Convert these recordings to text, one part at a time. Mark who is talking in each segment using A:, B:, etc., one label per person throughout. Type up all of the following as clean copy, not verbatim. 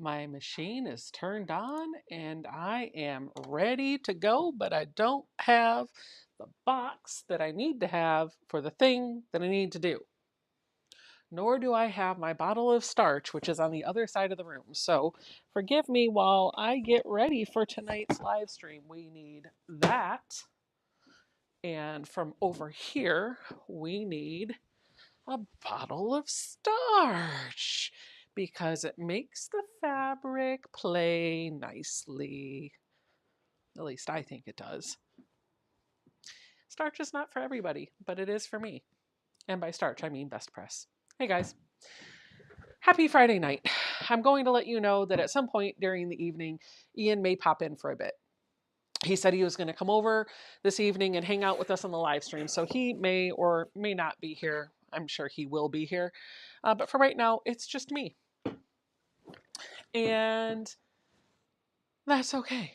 A: My machine is turned on and I am ready to go, but I don't have the box that I need to have for the thing that I need to do. Nor do I have my bottle of starch, which is on the other side of the room. So forgive me while I get ready for tonight's live stream. We need that. And from over here, we need a bottle of starch because it makes the fabric play nicely. At least I think it does. Starch is not for everybody, but it is for me. And by starch, I mean Best Press. Hey guys, happy Friday night. I'm going to let you know that at some point during the evening, Ian may pop in for a bit. He said he was going to come over this evening and hang out with us on the live stream, so he may or may not be here. I'm sure he will be here. But for right now, it's just me. And that's okay.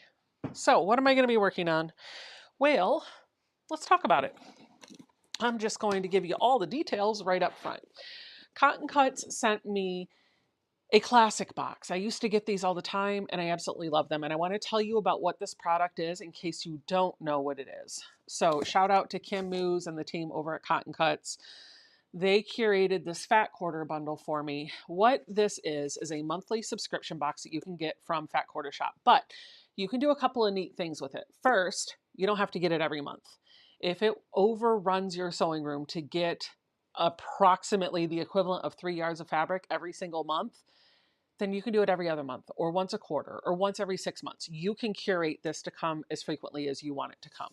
A: So, what am I going to be working on? Well, let's talk about it. I'm just going to give you all the details right up front. Cotton Cuts sent me a classic box. I used to get these all the time and I absolutely love them. And I want to tell you about what this product is in case you don't know what it is. So, shout out to Kim Moose and the team over at Cotton Cuts. They curated this Fat Quarter bundle for me. What this is a monthly subscription box that you can get from Fat Quarter Shop, but you can do a couple of neat things with it. First, you don't have to get it every month. If it overruns your sewing room to get approximately the equivalent of 3 yards of fabric every single month, then you can do it every other month or once a quarter or once every 6 months. You can curate this to come as frequently as you want it to come.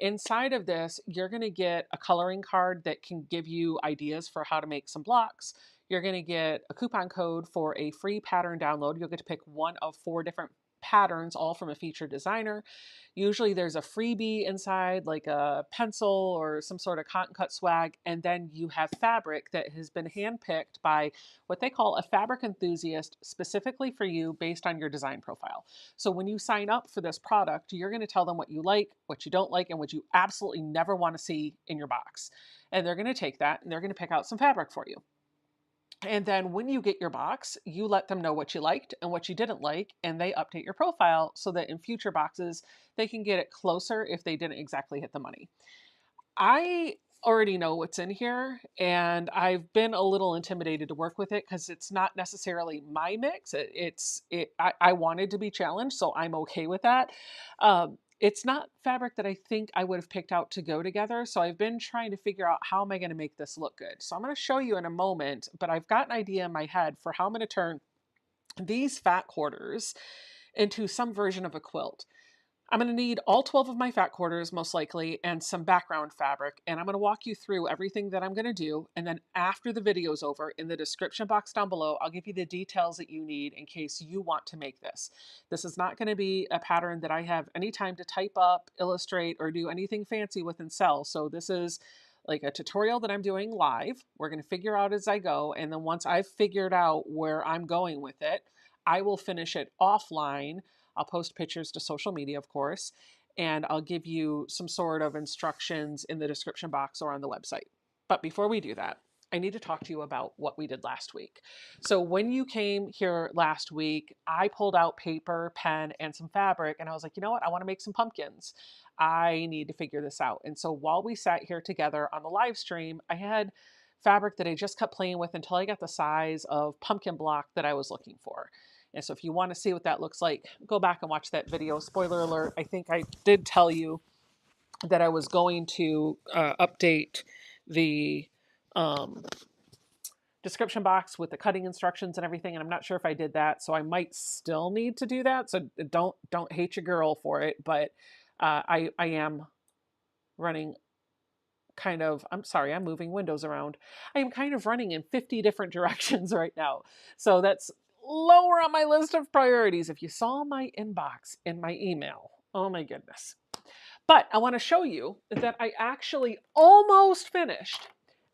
A: Inside of this, you're going to get a coloring card that can give you ideas for how to make some blocks. You're going to get a coupon code for a free pattern download. You'll get to pick one of 4 different patterns, all from a featured designer. Usually there's a freebie inside, like a pencil or some sort of cotton cut swag, and then you have fabric that has been handpicked by what they call a fabric enthusiast specifically for you based on your design profile. So when you sign up for this product, you're going to tell them what you like, what you don't like, and what you absolutely never want to see in your box. And they're going to take that and they're going to pick out some fabric for you. And then when you get your box, you let them know what you liked and what you didn't like, and they update your profile so that in future boxes, they can get it closer if they didn't exactly hit the money. I already know what's in here, and I've been a little intimidated to work with it because it's not necessarily my mix. I wanted to be challenged, so I'm okay with that. It's not fabric that I think I would have picked out to go together, so I've been trying to figure out how am I going to make this look good. So I'm going to show you in a moment, but I've got an idea in my head for how I'm going to turn these fat quarters into some version of a quilt. I'm going to need all 12 of my fat quarters, most likely, and some background fabric. And I'm going to walk you through everything that I'm going to do. And then after the video's over, in the description box down below, I'll give you the details that you need in case you want to make this. This is not going to be a pattern that I have any time to type up, illustrate, or do anything fancy with and sell. So this is like a tutorial that I'm doing live. We're going to figure out as I go. And then once I've figured out where I'm going with it, I will finish it offline. I'll post pictures to social media, of course, and I'll give you some sort of instructions in the description box or on the website. But before we do that, I need to talk to you about what we did last week. So when you came here last week, I pulled out paper, pen, and some fabric, and I was like, you know what? I want to make some pumpkins. I need to figure this out. And so while we sat here together on the live stream, I had fabric that I just kept playing with until I got the size of pumpkin block that I was looking for. And so if you want to see what that looks like, go back and watch that video. Spoiler alert, I think I did tell you that I was going to update the description box with the cutting instructions and everything, and I'm not sure if I did that, so I might still need to do that. So don't hate your girl for it, but I am running kind of, I'm sorry, I'm moving windows around. I am kind of running in 50 different directions right now. So that's lower on my list of priorities. If you saw my inbox in my email, oh my goodness. But I want to show you that I actually almost finished.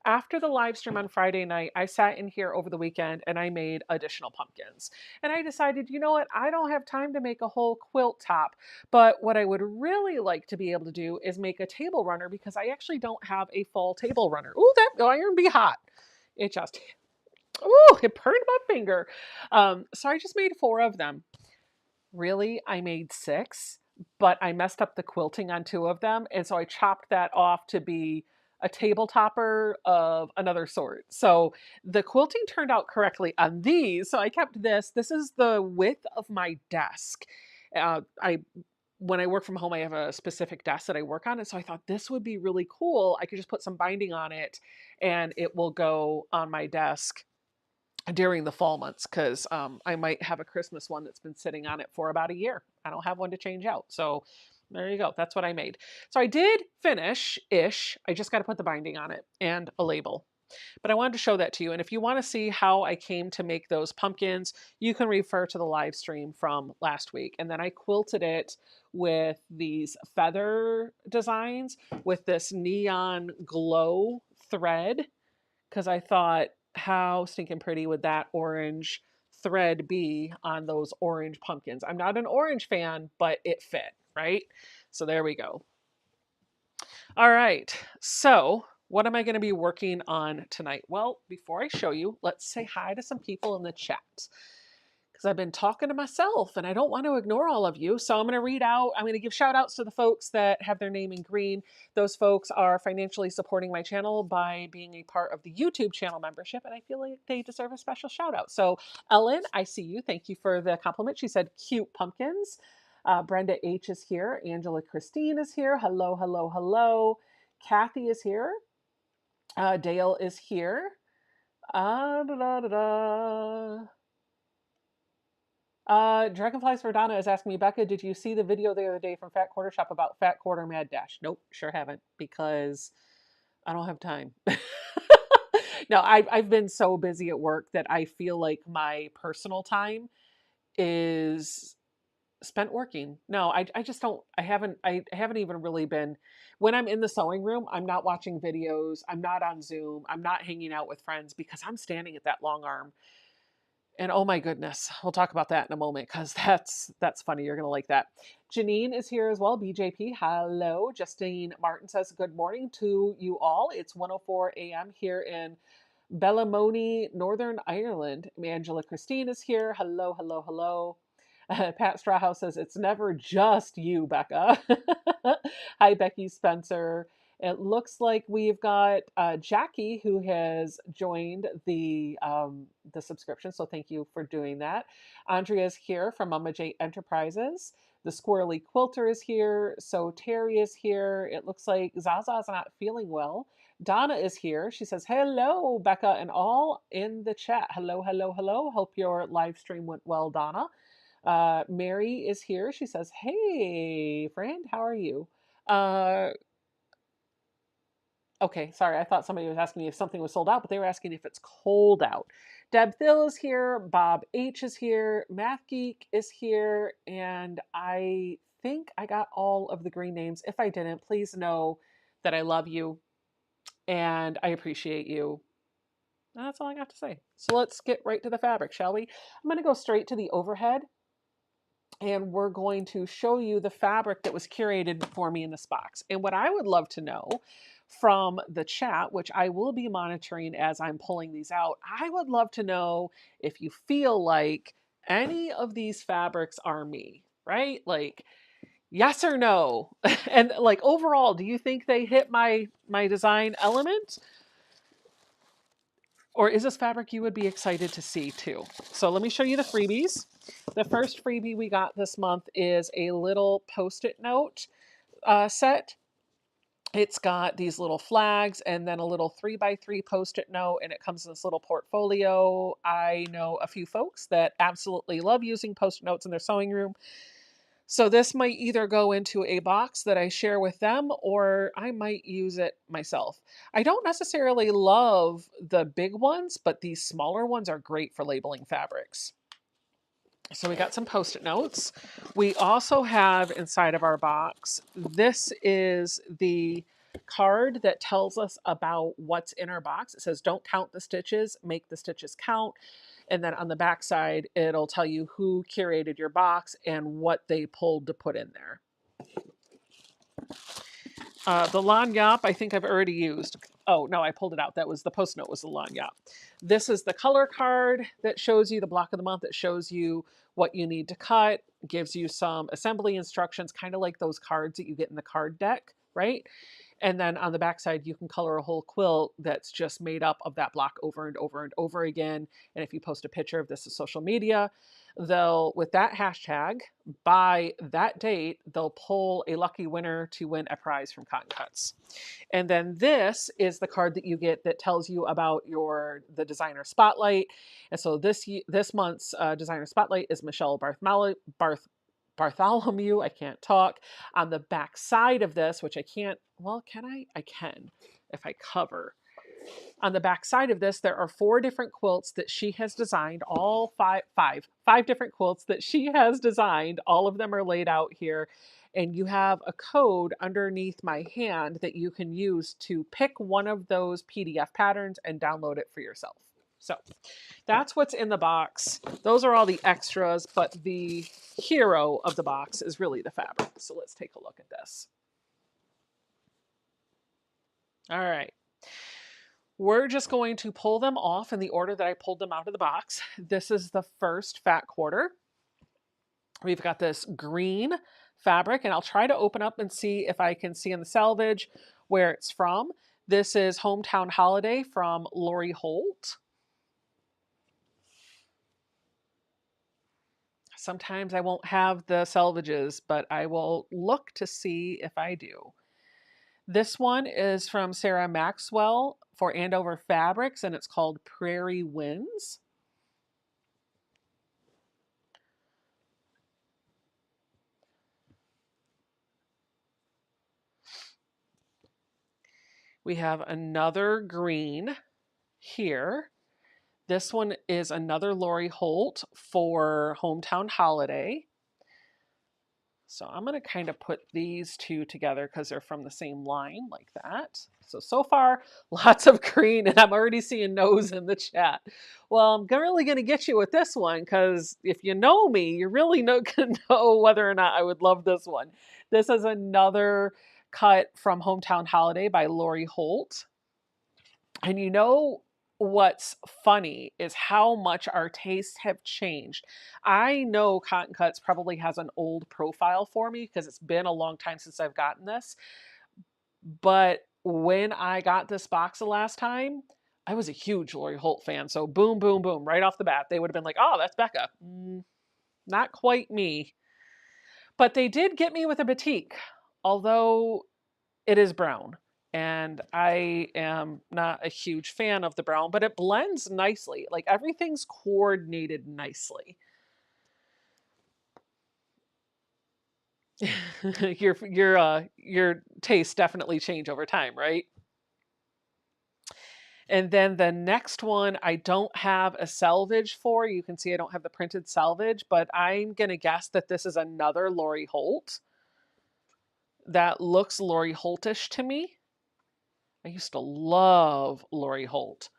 A: After the live stream on Friday night, I sat in here over the weekend and I made additional pumpkins. And I decided, you know what, I don't have time to make a whole quilt top, but what I would really like to be able to do is make a table runner because I actually don't have a full table runner. Ooh, that iron be hot. It just Ooh, it burned my finger. So I just made 4 of them. Really, I made 6, but I messed up the quilting on 2 of them, and so I chopped that off to be a table topper of another sort. So the quilting turned out correctly on these, so I kept this. This is the width of my desk. I when I work from home, I have a specific desk that I work on, and so I thought this would be really cool. I could just put some binding on it, and it will go on my desk during the fall months because I might have a Christmas one that's been sitting on it for about a year. I don't have one to change out. So there you go. That's what I made. So I did finish-ish. I just got to put the binding on it and a label. But I wanted to show that to you. And if you want to see how I came to make those pumpkins, you can refer to the live stream from last week. And then I quilted it with these feather designs with this neon glow thread because I thought, how stinking pretty would that orange thread be on those orange pumpkins? I'm not an orange fan, but it fit, right? So there we go. All right. So what am I going to be working on tonight? Well, before I show you, let's say hi to some people in the chat because I've been talking to myself and I don't want to ignore all of you. So I'm going to give shout outs to the folks that have their name in green. Those folks are financially supporting my channel by being a part of the YouTube channel membership. And I feel like they deserve a special shout out. So Ellen, I see you. Thank you for the compliment. She said, cute pumpkins. Brenda H is here. Angela Christine is here. Hello, hello, hello. Kathy is here. Dale is here. Da, da, da, da. Dragonflies for Donna is asking me, Becca, did you see the video the other day from Fat Quarter Shop about Fat Quarter Mad Dash? Nope, sure haven't because I don't have time. No, I've been so busy at work that I feel like my personal time is spent working. No, I just don't, I haven't even really been, when I'm in the sewing room, I'm not watching videos. I'm not on Zoom. I'm not hanging out with friends because I'm standing at that long arm. And oh my goodness, we'll talk about that in a moment because that's funny. You're gonna like that. Janine is here as well. BJP, hello. Justine Martin says good morning to you all. It's 1:04 a.m. here in Bellamoni, Northern Ireland. Angela Christine is here. Hello, hello, hello. Pat Strawhouse says it's never just you, Becca. Hi, Becky Spencer. It looks like we've got Jackie who has joined the subscription, so thank you for doing that. Andrea's here from Mama J Enterprises. The Squirrely Quilter is here. So Terry is here. It looks like Zaza's not feeling well. Donna is here. She says, hello, Becca, and all in the chat. Hello, hello, hello. Hope your live stream went well, Donna. Mary is here. She says, hey, friend, how are you? Okay, sorry. I thought somebody was asking me if something was sold out, but they were asking if it's cold out. Deb Thill is here. Bob H is here. Math Geek is here. And I think I got all of the green names. If I didn't, please know that I love you and I appreciate you. And that's all I got to say. So let's get right to the fabric, shall we? I'm going to go straight to the overhead and we're going to show you the fabric that was curated for me in this box. And what I would love to know from the chat, which I will be monitoring as I'm pulling these out, I would love to know if you feel like any of these fabrics are me, right? Like, yes or no? And like overall, do you think they hit my design element? Or is this fabric you would be excited to see too? So let me show you the freebies. The first freebie we got this month is a little post-it note set. It's got these little flags and then a little 3x3 post-it note, and it comes in this little portfolio. I know a few folks that absolutely love using post-it notes in their sewing room. So this might either go into a box that I share with them or I might use it myself. I don't necessarily love the big ones, but these smaller ones are great for labeling fabrics. So we got some post-it notes. We also have inside of our box, this is the card that tells us about what's in our box. It says, don't count the stitches, make the stitches count. And then on the back side, it'll tell you who curated your box and what they pulled to put in there. The lanyap, I think I've already used. Oh, no, I pulled it out. That was the post note was the lanyap. This is the color card that shows you the block of the month, that shows you what you need to cut, gives you some assembly instructions, kind of like those cards that you get in the card deck, right? And then on the backside, you can color a whole quilt that's just made up of that block over and over and over again. And if you post a picture of this to social media, they'll, with that hashtag, by that date, they'll pull a lucky winner to win a prize from Cotton Cuts. And then this is the card that you get that tells you about the designer spotlight. And so this month's designer spotlight is Michelle Bartholomew. I can't talk. On the back side of this, which I can't, well, can I? I can if I cover. On the back side of this, there are 4 different quilts that she has designed, all five different quilts that she has designed. All of them are laid out here. And you have a code underneath my hand that you can use to pick one of those PDF patterns and download it for yourself. So that's what's in the box. Those are all the extras, but the hero of the box is really the fabric. So let's take a look at this. All right. We're just going to pull them off in the order that I pulled them out of the box. This is the first fat quarter. We've got this green fabric, and I'll try to open up and see if I can see in the salvage where it's from. This is Hometown Holiday from Lori Holt. Sometimes I won't have the salvages, but I will look to see if I do. This one is from Sarah Maxwell for Andover Fabrics, and it's called Prairie Winds. We have another green here. This one is another Lori Holt for Hometown Holiday. So I'm going to kind of put these two together because they're from the same line like that. So far, lots of green, and I'm already seeing no's in the chat. Well, I'm really going to get you with this one because if you know me, you're really not going to know whether or not I would love this one. This is another cut from Hometown Holiday by Lori Holt. And you know what's funny is how much our tastes have changed. I know Cotton Cuts probably has an old profile for me because it's been a long time since I've gotten this. But when I got this box the last time, I was a huge Lori Holt fan. So boom, boom, boom, right off the bat, they would have been like, oh, that's Becca. Not quite me. But they did get me with a batik, although it is brown. And I am not a huge fan of the brown, but it blends nicely. Like everything's coordinated nicely. Your tastes definitely change over time, right? And then the next one, I don't have a salvage for. You can see I don't have the printed salvage, but I'm going to guess that this is another Lori Holt. That looks Lori Holtish to me. I used to love Lori Holt.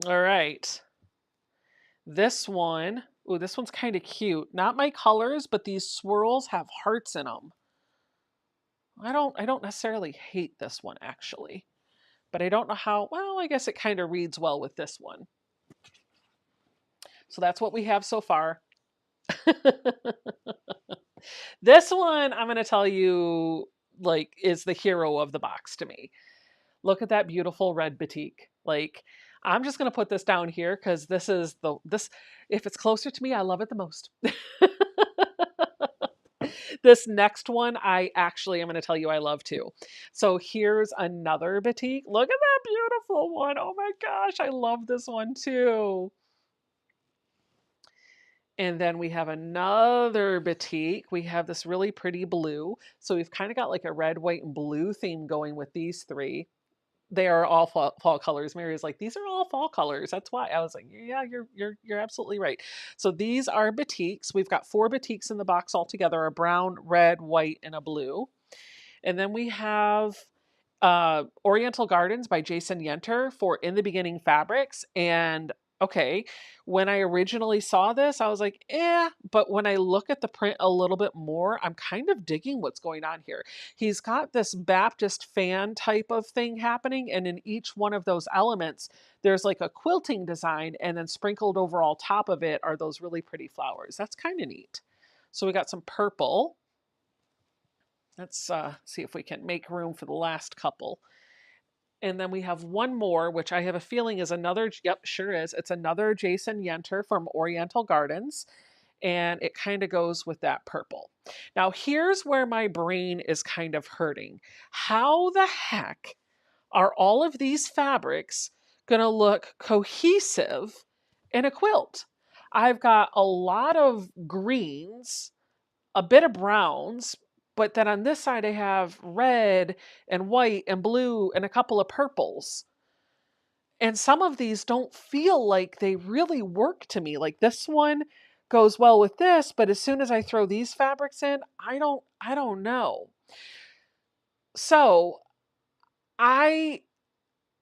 A: All right. This one, ooh, this one's kind of cute. Not my colors, but these swirls have hearts in them. I don't necessarily hate this one actually, but I don't know how, well, I guess it kind of reads well with this one. So that's what we have so far. This one, I'm going to tell you, like, is the hero of the box to me. Look at that beautiful red batik. Like, I'm just going to put this down here because this is if it's closer to me, I love it the most. This next one, I actually am going to tell you I love too. So here's another batik. Look at that beautiful one. Oh my gosh, I love this one too. And then we have another batik. We have this really pretty blue. So we've kind of got like a red, white, and blue theme going with these three. They are all fall colors. Mary is like, these are all fall colors. That's why. I was like, yeah, you're absolutely right. So these are batiks. We've got 4 batiks in the box altogether: a brown, red, white, and a blue. And then we have Oriental Gardens by Jason Yenter for In the Beginning Fabrics. And okay, when I originally saw this, I was like, eh, but when I look at the print a little bit more, I'm kind of digging what's going on here. He's got this Baptist fan type of thing happening, and in each one of those elements, there's like a quilting design, and then sprinkled over all top of it are those really pretty flowers. That's kind of neat. So we got some purple. Let's see if we can make room for the last couple. And then we have one more, which I have a feeling is another, yep, sure is. It's another Jason Yenter from Oriental Gardens. And it kind of goes with that purple. Now, here's where my brain is kind of hurting. How the heck are all of these fabrics going to look cohesive in a quilt? I've got a lot of greens, a bit of browns, but then on this side I have red and white and blue and a couple of purples. And some of these don't feel like they really work to me. Like this one goes well with this, but as soon as I throw these fabrics in, I don't know. So, I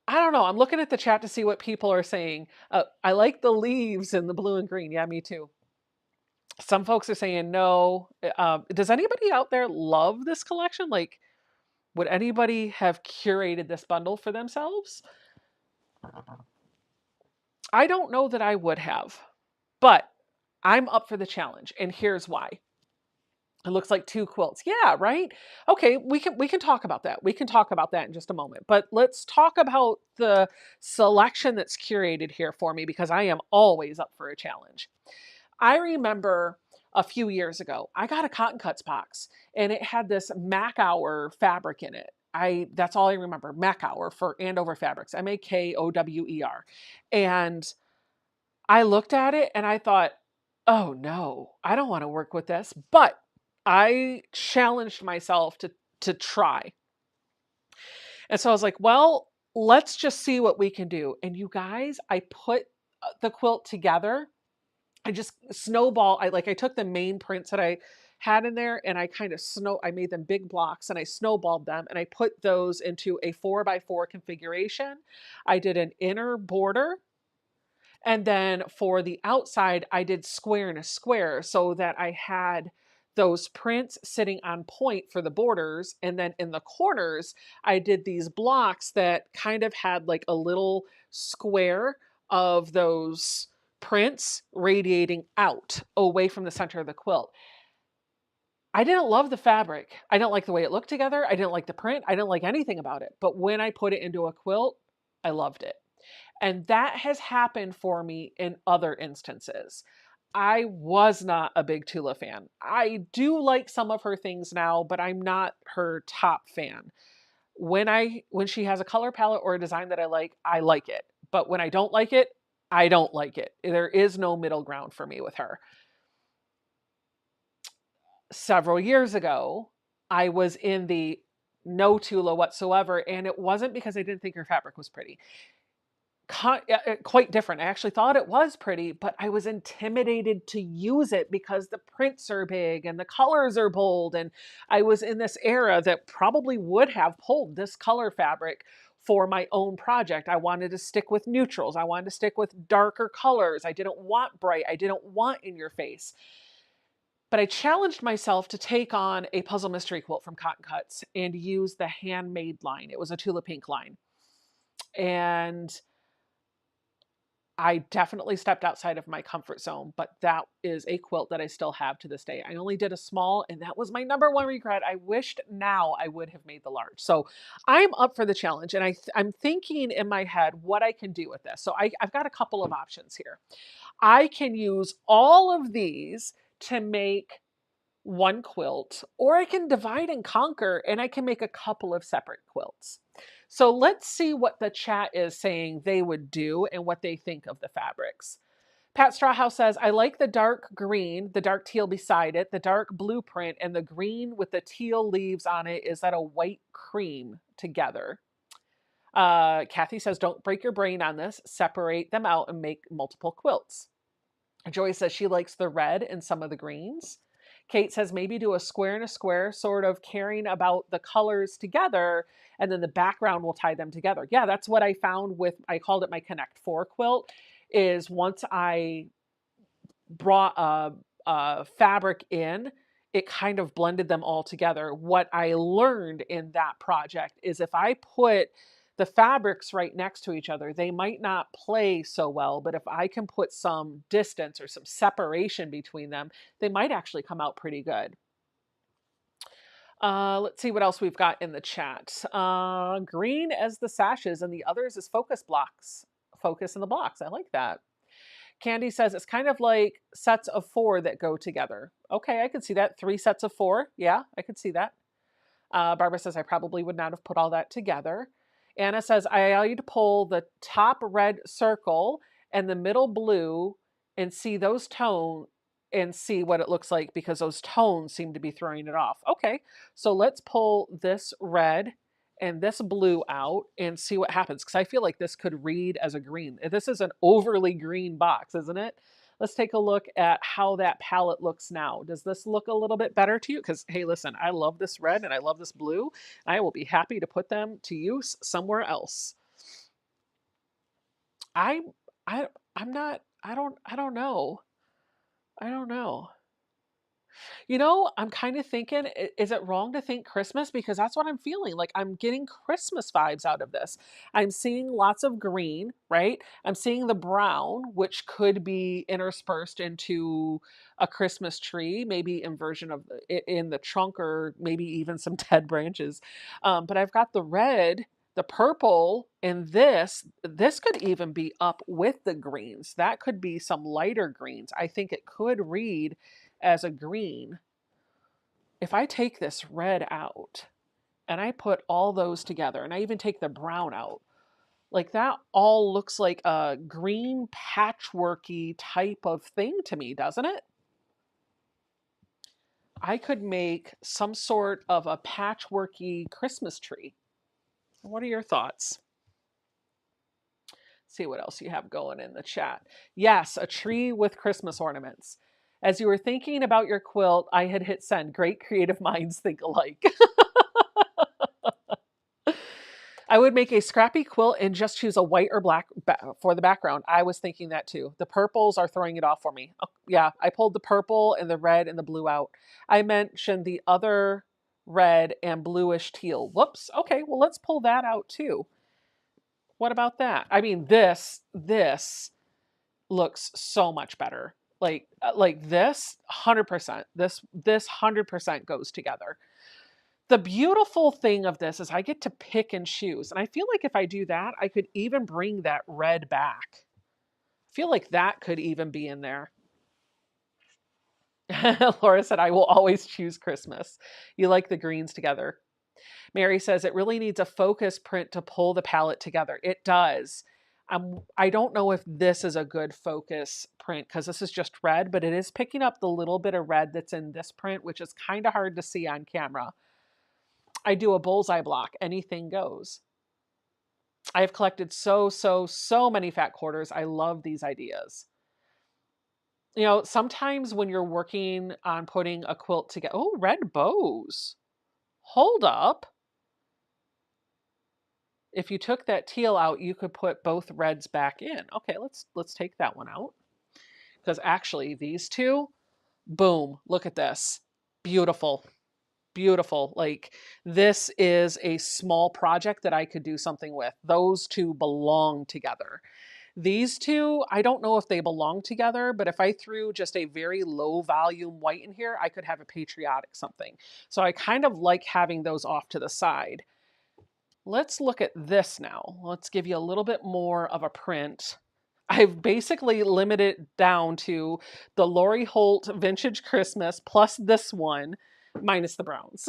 A: don't know. I'm looking at the chat to see what people are saying. I like the leaves in the blue and green. Yeah, me too. Some folks are saying no. Does anybody out there love this collection? Like, would anybody have curated this bundle for themselves? I don't know that I would have, but I'm up for the challenge, and here's why. It looks like two quilts. Yeah, right? Okay, we can talk about that. We can talk about that in just a moment. But let's talk about the selection that's curated here for me because I am always up for a challenge. I remember a few years ago, I got a Cotton Cuts box and it had this Mac Hour fabric in it. That's all I remember. Mac Hour for Andover Fabrics, Makower. And I looked at it and I thought, "Oh no, I don't want to work with this." But I challenged myself to try. And so I was like, "Well, let's just see what we can do." And you guys, I put the quilt together. I just I took the main prints that I had in there and I made them big blocks and I snowballed them and I put those into a 4x4 configuration. I did an inner border, and then for the outside, I did square and a square so that I had those prints sitting on point for the borders. And then in the corners, I did these blocks that kind of had like a little square of those prints radiating out away from the center of the quilt. I didn't love the fabric. I didn't like the way it looked together. I didn't like the print. I didn't like anything about it. But when I put it into a quilt, I loved it. And that has happened for me in other instances. I was not a big Tula fan. I do like some of her things now, but I'm not her top fan. When she has a color palette or a design that I like it. But when I don't like it, I don't like it. There is no middle ground for me with her. Several years ago, I was in the no Tula whatsoever, and it wasn't because I didn't think her fabric was pretty. Quite different. I actually thought it was pretty, but I was intimidated to use it because the prints are big and the colors are bold. And I was in this era that probably would have pulled this color fabric for my own project. I wanted to stick with neutrals. I wanted to stick with darker colors. I didn't want bright. I didn't want in your face. But I challenged myself to take on a puzzle mystery quilt from Cotton Cuts and use the handmade line. It was a Tula Pink line. And I definitely stepped outside of my comfort zone, but that is a quilt that I still have to this day. I only did a small, and that was my number one regret. I wished now I would have made the large. So I'm up for the challenge, and I'm thinking in my head what I can do with this. So I've got a couple of options here. I can use all of these to make one quilt, or I can divide and conquer and I can make a couple of separate quilts. So let's see what the chat is saying they would do and what they think of the fabrics. Pat Strawhouse says, I like the dark green, the dark teal beside it, the dark blueprint, and the green with the teal leaves on it. Is that a white cream together? Kathy says, don't break your brain on this. Separate them out and make multiple quilts. Joy says she likes the red and some of the greens. Kate says maybe do a square and a square, sort of caring about the colors together, and then the background will tie them together. Yeah, that's what I found with, I called it my Connect 4 quilt. is once I brought a fabric in, it kind of blended them all together. What I learned in that project is if I put the fabrics right next to each other, they might not play so well, but if I can put some distance or some separation between them, they might actually come out pretty good. Let's see what else we've got in the chat. Green as the sashes and the others as focus blocks. Focus in the blocks. I like that. Candy says it's kind of like sets of 4 that go together. Okay, I could see that. 3 sets of 4. Yeah, I could see that. Barbara says I probably would not have put all that together. Anna says I allow you to pull the top red circle and the middle blue and see those tone and see what it looks like because those tones seem to be throwing it off. Okay, so let's pull this red and this blue out and see what happens because I feel like this could read as a green. This is an overly green box, isn't it? Let's take a look at how that palette looks now. Does this look a little bit better to you? Because, hey, listen, I love this red and I love this blue. I will be happy to put them to use somewhere else. I, I'm not, I don't know. I don't know. You know, I'm kind of thinking, is it wrong to think Christmas? Because that's what I'm feeling. Like I'm getting Christmas vibes out of this. I'm seeing lots of green, right? I'm seeing the brown, which could be interspersed into a Christmas tree, maybe in version of in the trunk or maybe even some dead branches. But I've got the red, the purple, and this could even be up with the greens. That could be some lighter greens. I think it could read as a green. If I take this red out and I put all those together and I even take the brown out, like that all looks like a green patchworky type of thing to me, doesn't it? I could make some sort of a patchworky Christmas tree. What are your thoughts? See what else you have going in the chat. Yes, a tree with Christmas ornaments. As you were thinking about your quilt, I had hit send. Great creative minds think alike. I would make a scrappy quilt and just choose a white or black for the background. I was thinking that too. The purples are throwing it off for me. Oh, yeah, I pulled the purple and the red and the blue out. I mentioned the other red and bluish teal. Whoops. Okay, well, let's pull that out too. What about that? I mean, this looks so much better. Like this 100%. This 100% goes together. The beautiful thing of this is I get to pick and choose. And I feel like if I do that, I could even bring that red back. I feel like that could even be in there. Laura said, I will always choose Christmas. You like the greens together. Mary says, it really needs a focus print to pull the palette together. It does. I don't know if this is a good focus print because this is just red, but it is picking up the little bit of red that's in this print, which is kind of hard to see on camera. I do a bullseye block. Anything goes. I have collected so many fat quarters. I love these ideas. You know, sometimes when you're working on putting a quilt together, oh, red bows. Hold up. If you took that teal out, you could put both reds back in. Okay, let's take that one out. Because actually these two, boom, look at this. Beautiful. Beautiful. Like this is a small project that I could do something with. Those two belong together. These two, I don't know if they belong together, but if I threw just a very low volume white in here, I could have a patriotic something. So I kind of like having those off to the side. Let's look at this now. Let's give you a little bit more of a print. I've basically limited it down to the Lori Holt Vintage Christmas plus this one, minus the browns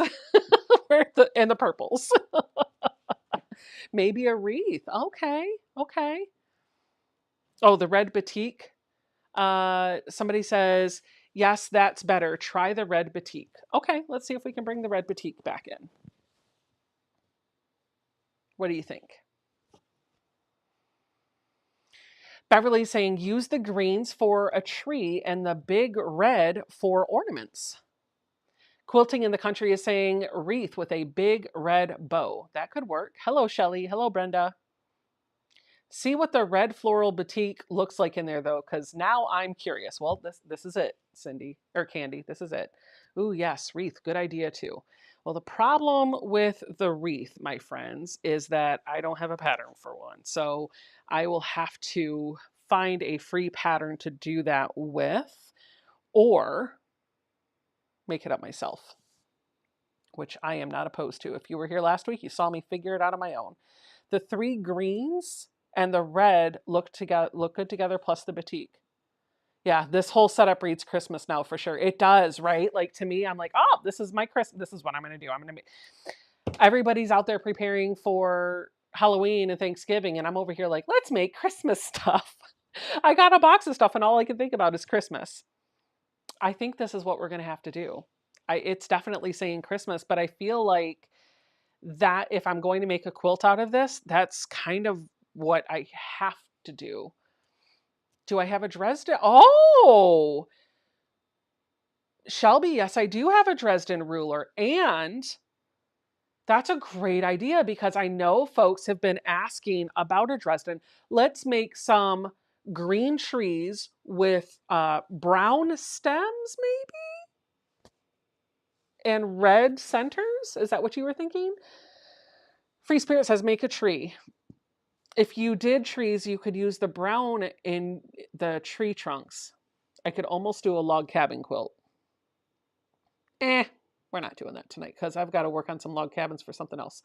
A: and the purples. Maybe a wreath. Okay, okay. Oh, the red batik. Somebody says, yes, that's better. Try the red batik. Okay, let's see if we can bring the red batik back in. What do you think? Beverly's saying, use the greens for a tree and the big red for ornaments. Quilting in the Country is saying, wreath with a big red bow. That could work. Hello, Shelly. Hello, Brenda. See what the red floral batik looks like in there though, because now I'm curious. Well, this is it, Cindy or Candy. This is it. Ooh, yes, wreath. Good idea too. Well, the problem with the wreath, my friends, is that I don't have a pattern for one. So I will have to find a free pattern to do that with, or make it up myself, which I am not opposed to. If you were here last week, you saw me figure it out on my own. The 3 greens and the red look good together, plus the batik. Yeah, this whole setup reads Christmas now for sure. It does, right? Like to me, I'm like, oh, this is my Christmas. This is what I'm going to do. Everybody's out there preparing for Halloween and Thanksgiving, and I'm over here like, let's make Christmas stuff. I got a box of stuff, and all I can think about is Christmas. I think this is what we're going to have to do. It's definitely saying Christmas, but I feel like that if I'm going to make a quilt out of this, that's kind of what I have to do. Do I have a Dresden? Oh, Shelby, yes, I do have a Dresden ruler. And that's a great idea because I know folks have been asking about a Dresden. Let's make some green trees with brown stems, maybe? And red centers? Is that what you were thinking? Free Spirit says make a tree. If you did trees, you could use the brown in the tree trunks. I could almost do a log cabin quilt. We're not doing that tonight because I've got to work on some log cabins for something else.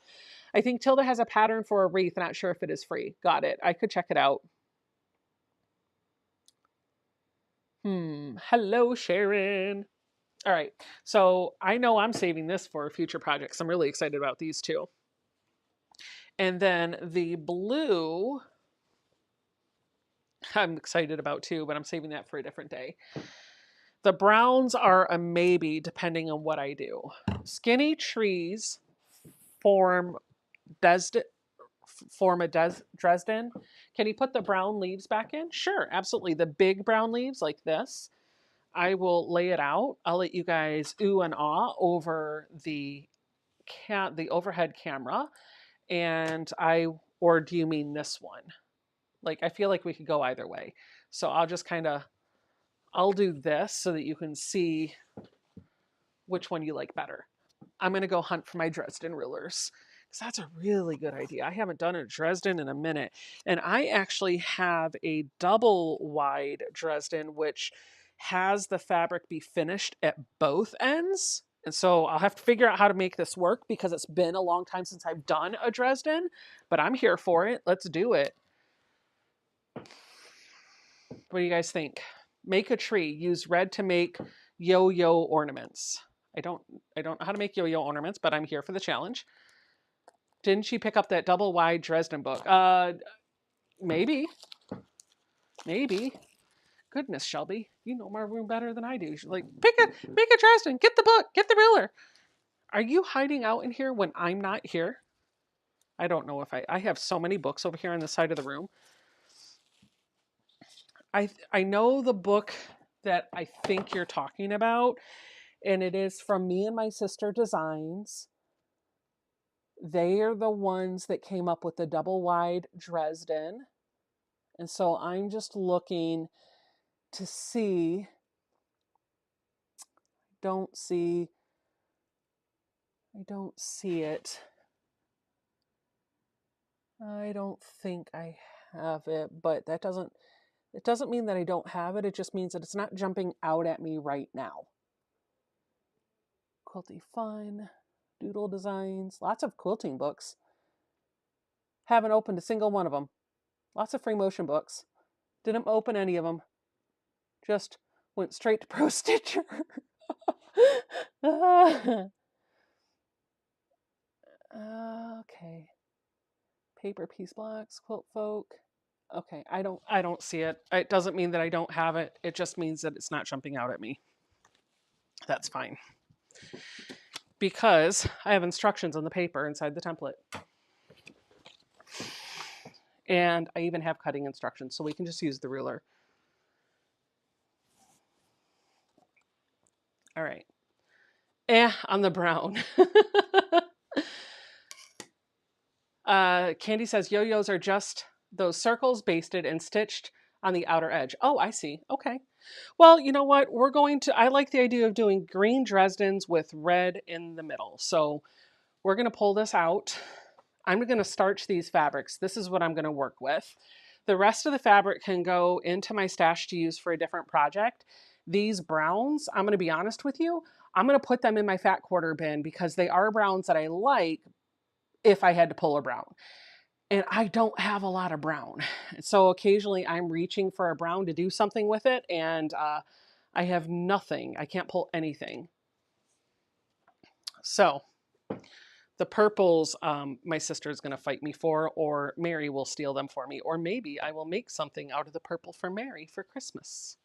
A: I think Tilda has a pattern for a wreath. Not sure if it is free. Got it. I could check it out. Hello, Sharon. All right. So I know I'm saving this for future projects. I'm really excited about these two. And then the blue, I'm excited about too, but I'm saving that for a different day. The browns are a maybe depending on what I do. Skinny trees form a Dresden. Can you put the brown leaves back in? Sure, absolutely. The big brown leaves like this. I will lay it out. I'll let you guys ooh and ah over the overhead camera. Or do you mean this one? Like, I feel like we could go either way. So I'll just I'll do this so that you can see which one you like better. I'm going to go hunt for my Dresden rulers because that's a really good idea. I haven't done a Dresden in a minute. And I actually have a double wide Dresden, which has the fabric be finished at both ends. And so I'll have to figure out how to make this work because it's been a long time since I've done a Dresden, but I'm here for it. Let's do it. What do you guys think? Make a tree. Use red to make yo-yo ornaments. I don't know how to make yo-yo ornaments, but I'm here for the challenge. Didn't she pick up that double wide Dresden book? Maybe. Goodness, Shelby, you know my room better than I do. She's like, make a Dresden. Get the book. Get the ruler. Are you hiding out in here when I'm not here? I don't know if I have so many books over here on the side of the room. I know the book that I think you're talking about, and it is from Me and My Sister Designs. They are the ones that came up with the double wide Dresden. And so I'm just looking to see. I don't see it. I don't think I have it, but it doesn't mean that I don't have it. It just means that it's not jumping out at me right now. Quilty Fun, Doodle Designs, lots of quilting books. Haven't opened a single one of them. Lots of free motion books. Didn't open any of them. Just went straight to Pro Stitcher. Okay. Paper piece blocks, quilt folk. Okay, I don't see it. It doesn't mean that I don't have it. It just means that it's not jumping out at me. That's fine. Because I have instructions on the paper inside the template. And I even have cutting instructions, so we can just use the ruler. All right. On the brown. Candy says yo-yos are just those circles basted and stitched on the outer edge. Oh, I see. Okay. Well, you know what? I like the idea of doing green Dresdens with red in the middle. So we're going to pull this out. I'm going to starch these fabrics. This is what I'm going to work with. The rest of the fabric can go into my stash to use for a different project. These browns, I'm going to be honest with you, I'm going to put them in my fat quarter bin because they are browns that I like if I had to pull a brown. And I don't have a lot of brown. So occasionally I'm reaching for a brown to do something with it, and I have nothing. I can't pull anything. So the purples, my sister is going to fight me for, or Mary will steal them for me, or maybe I will make something out of the purple for Mary for Christmas.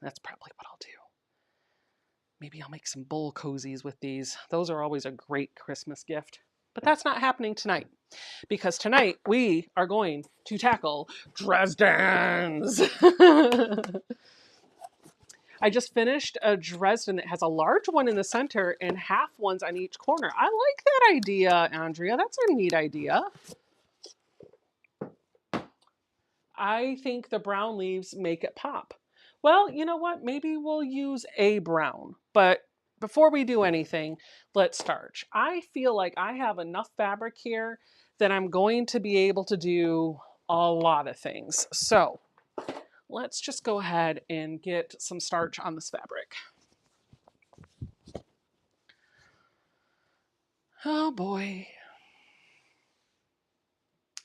A: That's probably what I'll do. Maybe I'll make some bowl cozies with these. Those are always a great Christmas gift. But that's not happening tonight, because tonight we are going to tackle Dresdens. I just finished a Dresden that has a large one in the center and half ones on each corner. I like that idea, Andrea. That's a neat idea. I think the brown leaves make it pop. Well, you know what? Maybe we'll use a brown. But before we do anything, let's starch. I feel like I have enough fabric here that I'm going to be able to do a lot of things. So let's just go ahead and get some starch on this fabric. Oh boy.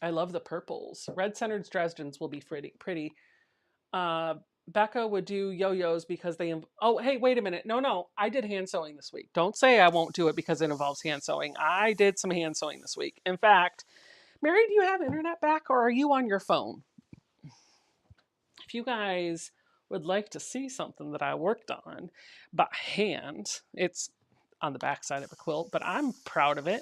A: I love the purples. Red centered Dresdens will be pretty. Becca would do yo-yos because they, oh, hey, wait a minute. No, I did hand sewing this week. Don't say I won't do it because it involves hand sewing. I did some hand sewing this week. In fact, Mary, do you have internet back or are you on your phone? If you guys would like to see something that I worked on by hand, it's on the back side of a quilt, but I'm proud of it.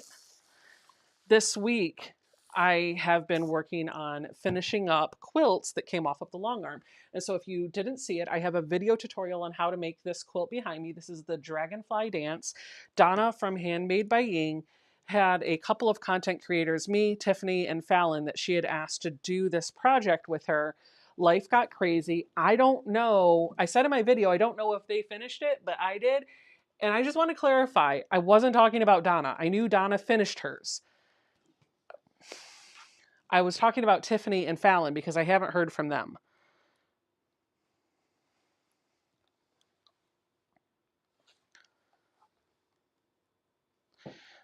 A: This week, I have been working on finishing up quilts that came off of the long arm. And so if you didn't see it, I have a video tutorial on how to make this quilt behind me. This is the Dragonfly Dance. Donna from Handmade by Ying had a couple of content creators, me, Tiffany, and Fallon, that she had asked to do this project with her. Life got crazy. I don't know. I said in my video, I don't know if they finished it, but I did. And I just want to clarify, I wasn't talking about Donna. I knew Donna finished hers. I was talking about Tiffany and Fallon because I haven't heard from them.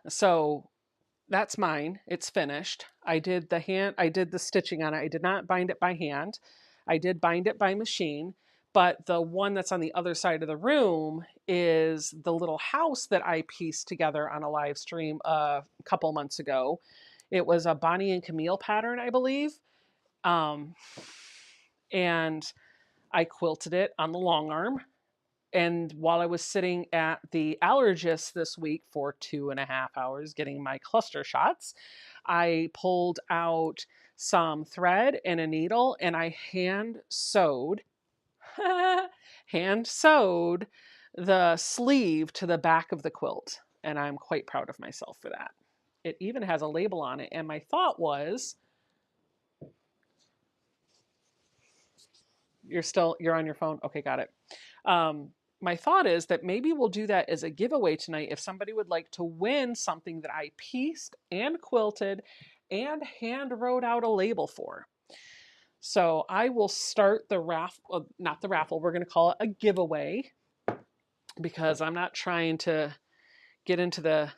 A: So that's mine. It's finished. I did the stitching on it. I did not bind it by hand. I did bind it by machine, but the one that's on the other side of the room is the little house that I pieced together on a live stream a couple months ago. It was a Bonnie and Camille pattern, I believe. And I quilted it on the long arm. And while I was sitting at the allergist this week for 2.5 hours getting my cluster shots, I pulled out some thread and a needle and I hand sewed the sleeve to the back of the quilt. And I'm quite proud of myself for that. It even has a label on it. And my thought was, you're on your phone? Okay, got it. My thought is that maybe we'll do that as a giveaway tonight if somebody would like to win something that I pieced and quilted and hand wrote out a label for. So I will start the raffle, not the raffle, we're going to call it a giveaway because I'm not trying to get into the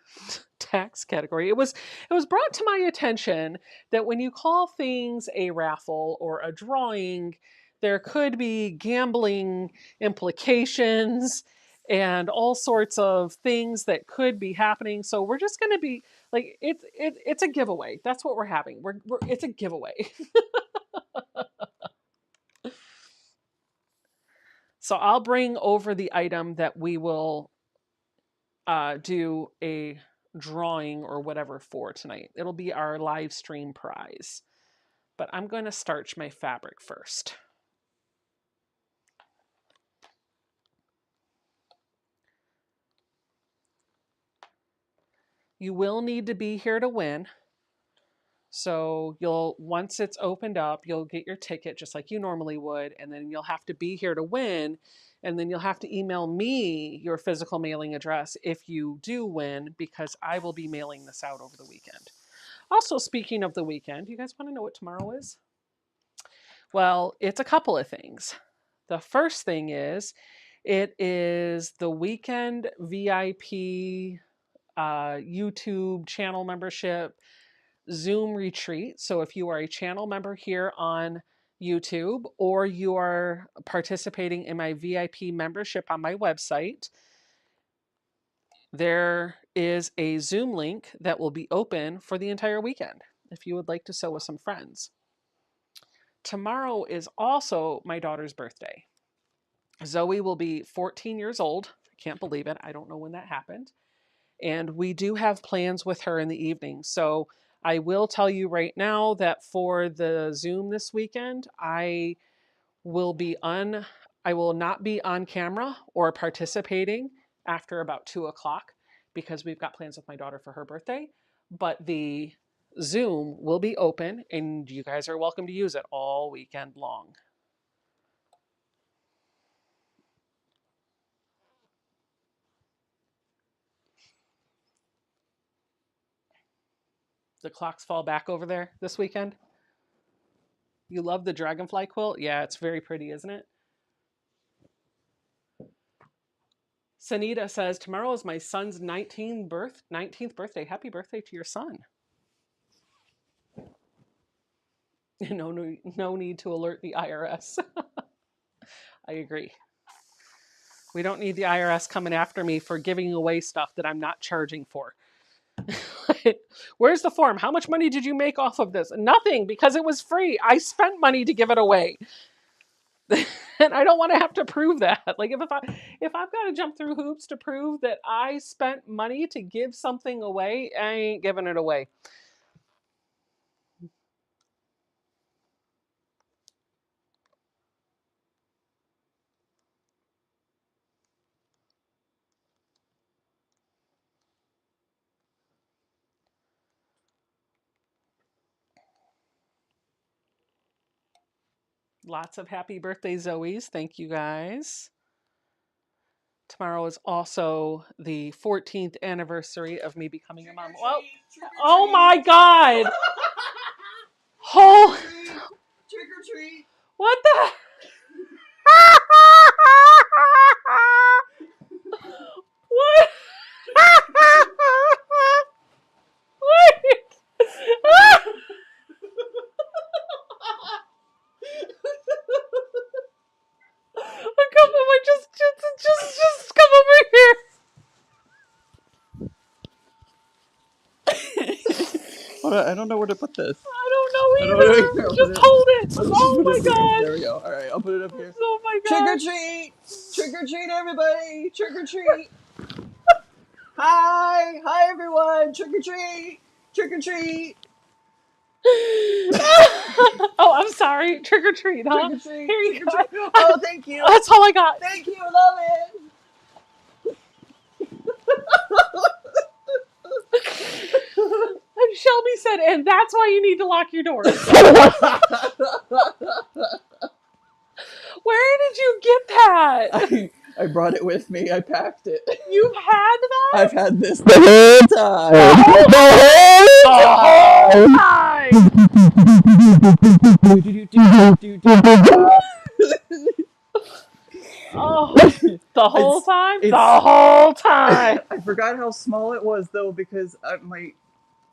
A: tax category. It was brought to my attention that when you call things a raffle or a drawing, there could be gambling implications and all sorts of things that could be happening. So we're just going to be like, it's a giveaway. That's what we're having. It's a giveaway. So I'll bring over the item that we will do a drawing or whatever for tonight. It'll be our live stream prize. But I'm going to starch my fabric first. You will need to be here to win. So once it's opened up, you'll get your ticket just like you normally would, and then you'll have to be here to win, and then you'll have to email me your physical mailing address if you do win, because I will be mailing this out over the weekend. Also, speaking of the weekend, you guys want to know what tomorrow is? Well, it's a couple of things. The first thing is, it is the weekend VIP YouTube channel membership Zoom retreat. So if you are a channel member here on YouTube, or you are participating in my VIP membership on my website, there is a Zoom link that will be open for the entire weekend if you would like to sew with some friends. Tomorrow is also my daughter's birthday. Zoe will be 14 years old. I can't believe it. I don't know when that happened. And we do have plans with her in the evening. So I will tell you right now that for the Zoom this weekend, I will not be on camera or participating after about 2:00 because we've got plans with my daughter for her birthday. But the Zoom will be open and you guys are welcome to use it all weekend long. The clocks fall back over there this weekend. You love the dragonfly quilt? Yeah, it's very pretty, isn't it? Sanita says, tomorrow is my son's 19th birthday. Happy birthday to your son. No need to alert the IRS. I agree. We don't need the IRS coming after me for giving away stuff that I'm not charging for. Where's the form? How much money did you make off of this? Nothing, because it was free. I spent money to give it away. And I don't want to have to prove that. Like if I've got to jump through hoops to prove that I spent money to give something away, I ain't giving it away. Lots of happy birthday Zoes. Thank you guys. Tomorrow is also the 14th anniversary of me becoming a mom. Well, oh my God. Oh.
B: Trick or treat.
A: What the? What? Wait. Come over, just come over here.
B: Hold on, I don't know where to put this.
A: I don't know either. Just hold it. Oh my God.
B: There we go. All right, I'll put it up here.
A: Oh my God.
B: Trick or treat! Trick or treat, everybody! Trick or treat! Hi everyone! Trick or treat! Trick or treat!
A: Oh, I'm sorry. Trick or treat, huh?
B: Trick or treat!
A: Here you
B: Trick
A: go.
B: or treat! Oh, thank you!
A: That's all I got.
B: Thank you, love it!
A: And Shelby said, and that's why you need to lock your doors. Where did you get that?
B: I brought it with me. I packed it.
A: You've had that?
B: I've had this the whole time.
A: Oh, the whole time? The whole time.
B: I forgot how small it was though, because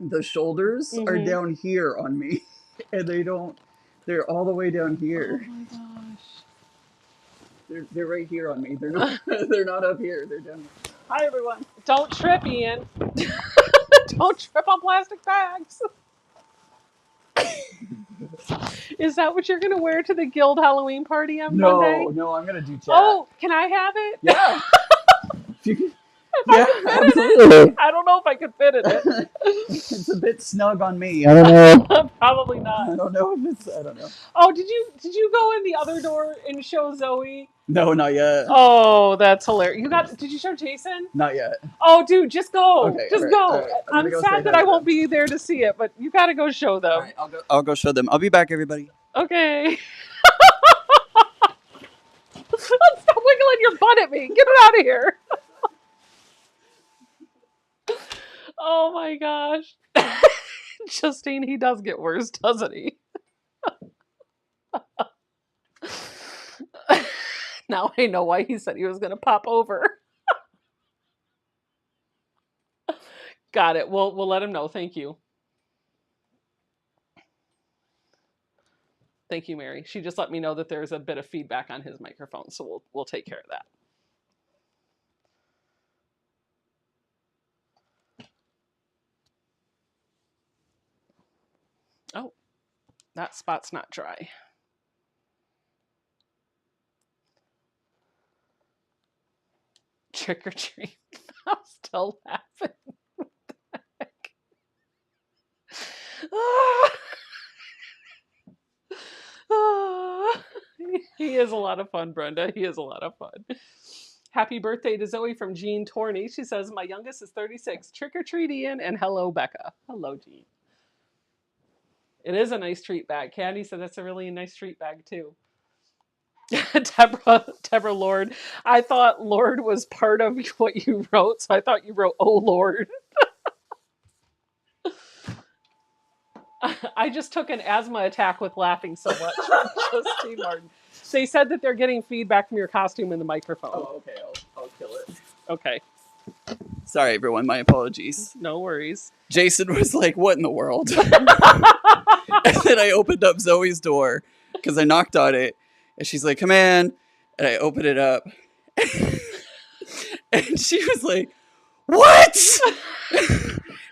B: the shoulders are down here on me, and they're all the way down here.
A: Oh my gosh.
B: They're right here on me. They're not up here. They're down here. Hi everyone.
A: Don't trip, Ian. Don't trip on plastic bags. Is that what you're going to wear to the Guild Halloween party on Monday?
B: No, I'm going to do chat.
A: Oh, can I have it?
B: Yeah. Yeah,
A: I could fit in
B: absolutely.
A: it. I don't know if I could fit in it.
B: It's a bit snug on me. I don't know.
A: Probably not.
B: I don't know if it's. I don't know.
A: Oh, did you go in the other door and show Zoe?
B: No, not yet.
A: Oh, that's hilarious. Did you show Jason?
B: Not yet.
A: Oh, dude, just go.
B: Okay,
A: Just
B: all right,
A: go.
B: all right. I'm gonna
A: I'm
B: go say
A: sad that
B: hi
A: I
B: to
A: won't
B: them.
A: be there to see it, but you gotta go show them.
B: All right, I'll go show them. I'll be back, everybody.
A: Okay. Stop wiggling your butt at me. Get it out of here. Oh my gosh. Justine, he does get worse, doesn't he? Now I know why he said he was going to pop over. Got it. We'll let him know. Thank you. Thank you, Mary. She just let me know that there's a bit of feedback on his microphone, so we'll take care of that. Oh, that spot's not dry. Trick or treat. I'm still laughing. What the heck? He is a lot of fun, Brenda. He is a lot of fun. Happy birthday to Zoe from Jean Torney. She says, my youngest is 36. Trick or treat, Ian, and hello, Becca. Hello, Jean. It is a nice treat bag. Candy said that's a really nice treat bag, too. Deborah Lord. I thought Lord was part of what you wrote, so I thought you wrote, oh, Lord. I just took an asthma attack with laughing so much. Justine Martin. They said that they're getting feedback from your costume in the microphone.
B: Oh, okay. I'll kill it.
A: Okay.
B: Sorry, everyone. My apologies.
A: No worries.
B: Jason was like, what in the world? And then I opened up Zoe's door because I knocked on it. And she's like, come in. And I opened it up. And she was like, what?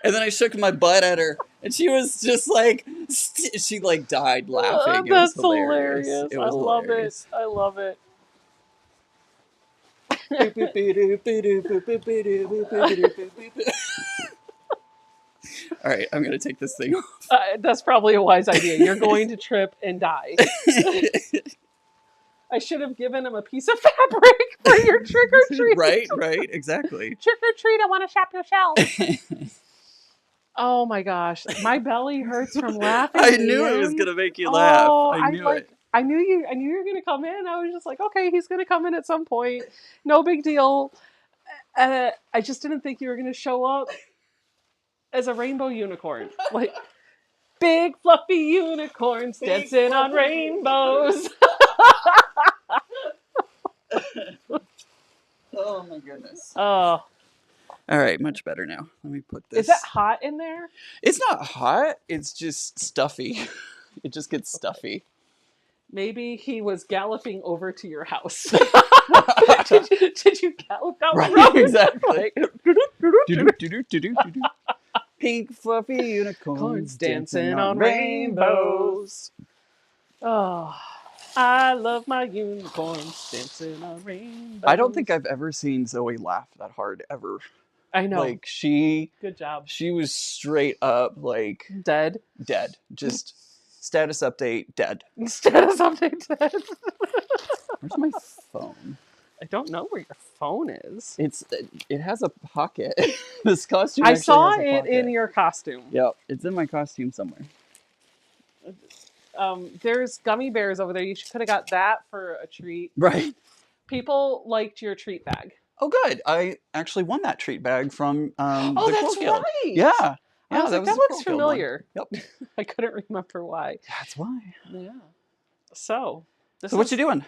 B: And then I shook my butt at her. And she was just like, she like died laughing.
A: That's
B: it was hilarious.
A: It was hilarious. I love it.
B: All right, I'm going to take this thing off.
A: That's probably a wise idea. You're going to trip and die. I should have given him a piece of fabric for your trick or treat.
B: Right, exactly.
A: Trick or treat, I want to shop your shelf. Oh my gosh, my belly hurts from laughing.
B: I knew it was going to make you laugh. I knew it.
A: I knew you were going to come in. I was just like, okay, he's going to come in at some point. No big deal. I just didn't think you were going to show up as a rainbow unicorn. Like, big fluffy unicorns dancing on rainbows.
B: Oh my goodness.
A: Oh.
B: All right, much better now. Let me put this.
A: Is it hot in there?
B: It's not hot. It's just stuffy. It just gets stuffy.
A: Maybe he was galloping over to your house. did you gallop down the road?
B: Exactly. Pink fluffy unicorns
A: dancing on rainbows. Oh, I love my unicorns dancing on rainbows.
B: I don't think I've ever seen Zoe laugh that hard ever.
A: I know.
B: Like
A: good job.
B: She was straight up like
A: dead.
B: Just status update, dead.
A: Status update, dead.
B: Where's my phone?
A: I don't know where your phone is.
B: It has a pocket. This costume.
A: I saw it in your costume.
B: Yep, it's in my costume somewhere.
A: There's gummy bears over there. You could have got that for a treat.
B: Right.
A: People liked your treat bag.
B: Oh, good. I actually won that treat bag from the
A: that's
B: Quill Guild.
A: right.
B: Yeah.
A: I was like, that looks familiar.
B: Yep.
A: I couldn't remember why.
B: That's why.
A: Yeah. So
B: what you doing?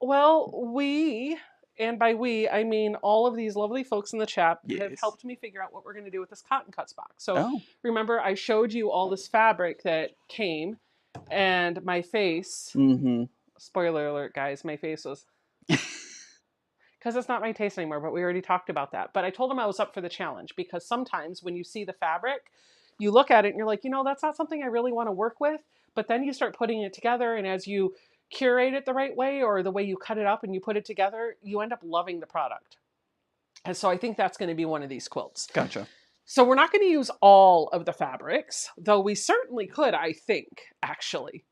A: Well, we, and by we, I mean all of these lovely folks in the chat have helped me figure out what we're going to do with this cotton cuts box. So remember, I showed you all this fabric that came, and my face, spoiler alert, guys, my face was, because it's not my taste anymore, but we already talked about that. But I told them I was up for the challenge, because sometimes when you see the fabric, you look at it and you're like, that's not something I really want to work with. But then you start putting it together, and as you curate it the right way, or the way you cut it up and you put it together, you end up loving the product. And so I think that's going to be one of these quilts.
B: Gotcha.
A: So we're not going to use all of the fabrics, though we certainly could, I think, actually.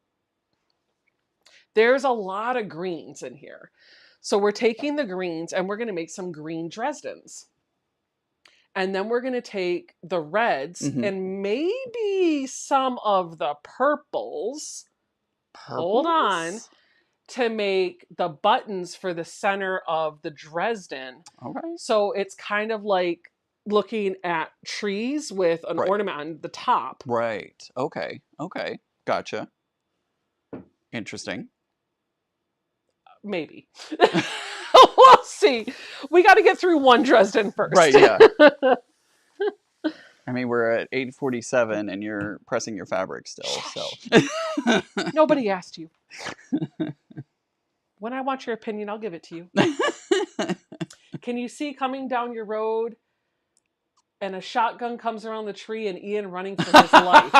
A: There's a lot of greens in here. So we're taking the greens and we're going to make some green Dresdens. And then we're going to take the reds and maybe some of the purples. Hold on. To make the buttons for the center of the Dresden.
B: Okay.
A: So it's kind of like looking at trees with an ornament on the top.
B: Right. Okay. Okay. Gotcha. Interesting.
A: Maybe. We'll see. We got to get through one Dresden first.
B: Right, yeah. I mean, we're at 8:47 and you're pressing your fabric still, so.
A: Nobody asked you. When I want your opinion, I'll give it to you. Can you see coming down your road and a shotgun comes around the tree and Ian running for his life?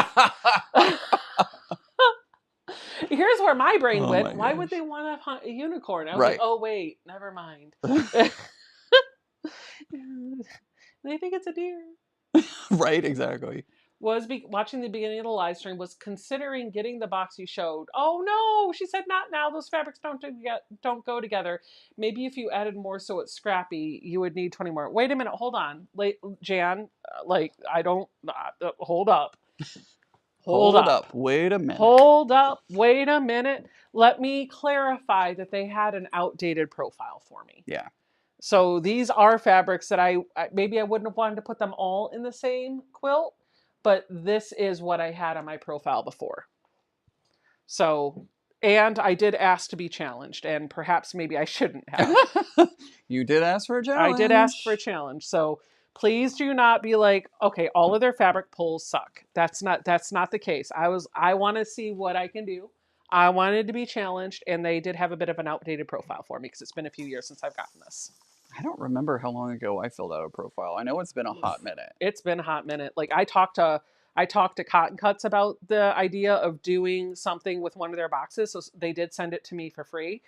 A: Here's where my brain went. Why would they want to hunt a unicorn? I was like, oh, wait, never mind. They think it's a deer.
B: Right, exactly.
A: Watching the beginning of the live stream, was considering getting the box you showed. Oh no, she said not now. Those fabrics don't go together. Maybe if you added more so it's scrappy, you would need 20 more. Wait a minute, hold on. Jan, I don't, hold up. Hold up.
B: Wait a minute.
A: Hold up. Wait a minute. Let me clarify that they had an outdated profile for me.
B: Yeah.
A: So these are fabrics that maybe I wouldn't have wanted to put them all in the same quilt, but this is what I had on my profile before. So, and I did ask to be challenged, and perhaps maybe I shouldn't have.
B: You did ask for a challenge.
A: I did ask for a challenge. So please do not be like, okay, all of their fabric pulls suck. That's not the case. I want to see what I can do. I wanted to be challenged, and they did have a bit of an outdated profile for me because it's been a few years since I've gotten this.
B: I don't remember how long ago I filled out a profile. I know it's been a hot minute.
A: It's been a hot minute. Like I talked to Cotton Cuts about the idea of doing something with one of their boxes. So they did send it to me for free.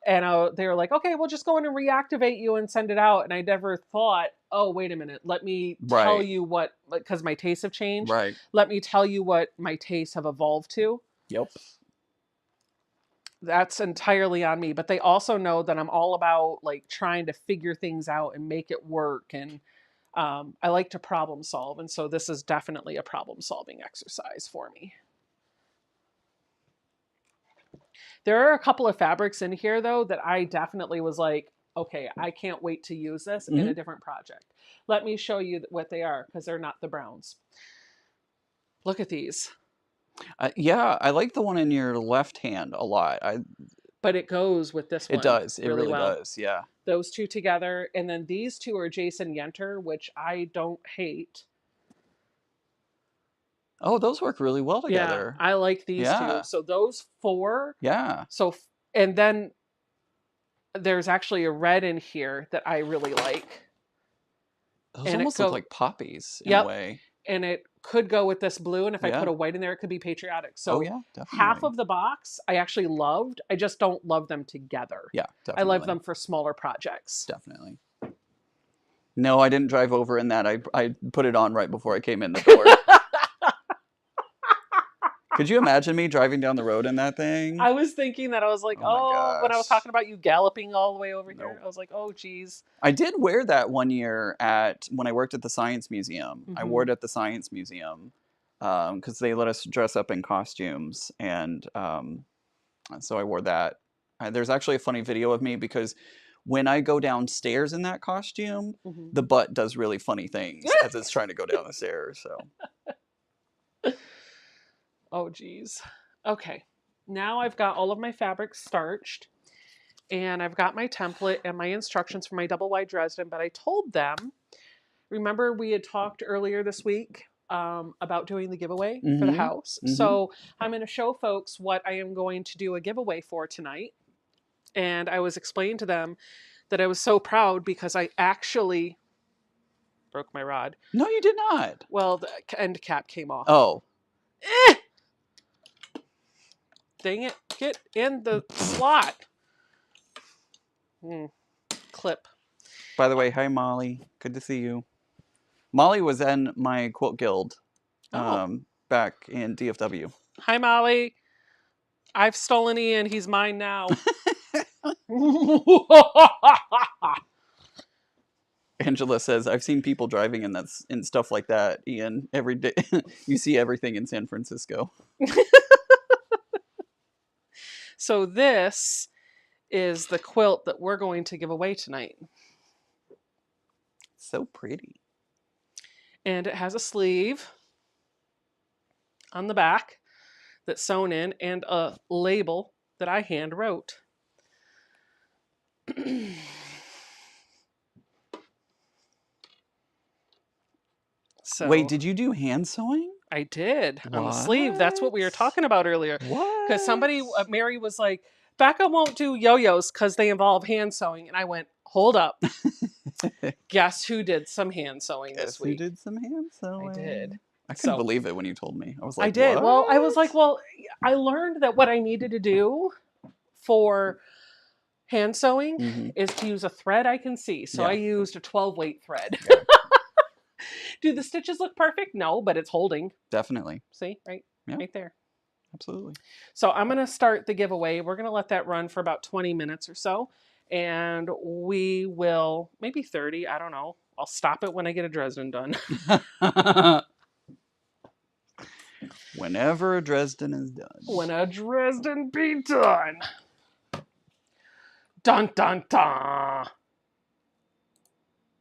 A: And they were like, okay, we'll just go in and reactivate you and send it out. And I never thought, oh, wait a minute. Let me tell you what, because my tastes have changed.
B: Right.
A: Let me tell you what my tastes have evolved to.
B: Yep.
A: That's entirely on me. But they also know that I'm all about like trying to figure things out and make it work. And I like to problem solve. And so this is definitely a problem solving exercise for me. There are a couple of fabrics in here, though, that I definitely was like, okay, I can't wait to use this in a different project. Let me show you what they are, because they're not the browns. Look at these.
B: Yeah, I like the one in your left hand a lot.
A: But it goes with this one.
B: It does. It really
A: well.
B: does, yeah.
A: Those two together. And then these two are Jason Yenter, which I don't hate.
B: Oh, those work really well together.
A: Yeah, I like these two. So those four.
B: Yeah.
A: So, and then there's actually a red in here that I really like.
B: Those almost look like poppies in a way.
A: And it could go with this blue. And if I put a white in there, it could be patriotic. So half of the box I actually loved. I just don't love them together.
B: Yeah, definitely.
A: I love them for smaller projects.
B: Definitely. No, I didn't drive over in that. I put it on right before I came in the door. Could you imagine me driving down the road in that thing?
A: I was thinking that. I was like, oh, when I was talking about you galloping all the way over here, I was like, oh, geez.
B: I did wear that one year when I worked at the Science Museum. I wore it at the Science Museum because they let us dress up in costumes. And so I wore that. There's actually a funny video of me because when I go downstairs in that costume, the butt does really funny things as it's trying to go down the stairs. So.
A: Oh, geez. Okay. Now I've got all of my fabrics starched and I've got my template and my instructions for my double wide Dresden, but I told them, remember we had talked earlier this week about doing the giveaway for the house. So I'm going to show folks what I am going to do a giveaway for tonight. And I was explaining to them that I was so proud because I actually broke my rod.
B: No, you did not.
A: Well, the end cap came off.
B: Oh.
A: Dang it. Get in the slot. Clip.
B: By the way, hi Molly. Good to see you. Molly was in my quilt guild back in DFW.
A: Hi, Molly. I've stolen Ian. He's mine now.
B: Angela says, I've seen people driving in stuff like that, Ian, every day. You see everything in San Francisco.
A: So this is the quilt that we're going to give away tonight.
B: So pretty.
A: And it has a sleeve on the back that's sewn in and a label that I hand wrote. So,
B: wait, did you do hand sewing?
A: I did on the sleeve. That's what we were talking about earlier.
B: What?
A: Because somebody, Mary was like, Becca won't do yo-yos because they involve hand sewing. And I went, hold up. Guess who did some hand sewing this week?
B: Who did some hand sewing?
A: I did.
B: I couldn't believe it when you told me. I was like,
A: I did.
B: What?
A: Well, I was like, well, I learned that what I needed to do for hand sewing is to use a thread I can see. So I used a 12 weight thread. Yeah. Do the stitches look perfect? No, but it's holding.
B: Definitely.
A: See, right there.
B: Absolutely.
A: So I'm going to start the giveaway. We're going to let that run for about 20 minutes or so. And we will, maybe 30, I don't know. I'll stop it when I get a Dresden done.
B: Whenever a Dresden is done.
A: When a Dresden be done. Dun, dun, dun.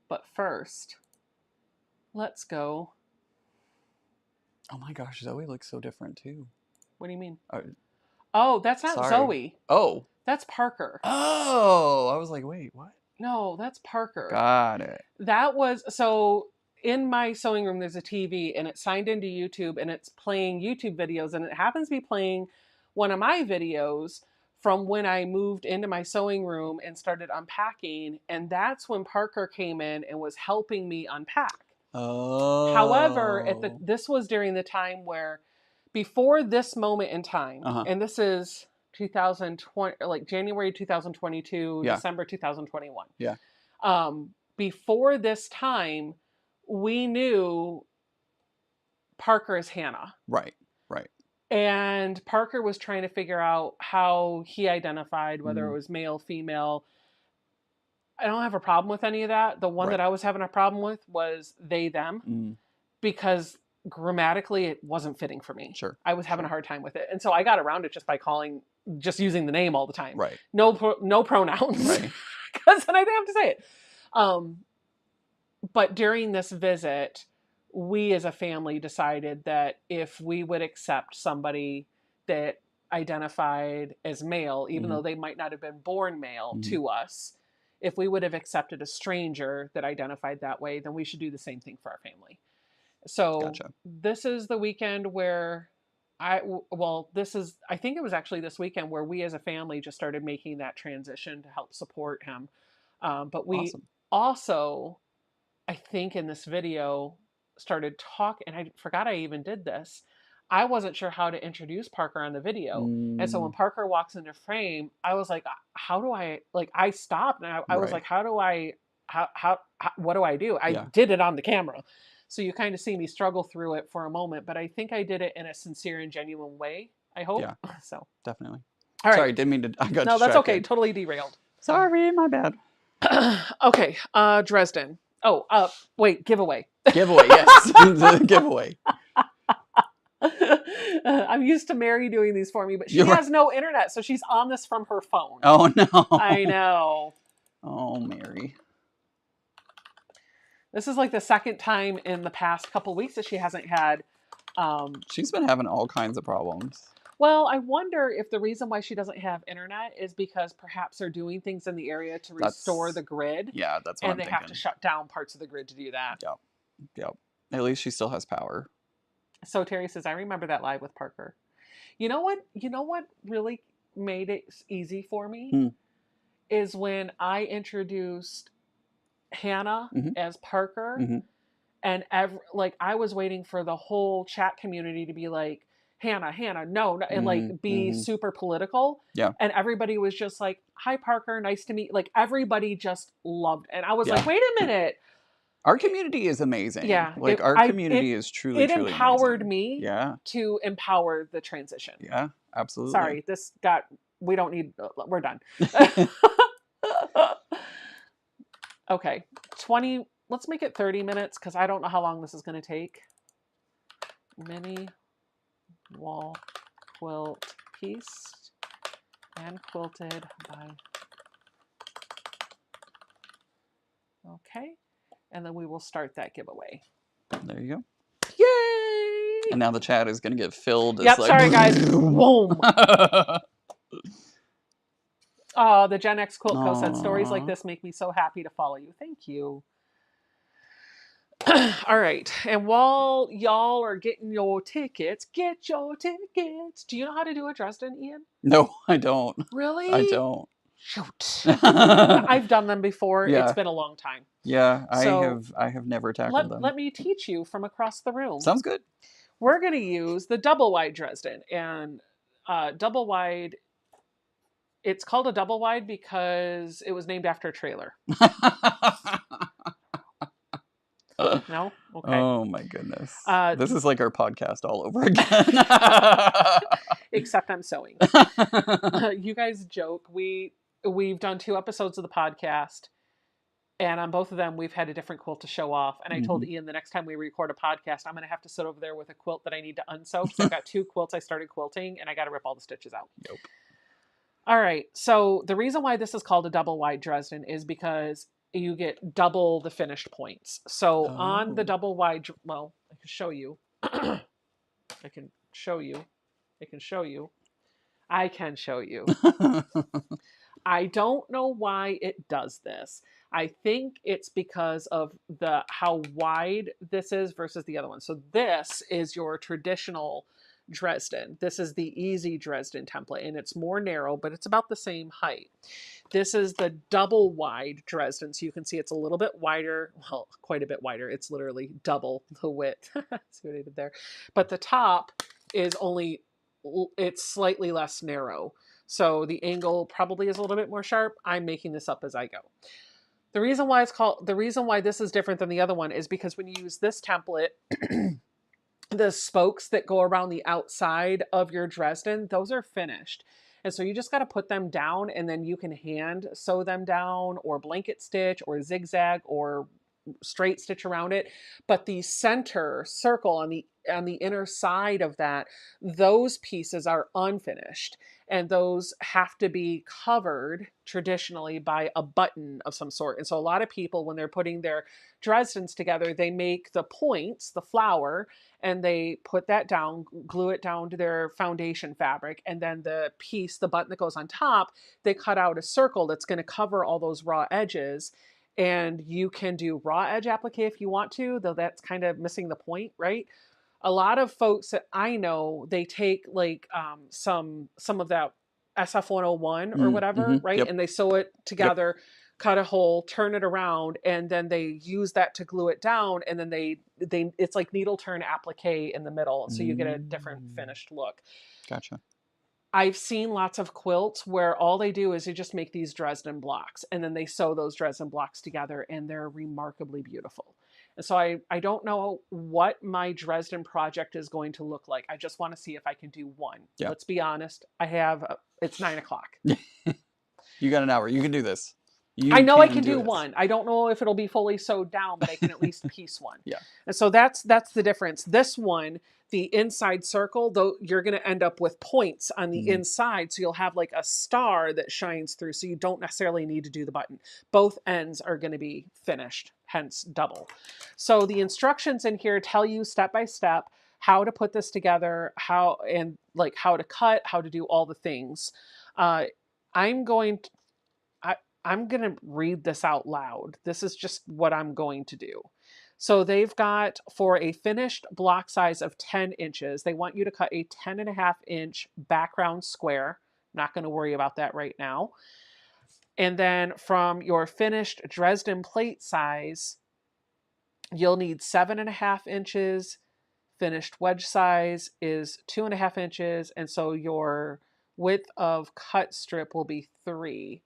A: But first, let's go.
B: Oh my gosh, Zoe looks so different too.
A: What do you mean? Oh, that's not Zoe.
B: Oh.
A: That's Parker.
B: Oh, I was like, wait, what?
A: No, that's Parker.
B: Got it.
A: That was, so in my sewing room, there's a TV and it's signed into YouTube and it's playing YouTube videos, and it happens to be playing one of my videos from when I moved into my sewing room and started unpacking. And that's when Parker came in and was helping me unpack.
B: Oh.
A: However, this was during the time where, before this moment in time, and this is 2020, like January 2022, December 2021.
B: Yeah.
A: Before this time, we knew Parker as Hannah.
B: Right.
A: And Parker was trying to figure out how he identified, whether it was male, female. I don't have a problem with any of that. The one that I was having a problem with was they, them, because grammatically it wasn't fitting for me.
B: Sure.
A: I was having a hard time with it. And so I got around it just by just using the name all the time.
B: Right.
A: No pronouns.
B: Right.
A: Because then I didn't have to say it. But during this visit, we as a family decided that if we would accept somebody that identified as male, even though they might not have been born male to us, if we would have accepted a stranger that identified that way, then we should do the same thing for our family. So This is the weekend where I think it was actually this weekend where we as a family just started making that transition to help support him. But we also, I think in this video, started talking, and I forgot I even did this. I wasn't sure how to introduce Parker on the video. And so when Parker walks into frame, I was like, how do I, like, I stopped and I was like, what do I do? I did it on the camera. So you kind of see me struggle through it for a moment, but I think I did it in a sincere and genuine way, I hope. Yeah. So
B: definitely.
A: All right.
B: Sorry, didn't mean to, I got distracted.
A: No, that's okay. Totally derailed.
B: Sorry, my bad.
A: Okay. Dresden. Oh, wait, giveaway.
B: Giveaway, yes. Giveaway.
A: I'm used to Mary doing these for me, but she has no internet, so she's on this from her phone.
B: Oh, no.
A: I know.
B: Oh, Mary.
A: This is like the second time in the past couple weeks that she hasn't had.
B: She's been having all kinds of problems.
A: Well, I wonder if the reason why she doesn't have internet is because perhaps they're doing things in the area to restore the grid.
B: Yeah, that's what I'm thinking.
A: And they have to shut down parts of the grid to do that.
B: Yep. At least she still has power.
A: So Terry says, I remember that live with Parker. You know what really made it easy for me? Is when I introduced Hannah as Parker. And I was waiting for the whole chat community to be like, Hannah, no, and like be super political.
B: Yeah.
A: And everybody was just like, hi, Parker, nice to meet. Like everybody just loved it. And I was
B: Yeah.
A: like, wait a minute.
B: Our community is amazing.
A: Yeah.
B: Like our community is truly,
A: it
B: truly
A: empowered
B: amazing.
A: me
B: Yeah.
A: to empower the transition.
B: Yeah, absolutely.
A: Sorry, we don't need, we're done. Okay, let's make it 30 minutes because I don't know how long this is going to take. Mini wall quilt piece and quilted by. Okay, and then we will start that giveaway.
B: There you go.
A: Yay!
B: And now the chat is going to get filled.
A: Yep, sorry guys. Boom. Oh, the Gen X Quilt Co. said, stories like this make me so happy to follow you. Thank you. All right. And while y'all are getting your tickets, get your tickets. Do you know how to do a Dresden, Ian?
B: No, I don't.
A: Really?
B: I don't.
A: Shoot. I've done them before.
B: Yeah.
A: It's been a long time.
B: Yeah,
A: So
B: I have never tackled them.
A: Let me teach you from across the room.
B: Sounds good.
A: We're going to use the Double Wide Dresden. And Double Wide, it's called a Double Wide because it was named after a trailer. No? Okay.
B: Oh my goodness. This is like our podcast all over again.
A: Except I'm sewing. You guys joke. We've done 2 episodes of the podcast, and on both of them we've had a different quilt to show off. And I told Ian the next time we record a podcast, I'm going to have to sit over there with a quilt that I need to unsew because I've got 2 quilts I started quilting, and I got to rip all the stitches out.
B: Nope.
A: All right. So the reason why this is called a Double Wide Dresden is because you get double the finished points. So on the Double Wide, well, I can show you. I can show you. I don't know why it does this. I think it's because of how wide this is versus the other one. So this is your traditional Dresden. This is the easy Dresden template, and it's more narrow, but it's about the same height. This is the Double Wide Dresden. So you can see it's a little bit wider. Well, quite a bit wider. It's literally double the width. See what I did there? But the top is it's slightly less narrow. So the angle probably is a little bit more sharp. I'm making this up as I go. The reason why this is different than the other one is because when you use this template, the spokes that go around the outside of your Dresden, those are finished. And so you just got to put them down, and then you can hand sew them down or blanket stitch or zigzag or straight stitch around it. But the center circle on the inner side of that, those pieces are unfinished. And those have to be covered traditionally by a button of some sort. And so a lot of people, when they're putting their Dresdens together, they make the points, the flower, and they put that down, glue it down to their foundation fabric. And then the button that goes on top, they cut out a circle that's going to cover all those raw edges. And you can do raw edge applique if you want to, though that's kind of missing the point, right? A lot of folks that I know, they take like some of that SF101 or whatever, right? Yep. And they sew it together, cut a hole, turn it around, and then they use that to glue it down. And then it's like needle turn applique in the middle. So you get a different finished look.
B: Gotcha.
A: I've seen lots of quilts where all they do is they just make these Dresden blocks, and then they sew those Dresden blocks together, and they're remarkably beautiful. And so I don't know what my Dresden project is going to look like. I just want to see if I can do one. Yeah. Let's be honest. It's 9 o'clock.
B: You got an hour. You can do this.
A: I know I can do one. I don't know if it'll be fully sewed down, but I can at least piece one.
B: Yeah.
A: And so that's the difference. This one, the inside circle, though, you're going to end up with points on the inside. So you'll have like a star that shines through. So you don't necessarily need to do the button. Both ends are going to be finished, hence double. So the instructions in here tell you step by step how to put this together, how to cut, how to do all the things. I'm going to read this out loud. This is just what I'm going to do. So they've got, for a finished block size of 10 inches, they want you to cut a 10.5-inch background square. Not going to worry about that right now. And then from your finished Dresden plate size, you'll need 7.5 inches Finished wedge size is 2.5 inches, and so your width of cut strip will be 3.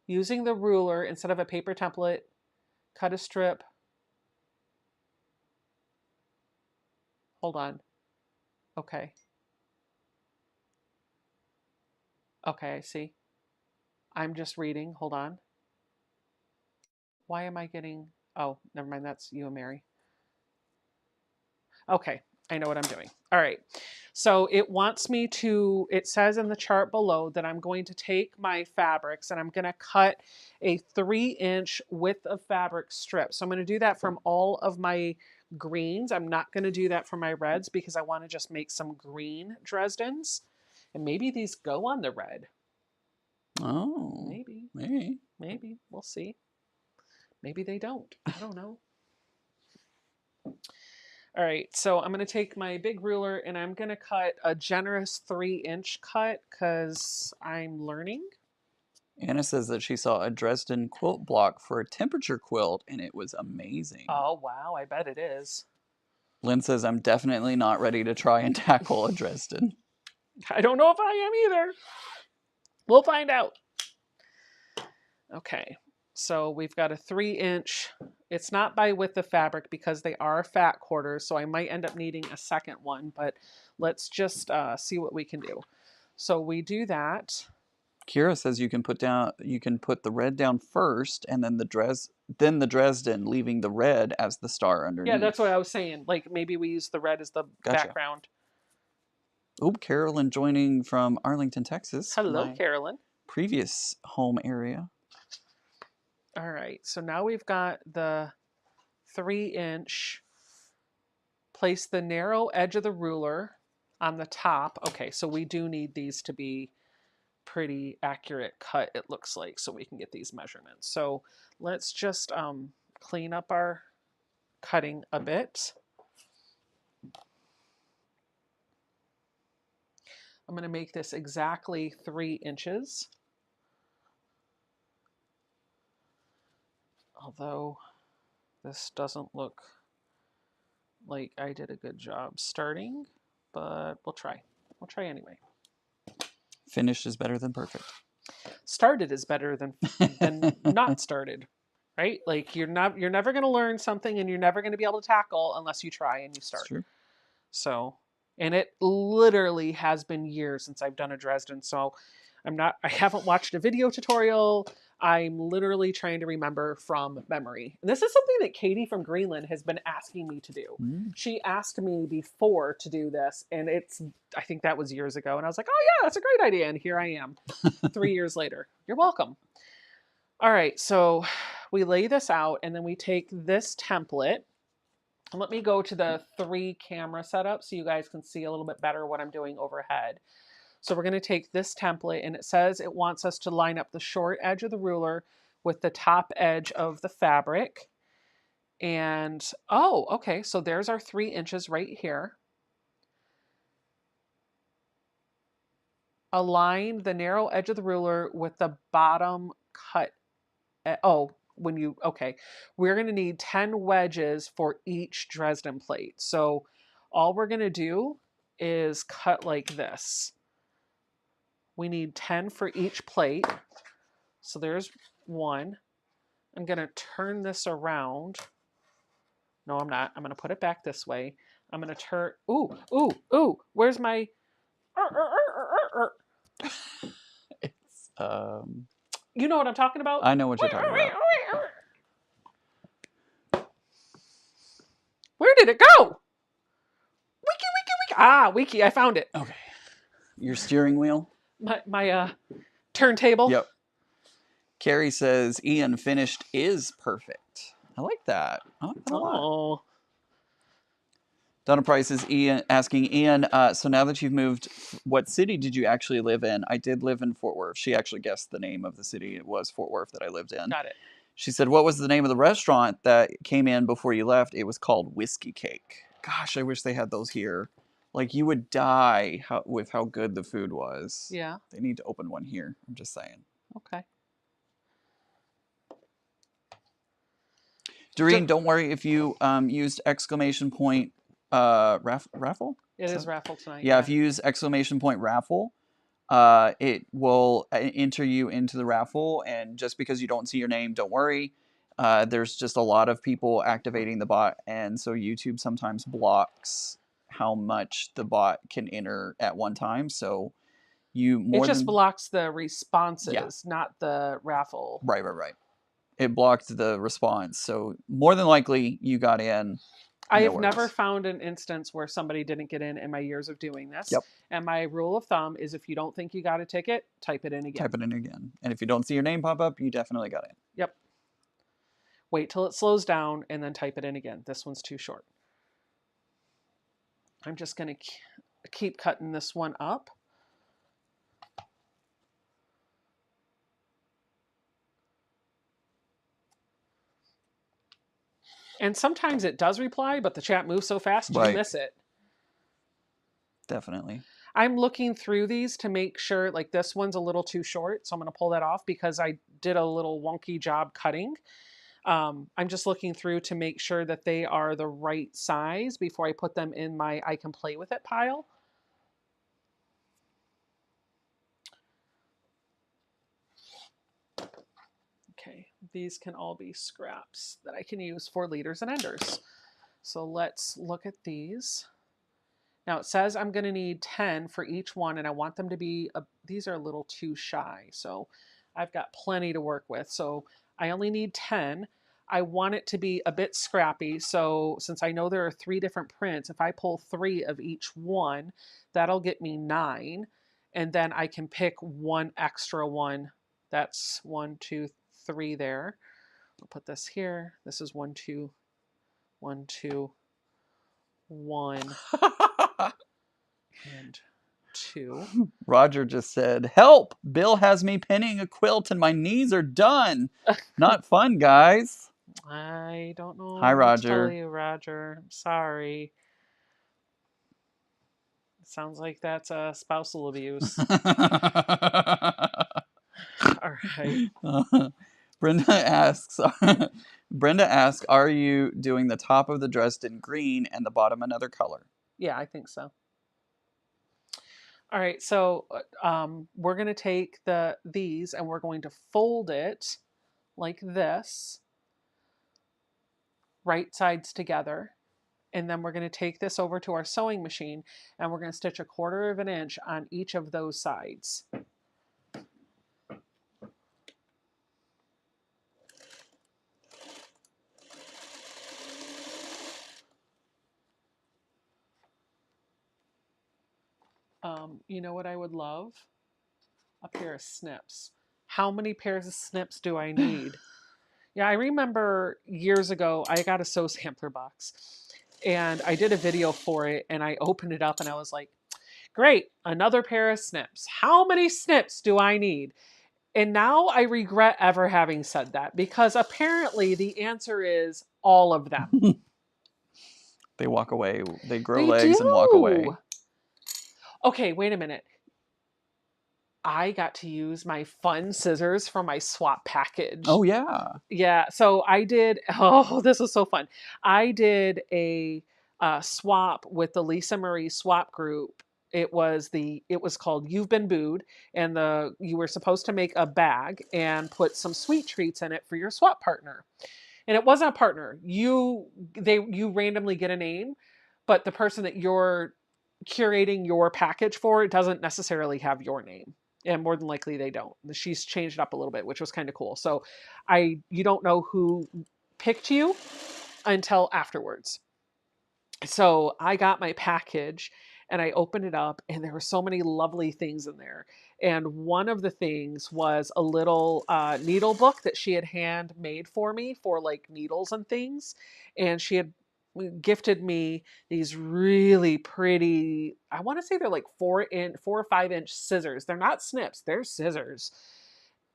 A: Using the ruler instead of a paper template, cut a strip. Hold on. Okay. Okay, I see. I'm just reading. Hold on. Why am I getting... Oh, never mind. That's you and Mary. Okay, I know what I'm doing. All right. So it wants me to, it says in the chart below that I'm going to take my fabrics and I'm going to cut a 3-inch width of fabric strip. So I'm going to do that from all of my greens. I'm not going to do that for my reds because I want to just make some green Dresdens. And maybe these go on the red.
B: Oh.
A: Maybe.
B: Maybe.
A: Maybe. We'll see. Maybe they don't. I don't know. All right, so I'm going to take my big ruler and I'm going to cut a generous 3-inch cut because I'm learning.
B: Anna says that she saw a Dresden quilt block for a temperature quilt and it was amazing.
A: Oh, wow, I bet it is.
B: Lynn says, I'm definitely not ready to try and tackle a Dresden.
A: I don't know if I am either. We'll find out. Okay, so we've got a 3-inch. It's not by width of fabric because they are fat quarters, so I might end up needing a second one, but let's just see what we can do. So we do that.
B: Kira says you can put the red down first and then the Dresden, leaving the red as the star underneath.
A: Yeah, that's what I was saying. Like maybe we use the red as the background.
B: Oop, Carolyn joining from Arlington, Texas.
A: Hello, Carolyn.
B: Previous home area.
A: All right, so now we've got the 3-inch. Place the narrow edge of the ruler on the top. Okay, so we do need these to be pretty accurate cut, it looks like, so we can get these measurements. So let's just clean up our cutting a bit. I'm going to make this exactly 3 inches. Although this doesn't look like I did a good job starting, but we'll try. We'll try anyway.
B: Finished is better than perfect.
A: Started is better than not started, right? Like you're never going to learn something and you're never going to be able to tackle unless you try and you start.
B: That's true.
A: So, and it literally has been years since I've done a Dresden. So I haven't watched a video tutorial. I'm literally trying to remember from memory. And this is something that Katie from Greenland has been asking me to do. She asked me before to do this, and I think that was years ago. And I was like, oh yeah, that's a great idea. And here I am 3 years later. You're welcome. All right, so we lay this out and then we take this template. And let me go to the 3 camera setup so you guys can see a little bit better what I'm doing overhead. So we're going to take this template and it says it wants us to line up the short edge of the ruler with the top edge of the fabric. And, oh, okay, so there's our 3 inches right here. Align the narrow edge of the ruler with the bottom cut. Okay, we're going to need 10 wedges for each Dresden plate. So all we're going to do is cut like this. We need 10 for each plate. So there's 1. I'm going to turn this around. No, I'm not. I'm going to put it back this way. I'm going to turn... Ooh. Where's my...
B: It's,
A: You know what I'm talking about?
B: I know what you're talking about.
A: Where did it go? Wiki. Ah, Wiki, I found it.
B: Okay. Your steering wheel?
A: My turntable.
B: Yep. Carrie says Ian finished is perfect. I like that. I like that a lot. Donna Price is asking Ian, so now that you've moved, what city did you actually live in? I did live in Fort Worth. She actually guessed the name of the city. It was Fort Worth that I lived in.
A: Got it.
B: She said, what was the name of the restaurant that came in before you left? It was called Whiskey Cake. Gosh, I wish they had those here. Like, you would die with how good the food was.
A: Yeah.
B: They need to open one here. I'm just saying.
A: Okay.
B: Doreen, don't worry if you used exclamation point raffle.
A: It is raffle tonight.
B: Yeah, if you use exclamation point raffle, it will enter you into the raffle. And just because you don't see your name, don't worry. There's just a lot of people activating the bot, and so YouTube sometimes blocks how much the bot can enter at one time. So
A: it just blocks the responses, not the raffle.
B: Right. It blocked the response. So more than likely you got in.
A: I have never found an instance where somebody didn't get in my years of doing this.
B: Yep.
A: And my rule of thumb is if you don't think you got a ticket, type it in again.
B: Type it in again. And if you don't see your name pop up, you definitely got in.
A: Yep. Wait till it slows down and then type it in again. This one's too short. I'm just going to keep cutting this one up. And sometimes it does reply, but the chat moves so fast you miss it.
B: Definitely.
A: I'm looking through these to make sure, like this one's a little too short, so I'm going to pull that off because I did a little wonky job cutting. I'm just looking through to make sure that they are the right size before I put them in my I can play with it pile. Okay, these can all be scraps that I can use for leaders and enders. So let's look at these. Now it says I'm going to need 10 for each one, and I want them to be, these are a little too shy. So I've got plenty to work with. So I only need 10. I want it to be a bit scrappy. So since I know there are 3 different prints, if I pull 3 of each one, that'll get me 9. And then I can pick one extra one. That's 1, 2, 3 there. I'll put this here. This is 1, 2, 1, 2, 1. And 2.
B: Roger just said, help! Bill has me pinning a quilt and my knees are done. Not fun, guys.
A: I don't know.
B: Hi, Roger.
A: What to tell you, Roger. I'm sorry. Sounds like that's spousal abuse. All right.
B: Brenda asks, are you doing the top of the Dresden green and the bottom another color?
A: Yeah, I think so. All right, so we're going to take these and we're going to fold it like this, right sides together. And then we're going to take this over to our sewing machine and we're going to stitch 1/4 of an inch on each of those sides. You know what I would love? A pair of snips. How many pairs of snips do I need? Yeah, I remember years ago, I got a sew sampler box and I did a video for it and I opened it up and I was like, great, another pair of snips. How many snips do I need? And now I regret ever having said that because apparently the answer is all of them.
B: They walk away. They grow legs and walk away.
A: Okay, wait a minute. I got to use my fun scissors from my swap package.
B: Oh, yeah.
A: Yeah, so I did, oh, this was so fun. I did a swap with the Lisa Marie swap group. It was called You've Been Booed, and you were supposed to make a bag and put some sweet treats in it for your swap partner. And it wasn't a partner. You randomly get a name, but the person that you're curating your package for, it doesn't necessarily have your name. And more than likely they don't. She's changed it up a little bit, which was kind of cool. So you don't know who picked you until afterwards. So I got my package and I opened it up and there were so many lovely things in there. And one of the things was a little needle book that she had handmade for me for like needles and things. And she had gifted me these really pretty, I want to say they're like 4 or 5 inch scissors. They're not snips, they're scissors.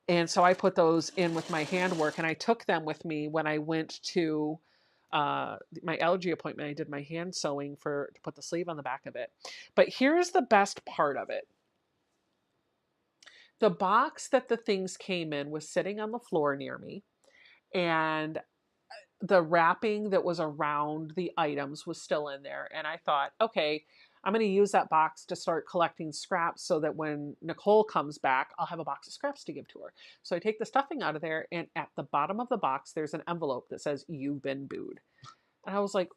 A: And so I put those in with my handwork and I took them with me when I went to my allergy appointment. I did my hand sewing to put the sleeve on the back of it. But here's the best part of it. The box that the things came in was sitting on the floor near me. And the wrapping that was around the items was still in there. And I thought, okay, I'm going to use that box to start collecting scraps so that when Nicole comes back, I'll have a box of scraps to give to her. So I take the stuffing out of there, and at the bottom of the box, there's an envelope that says, "You've been booed." And I was like,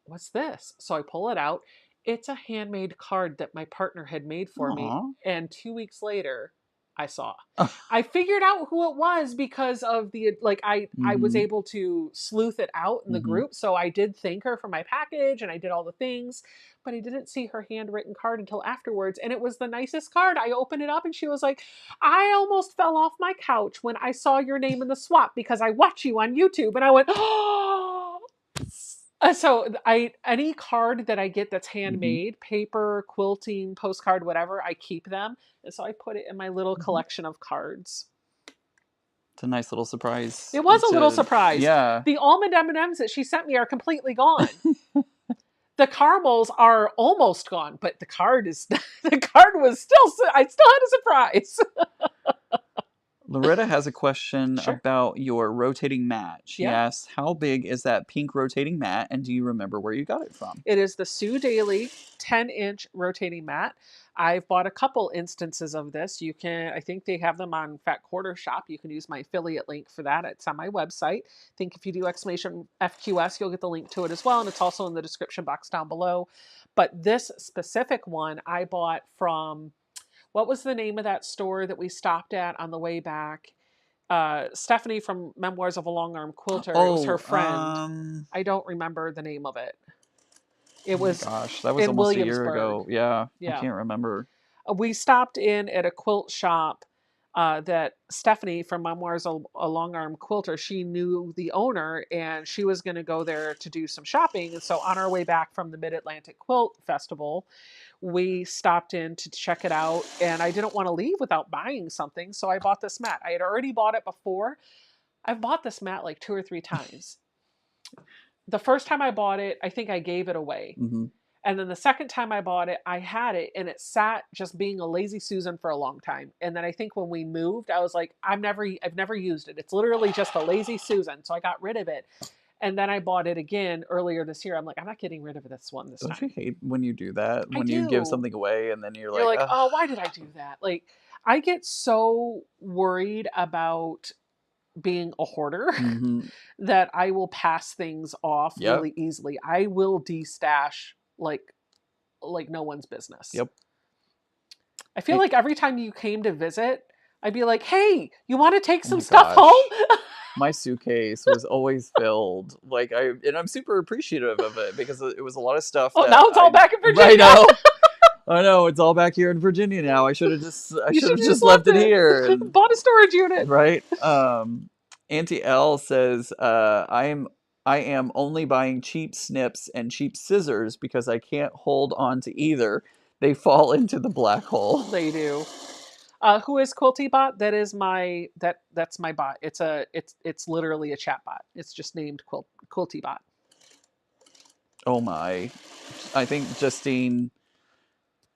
A: what's this? So I pull it out. It's a handmade card that my partner had made for me.
B: Aw.
A: And 2 weeks later, I saw.
B: Oh.
A: I figured out who it was because of the, like, I was
B: Mhm.
A: able to sleuth it out in the
B: Mhm.
A: group. So I did thank her for my package and I did all the things, but I didn't see her handwritten card until afterwards. And it was the nicest card. I opened it up and she was like, "I almost fell off my couch when I saw your name in the swap because I watch you on YouTube." And I went, oh. So any card that I get that's
B: Mhm.
A: handmade, paper, quilting, postcard, whatever, I keep them. And so I put it in my little
B: Mhm.
A: collection of cards.
B: It's a nice little surprise.
A: It was a little surprise.
B: Yeah.
A: The almond M&Ms that she sent me are completely gone. The caramels are almost gone, but the card is the card was still, I still had a surprise.
B: Loretta has a question
A: Sure.
B: about your rotating mat. She
A: Yeah.
B: asks, how big is that pink rotating mat, and do you remember where you got it from?
A: It is the Sue Daily 10-inch rotating mat. I've bought a couple instances of this. You can, I think they have them on Fat Quarter Shop. You can use my affiliate link for that. It's on my website. I think if you do exclamation FQS, you'll get the link to it as well. And it's also in the description box down below. But this specific one I bought from, what was the name of that store that we stopped at on the way back? Stephanie from Memoirs of a Long Arm Quilter. It was her friend. I don't remember the name of it. It
B: Oh my
A: was
B: gosh, that was
A: in
B: almost a year
A: Williamsburg.
B: ago. Yeah, I
A: Yeah.
B: can't remember.
A: We stopped in at a quilt shop that Stephanie from Memoirs of a Long Arm Quilter, she knew the owner and she was going to go there to do some shopping. And so on our way back from the Mid-Atlantic Quilt Festival, we stopped in to check it out. And I didn't want to leave without buying something. So I bought this mat. I had already bought it before. I've bought this mat like 2 or 3 times. The first time I bought it, I think I gave it away.
B: Mm-hmm.
A: And then the second time I bought it, I had it and it sat just being a lazy Susan for a long time. And then I think when we moved, I was like, I've never used it. It's literally just a lazy Susan. So I got rid of it. And then I bought it again earlier this year. I'm like, I'm not getting rid of this one this
B: Don't you
A: time.
B: hate when you do that?
A: I
B: When you give
A: do.
B: something away and then you're
A: You're
B: like,
A: like,
B: ugh.
A: oh, why did I do that? Like, I get so worried about being a hoarder
B: Mm-hmm.
A: that I will pass things off
B: Yep.
A: really easily. I will destash like no one's business.
B: Yep.
A: I feel like every time you came to visit, I'd be like, "Hey, you want to take
B: Oh
A: some
B: my
A: stuff
B: gosh.
A: home?"
B: My suitcase was always filled. Like and I'm super appreciative of it because it was a lot of stuff.
A: Oh,
B: that
A: now it's all back in Virginia.
B: I know. I know, it's all back here in Virginia now. I should have just left it here and
A: bought a storage unit.
B: right. Auntie L says, I am only buying cheap snips and cheap scissors because I can't hold on to either. They fall into the black hole.
A: They do. Who is Quilty Bot? That is my that's my bot. It's literally a chat bot. It's just named Quilty Bot.
B: Oh my! I think Justine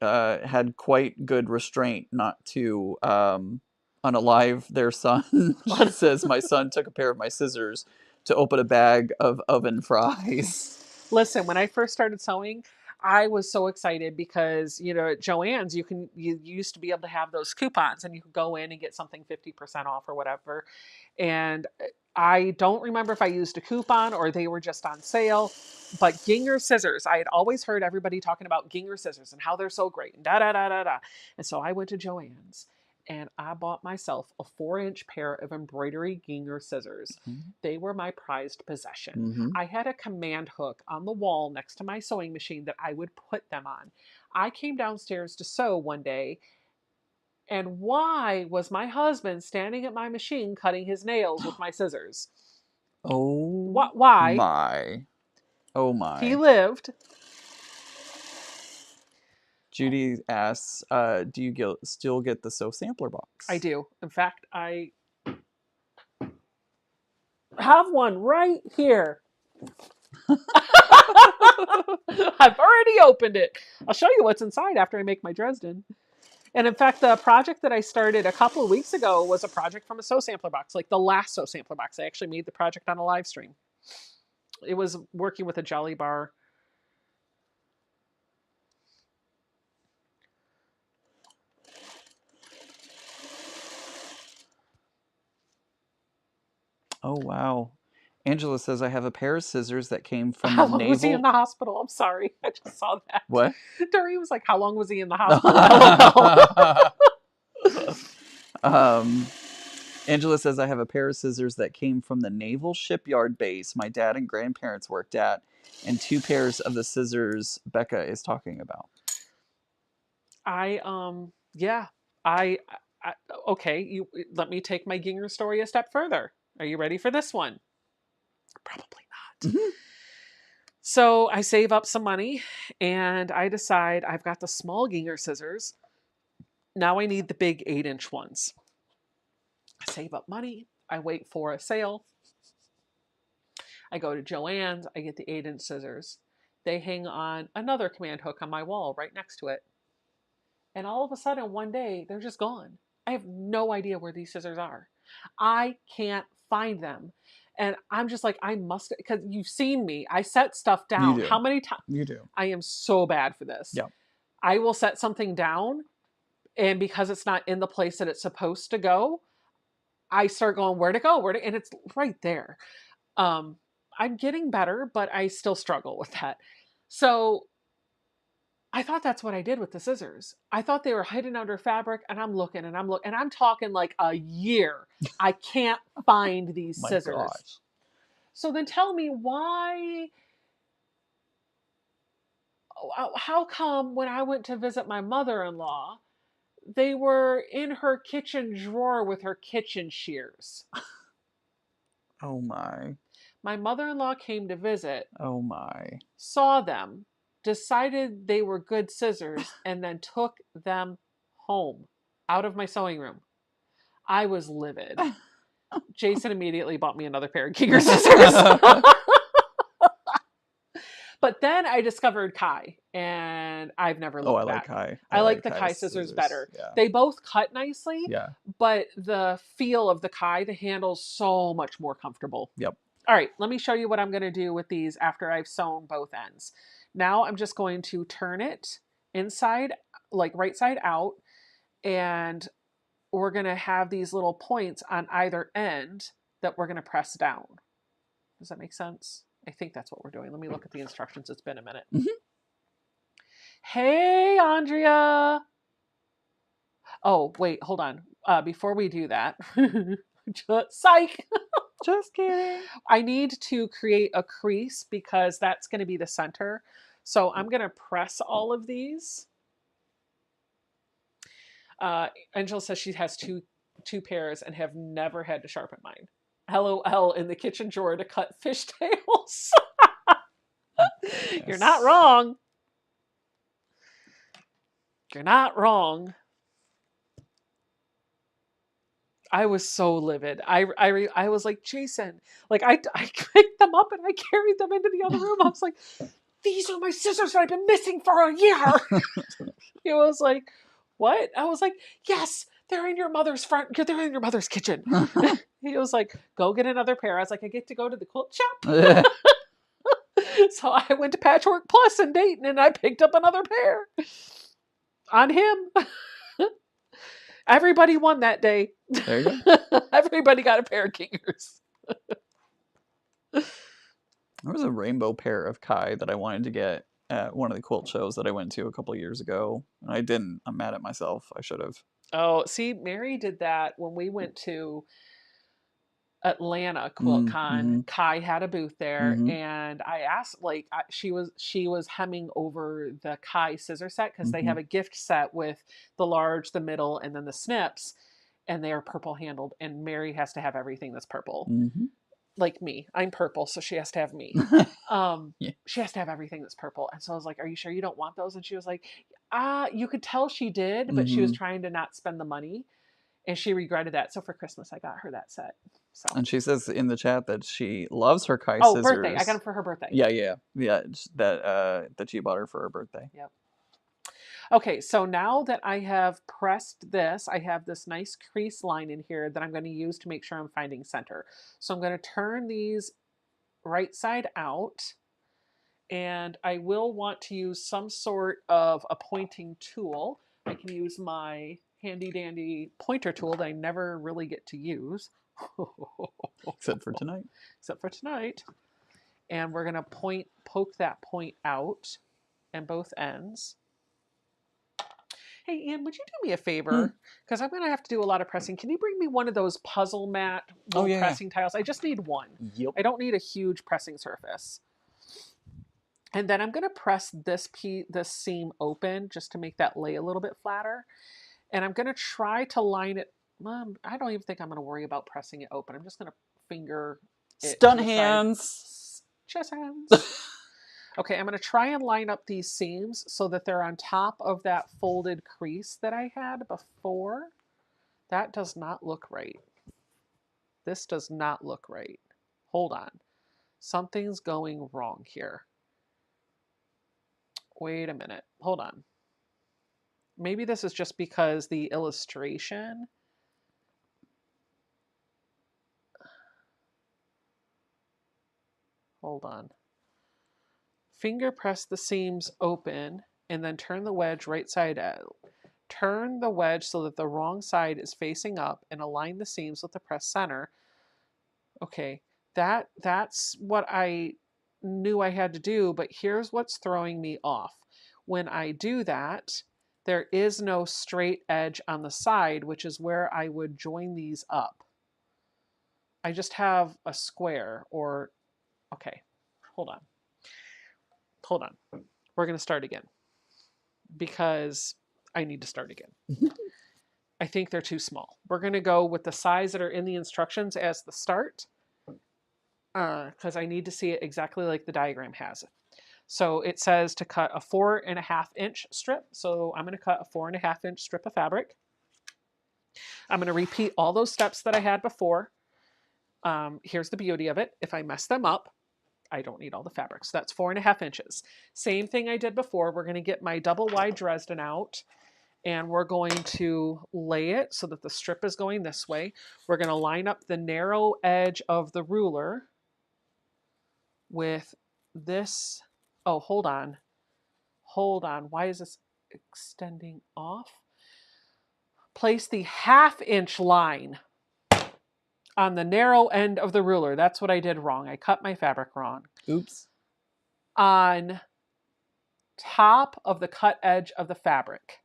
B: had quite good restraint not to unalive their son. She says, my son took a pair of my scissors to open a bag of oven fries.
A: Listen, when I first started sewing, I was so excited because, at Joann's, you used to be able to have those coupons and you could go in and get something 50% off or whatever. And I don't remember if I used a coupon or they were just on sale, but Ginger scissors, I had always heard everybody talking about Ginger scissors and how they're so great and da da da da da. And so I went to Joann's and I bought myself a 4-inch pair of embroidery Ginger scissors.
B: Mm-hmm.
A: They were my prized possession.
B: Mm-hmm.
A: I had a command hook on the wall next to my sewing machine that I would put them on. I came downstairs to sew one day, and why was my husband standing at my machine cutting his nails with my scissors?
B: Oh,
A: why?
B: My. Oh my.
A: He lived.
B: Judy asks, do you still get the Sew Sampler box?
A: I do. In fact, I have one right here. I've already opened it. I'll show you what's inside after I make my Dresden. And in fact, the project that I started a couple of weeks ago was a project from a Sew Sampler box, like the last Sew Sampler box. I actually made the project on a live stream. It was working with a jelly bar.
B: Oh, wow. Angela says, I have a pair of scissors that came from
A: How
B: the
A: long was he in
B: naval.
A: the hospital? I'm sorry. I just saw that.
B: What?
A: Dory was like, how long was he in the hospital?
B: Angela says, I have a pair of scissors that came from the naval shipyard base my dad and grandparents worked at, and 2 pairs of the scissors Becca is talking about.
A: Yeah. I, okay, you let me take my Ginger story a step further. Are you ready for this one? Probably not. So I save up some money and I decide I've got the small Ginger scissors. Now I need the big 8-inch ones. I save up money. I wait for a sale. I go to Joann's. I get the 8-inch scissors. They hang on another command hook on my wall right next to it. And all of a sudden, one day, they're just gone. I have no idea where these scissors are. I can't find them. And I'm just like, I must, because you've seen me. I set stuff down.
B: You do.
A: How many times?
B: You do.
A: I am so bad for this.
B: Yeah.
A: I will set something down, and because it's not in the place that it's supposed to go, I start going, where to go? And it's right there. I'm getting better, but I still struggle with that. So I thought that's what I did with the scissors. I thought they were hidden under fabric, and I'm looking and I'm talking like a year. I can't find these
B: My
A: scissors.
B: gosh.
A: So then tell me why, how come when I went to visit my mother-in-law, they were in her kitchen drawer with her kitchen shears?
B: Oh my.
A: My mother-in-law came to visit,
B: Oh my.
A: saw them, decided they were good scissors, and then took them home out of my sewing room. I was livid. Jason immediately bought me another pair of Ginger scissors. But then I discovered Kai, and I've never looked back.
B: Like Kai.
A: I like the
B: Kai
A: Kai scissors better.
B: Yeah.
A: They both cut nicely,
B: Yeah.
A: but the feel of the Kai, the handle's so much more comfortable.
B: Yep.
A: All right, let me show you what I'm going to do with these after I've sewn both ends. Now I'm just going to turn it inside, like right side out, and we're going to have these little points on either end that we're going to press down. Does that make sense? I think that's what we're doing. Let me look at the instructions. It's been a minute.
B: Mm-hmm.
A: Hey, Andrea. Oh, wait, hold on. Before we do that, psych.
B: Just kidding.
A: I need to create a crease because that's going to be the center. So I'm going to press all of these. Angela says she has two pairs and have never had to sharpen mine. LOL in the kitchen drawer to cut fishtails. Yes. You're not wrong. You're not wrong. I was so livid. I was like, Jason, like I picked them up and I carried them into the other room. I was like, these are my scissors that I've been missing for a year. He was like, what? I was like, yes, they're in your mother's they're in your mother's kitchen. He was like, go get another pair. I was like, I get to go to the quilt shop. So I went to Patchwork Plus in Dayton and I picked up another pair on him. Everybody won that day.
B: There you go.
A: Everybody got a pair of Gingers.
B: There was a rainbow pair of Kai that I wanted to get at one of the quilt shows that I went to a couple of years ago. And I didn't. I'm mad at myself. I should have.
A: Oh, see, Mary did that when we went to Atlanta QuiltCon.
B: Mm-hmm.
A: Kai had a booth there,
B: Mm-hmm.
A: and I asked, like, she was hemming over the Kai scissor set because they
B: Mm-hmm.
A: have a gift set with the large, the middle, and then the snips, and they are purple handled. And Mary has to have everything that's purple.
B: Mm-hmm.
A: Like me, I'm purple, so she has to have me.
B: Yeah.
A: She has to have everything that's purple. And so I was like, are you sure you don't want those? And she was like, you could tell she did, but she was trying to not spend the money. And she regretted that. So for Christmas, I got her that set. So.
B: And she says in the chat that she loves her Kai scissors.
A: Oh, birthday. I got them for her birthday.
B: Yeah. That she bought her for her birthday.
A: Yep. Okay, so now that I have pressed this, I have this nice crease line in here that I'm going to use to make sure I'm finding center. So I'm going to turn these right side out. And I will want to use some sort of a pointing tool. I can use my handy dandy pointer tool that I never really get to use.
B: Except for tonight.
A: Except for tonight. And we're going to poke that point out and both ends. Hey, Ian, would you do me a favor? Because I'm going to have to do a lot of pressing. Can you bring me one of those puzzle mat pressing tiles? I just need one.
B: Yep.
A: I don't need a huge pressing surface. And then I'm going to press this seam open just to make that lay a little bit flatter. And I'm going to try to line it. I don't even think I'm going to worry about pressing it open. I'm just going to finger it.
B: Stunt hands.
A: Chest hands. Okay, I'm going to try and line up these seams so that they're on top of that folded crease that I had before. That does not look right. This does not look right. Hold on. Something's going wrong here. Wait a minute. Hold on. Maybe this is just because the illustration. Hold on. Finger press the seams open and then turn the wedge right side out. Turn the wedge so that the wrong side is facing up and align the seams with the press center. Okay, that's what I knew I had to do, but here's what's throwing me off. When I do that, there is no straight edge on the side, which is where I would join these up. I just have a square or, okay, hold on. Hold on. We're going to start again because I need to start again. I think they're too small. We're going to go with the size that are in the instructions as the start because I need to see it exactly like the diagram has it. So it says to cut a 4.5-inch strip. So I'm going to cut a 4.5-inch strip of fabric. I'm going to repeat all those steps that I had before. Here's the beauty of it. If I mess them up, I don't need all the fabric. So that's 4.5 inches. Same thing I did before. We're going to get my double wide Dresden out and we're going to lay it so that the strip is going this way. We're going to line up the narrow edge of the ruler with this. Oh, hold on. Hold on. Why is this extending off? Place the 1/2-inch line on the narrow end of the ruler. That's what I did wrong. I cut my fabric wrong.
B: Oops.
A: On top of the cut edge of the fabric.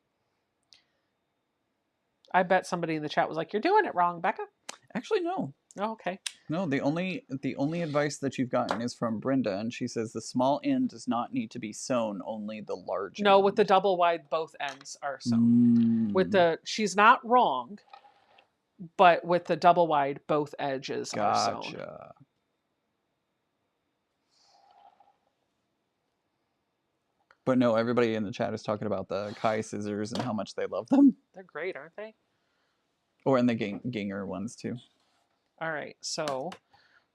A: I bet somebody in the chat was like, "You're doing it wrong, Becca."
B: Actually, no.
A: Oh, okay.
B: No, the only advice that you've gotten is from Brenda, and she says the small end does not need to be sewn, only the large end.
A: No, with the double wide, both ends are sewn. With the, she's not wrong, but with the double wide, both edges are sewn.
B: Gotcha. But no, everybody in the chat is talking about the Kai scissors and how much they love them.
A: They're great, aren't they?
B: Or in the Ginger ones too.
A: All right, so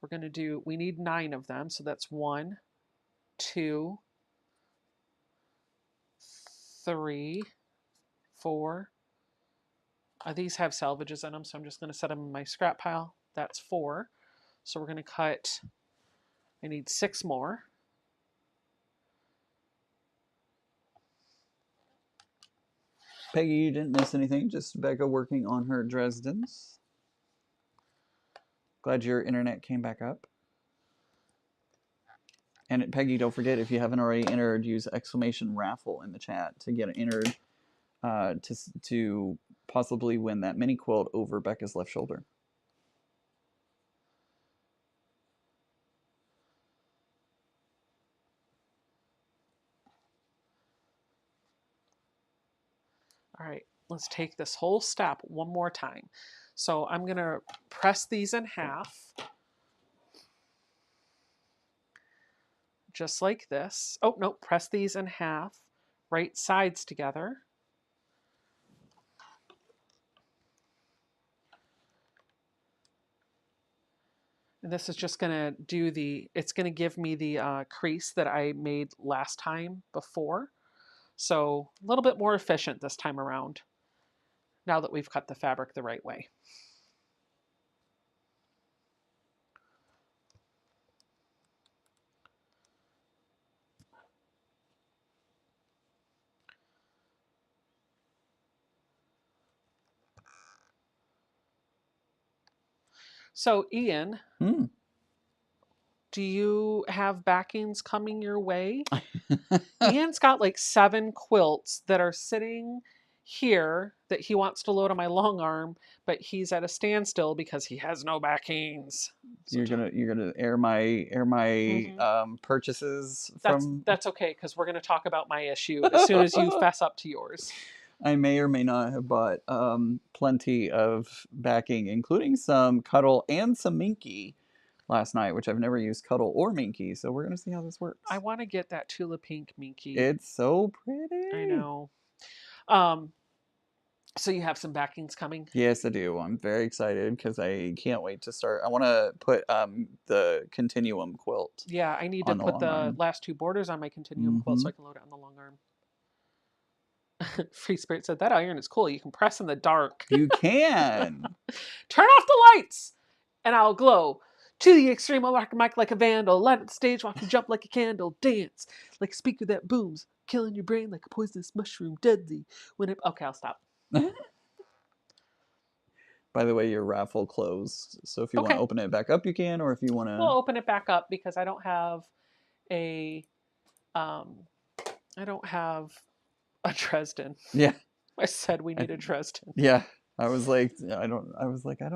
A: we're going to do, we need 9 of them. So that's 1, 2, 3, 4. These have salvages in them, so I'm just going to set them in my scrap pile. That's 4. So we're going to cut, I need 6 more.
B: Peggy, you didn't miss anything, just Becca working on her Dresdens. Glad your internet came back up. And Peggy, don't forget, if you haven't already entered, use !raffle in the chat to get entered to possibly win that mini quilt over Becca's left shoulder.
A: All right, let's take this whole step one more time. So I'm going to press these in half. Just like this. Oh, no, press these in half. Right sides together. And this is just going to do the, it's going to give me the crease that I made last time before. So a little bit more efficient this time around, now that we've cut the fabric the right way. So, Ian,
B: Hmm.
A: do you have backings coming your way? Ian's got like 7 quilts that are sitting here that he wants to load on my long arm, but he's at a standstill because he has no backings. So
B: You're gonna air my purchases from.
A: that's okay because we're going to talk about my issue as soon as you fess up to yours.
B: I may or may not have bought plenty of backing, including some Cuddle and some Minky last night, which I've never used Cuddle or Minky, so we're gonna see how this works.
A: I want to get that Tula Pink Minky.
B: It's so pretty.
A: I know. Um, so you have some backings coming?
B: Yes, I do. I'm very excited because I can't wait to start. I want to put the Continuum quilt.
A: Yeah, I need to
B: on the
A: put
B: long
A: the
B: arm.
A: last 2 borders on my Continuum quilt so I can load it on the long arm. Free Spirit said, that iron is cool. You can press in the dark.
B: You can.
A: Turn off the lights and I'll glow. To the extreme, I'll rock the mic like a vandal. Light up the stage, watch me jump like a candle. Dance like a speaker that booms. Killing your brain like a poisonous mushroom. Deadly. Okay, I'll stop.
B: By the way, your raffle closed. So if you want to open it back up, you can, or if you want to...
A: We'll open it back up because I don't have a Dresden.
B: Yeah.
A: I said we need a Dresden.
B: Yeah. I was like, I don't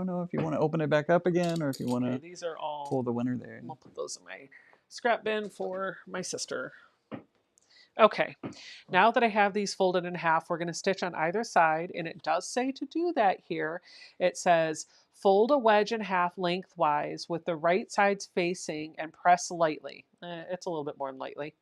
B: know if you want to open it back up again or if you want to
A: these are all
B: pull the winner there.
A: I'll put those in my scrap bin for my sister. Okay, now that I have these folded in half, we're going to stitch on either side, and it does say to do that here. It says, fold a wedge in half lengthwise with the right sides facing and press lightly. It's a little bit more than lightly.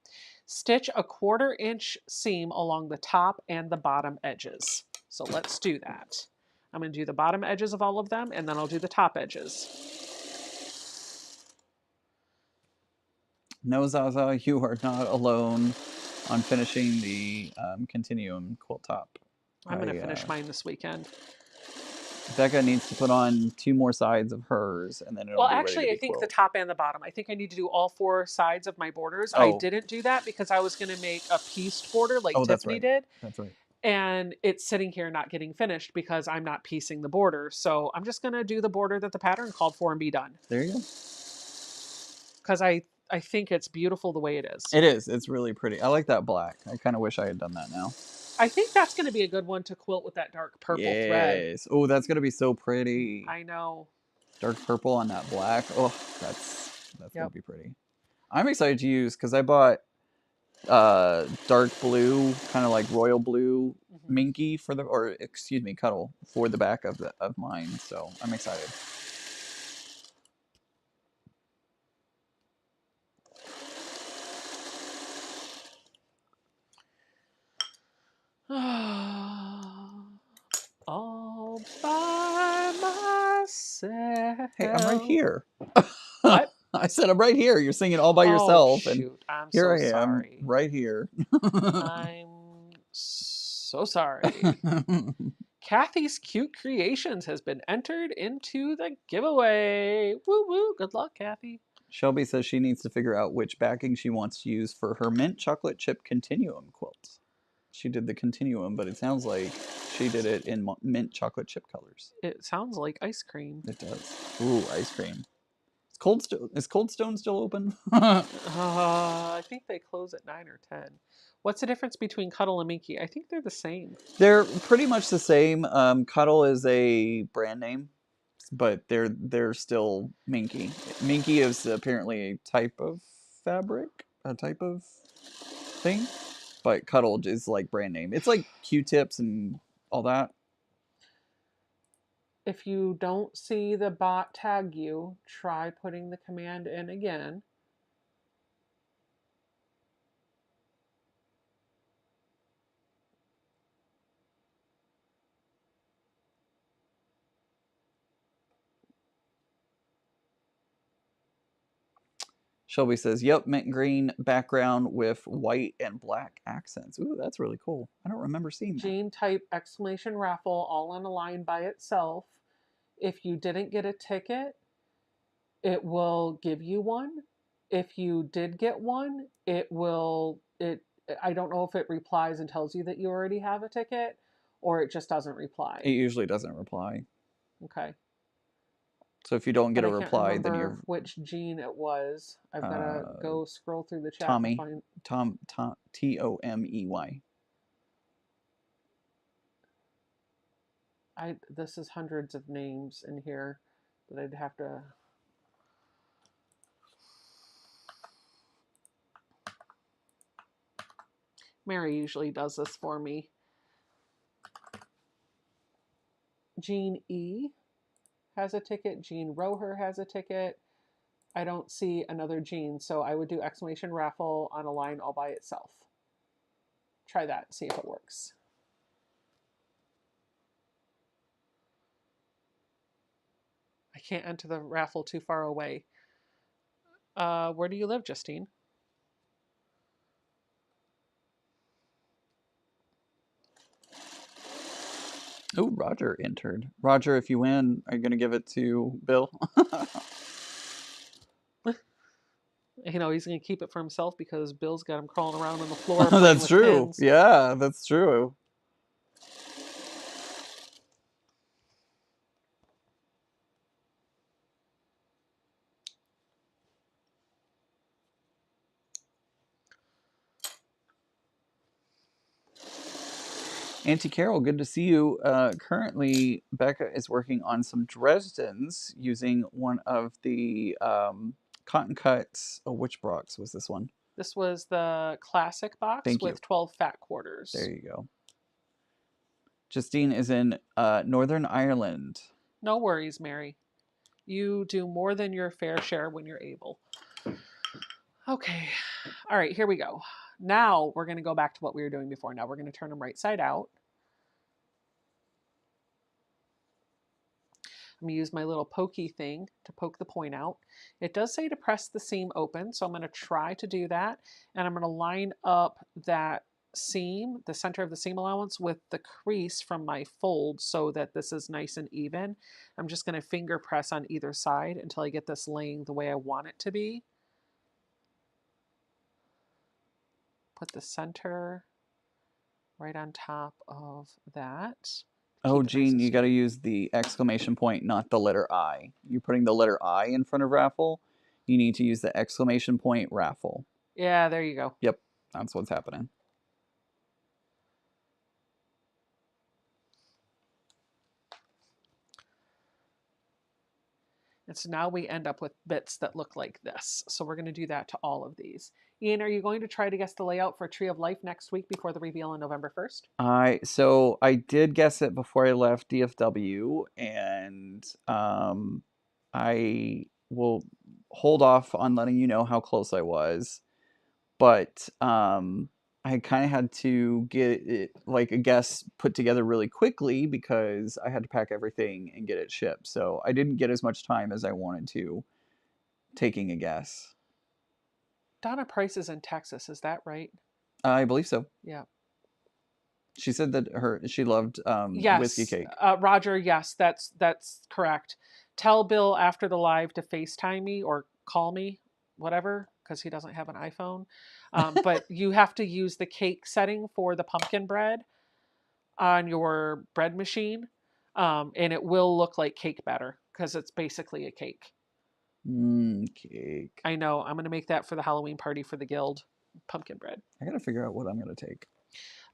A: Stitch a 1/4 inch seam along the top and the bottom edges. So let's do that. I'm going to do the bottom edges of all of them, and then I'll do the top edges.
B: No, Zaza, you are not alone on finishing the Continuum quilt top.
A: I'm going to finish mine this weekend.
B: Becca needs to put on 2 more sides of hers, and then it'll be
A: actually,
B: ready to
A: I think
B: quilt.
A: the top and the bottom. I think I need to do all 4 sides of my borders. I didn't do that because I was going to make a pieced border like Tiffany did.
B: That's right.
A: And it's sitting here not getting finished because I'm not piecing the border. So I'm just going to do the border that the pattern called for and be done.
B: There you go.
A: Because I think it's beautiful the way it is.
B: It is. It's really pretty. I like that black. I kind of wish I had done that now.
A: I think that's going to be a good one to quilt with that dark purple thread.
B: Yes. Oh, that's going to be so pretty.
A: I know.
B: Dark purple on that black. Oh, that's going to be pretty. I'm excited to use because I bought dark blue, kind of like royal blue Minky for the, or excuse me, Cuddle for the back of mine. So I'm excited.
A: All by myself.
B: Hey, I'm right here.
A: What?
B: I said I'm right here. You're singing all by yourself.
A: Oh, shoot. I'm
B: here
A: so
B: I am,
A: sorry.
B: right here.
A: I'm so sorry. Kathy's Cute Creations has been entered into the giveaway. Woo woo. Good luck, Kathy.
B: Shelby says she needs to figure out which backing she wants to use for her mint chocolate chip continuum quilt. She did the continuum, but it sounds like she did it in mint chocolate chip colors.
A: It sounds like ice cream.
B: It does. Ooh, ice cream. Is Cold Stone still open?
A: I think they close at 9 or 10. What's the difference between Cuddle and Minky? I think they're the same.
B: They're pretty much the same. Cuddle is a brand name, but they're still Minky. Minky is apparently a type of fabric, a type of thing, but Cuddle is like brand name. It's like Q-tips and all that.
A: If you don't see the bot tag you, try putting the command in again.
B: Shelby says, yep, mint green background with white and black accents. Ooh, that's really cool. I don't remember seeing that.
A: Gene type exclamation raffle all on a line by itself. If you didn't get a ticket, it will give you one. If you did get one, I don't know if it replies and tells you that you already have a ticket or it just doesn't reply.
B: It usually doesn't reply.
A: Okay.
B: So if you don't get
A: but
B: a
A: I can't
B: reply, then
A: remember
B: you're
A: which Gene it was. I've got to go scroll through the chat
B: Tommy.
A: to find.
B: Tom Tomey.
A: This is hundreds of names in here that I'd have to. Mary usually does this for me. Jean E has a ticket. Jean Roher has a ticket. I don't see another Jean, so I would do exclamation raffle on a line all by itself. Try that, see if it works. I can't enter the raffle too far away. Where do you live, Justine?
B: Oh, Roger entered. Roger, if you win, are you going to give it to Bill?
A: You know, he's going to keep it for himself because Bill's got him crawling around on the floor playing
B: That's
A: with
B: true.
A: pins.
B: Yeah, that's true. Auntie Carol, good to see you. Currently, Becca is working on some Dresdens using one of the cotton cuts. Oh, which box was this one?
A: This was the classic box
B: Thank
A: with
B: you.
A: 12 fat quarters.
B: There you go. Justine is in Northern Ireland.
A: No worries, Mary. You do more than your fair share when you're able. Okay. All right, here we go. Now we're going to go back to what we were doing before. Now we're going to turn them right side out. I'm going to use my little pokey thing to poke the point out. It does say to press the seam open, so I'm going to try to do that. And I'm going to line up that seam, the center of the seam allowance, with the crease from my fold so that this is nice and even. I'm just going to finger press on either side until I get this laying the way I want it to be. Put the center right on top of that.
B: Oh, Gene, you got to use the exclamation point, not the letter I. You're putting the letter I in front of raffle. You need to use the exclamation point raffle.
A: Yeah, there you go.
B: Yep, that's what's happening.
A: And so now we end up with bits that look like this. So we're going to do that to all of these. Ian, are you going to try to guess the layout for Tree of Life next week before the reveal on November 1st?
B: So I did guess it before I left DFW, and I will hold off on letting you know how close I was. But I kind of had to get it, like, a guess put together really quickly because I had to pack everything and get it shipped. So I didn't get as much time as I wanted to taking a guess.
A: Donna Price is in Texas, is that right?
B: I believe so.
A: Yeah.
B: She said that she loved
A: Yes,
B: whiskey cake.
A: Roger, yes, that's correct. Tell Bill after the live to FaceTime me or call me, whatever, because he doesn't have an iPhone. But you have to use the cake setting for the pumpkin bread on your bread machine, and it will look like cake batter because it's basically a cake.
B: Cake.
A: I know. I'm going to make that for the Halloween party for the guild. Pumpkin bread.
B: I gotta figure out what I'm gonna take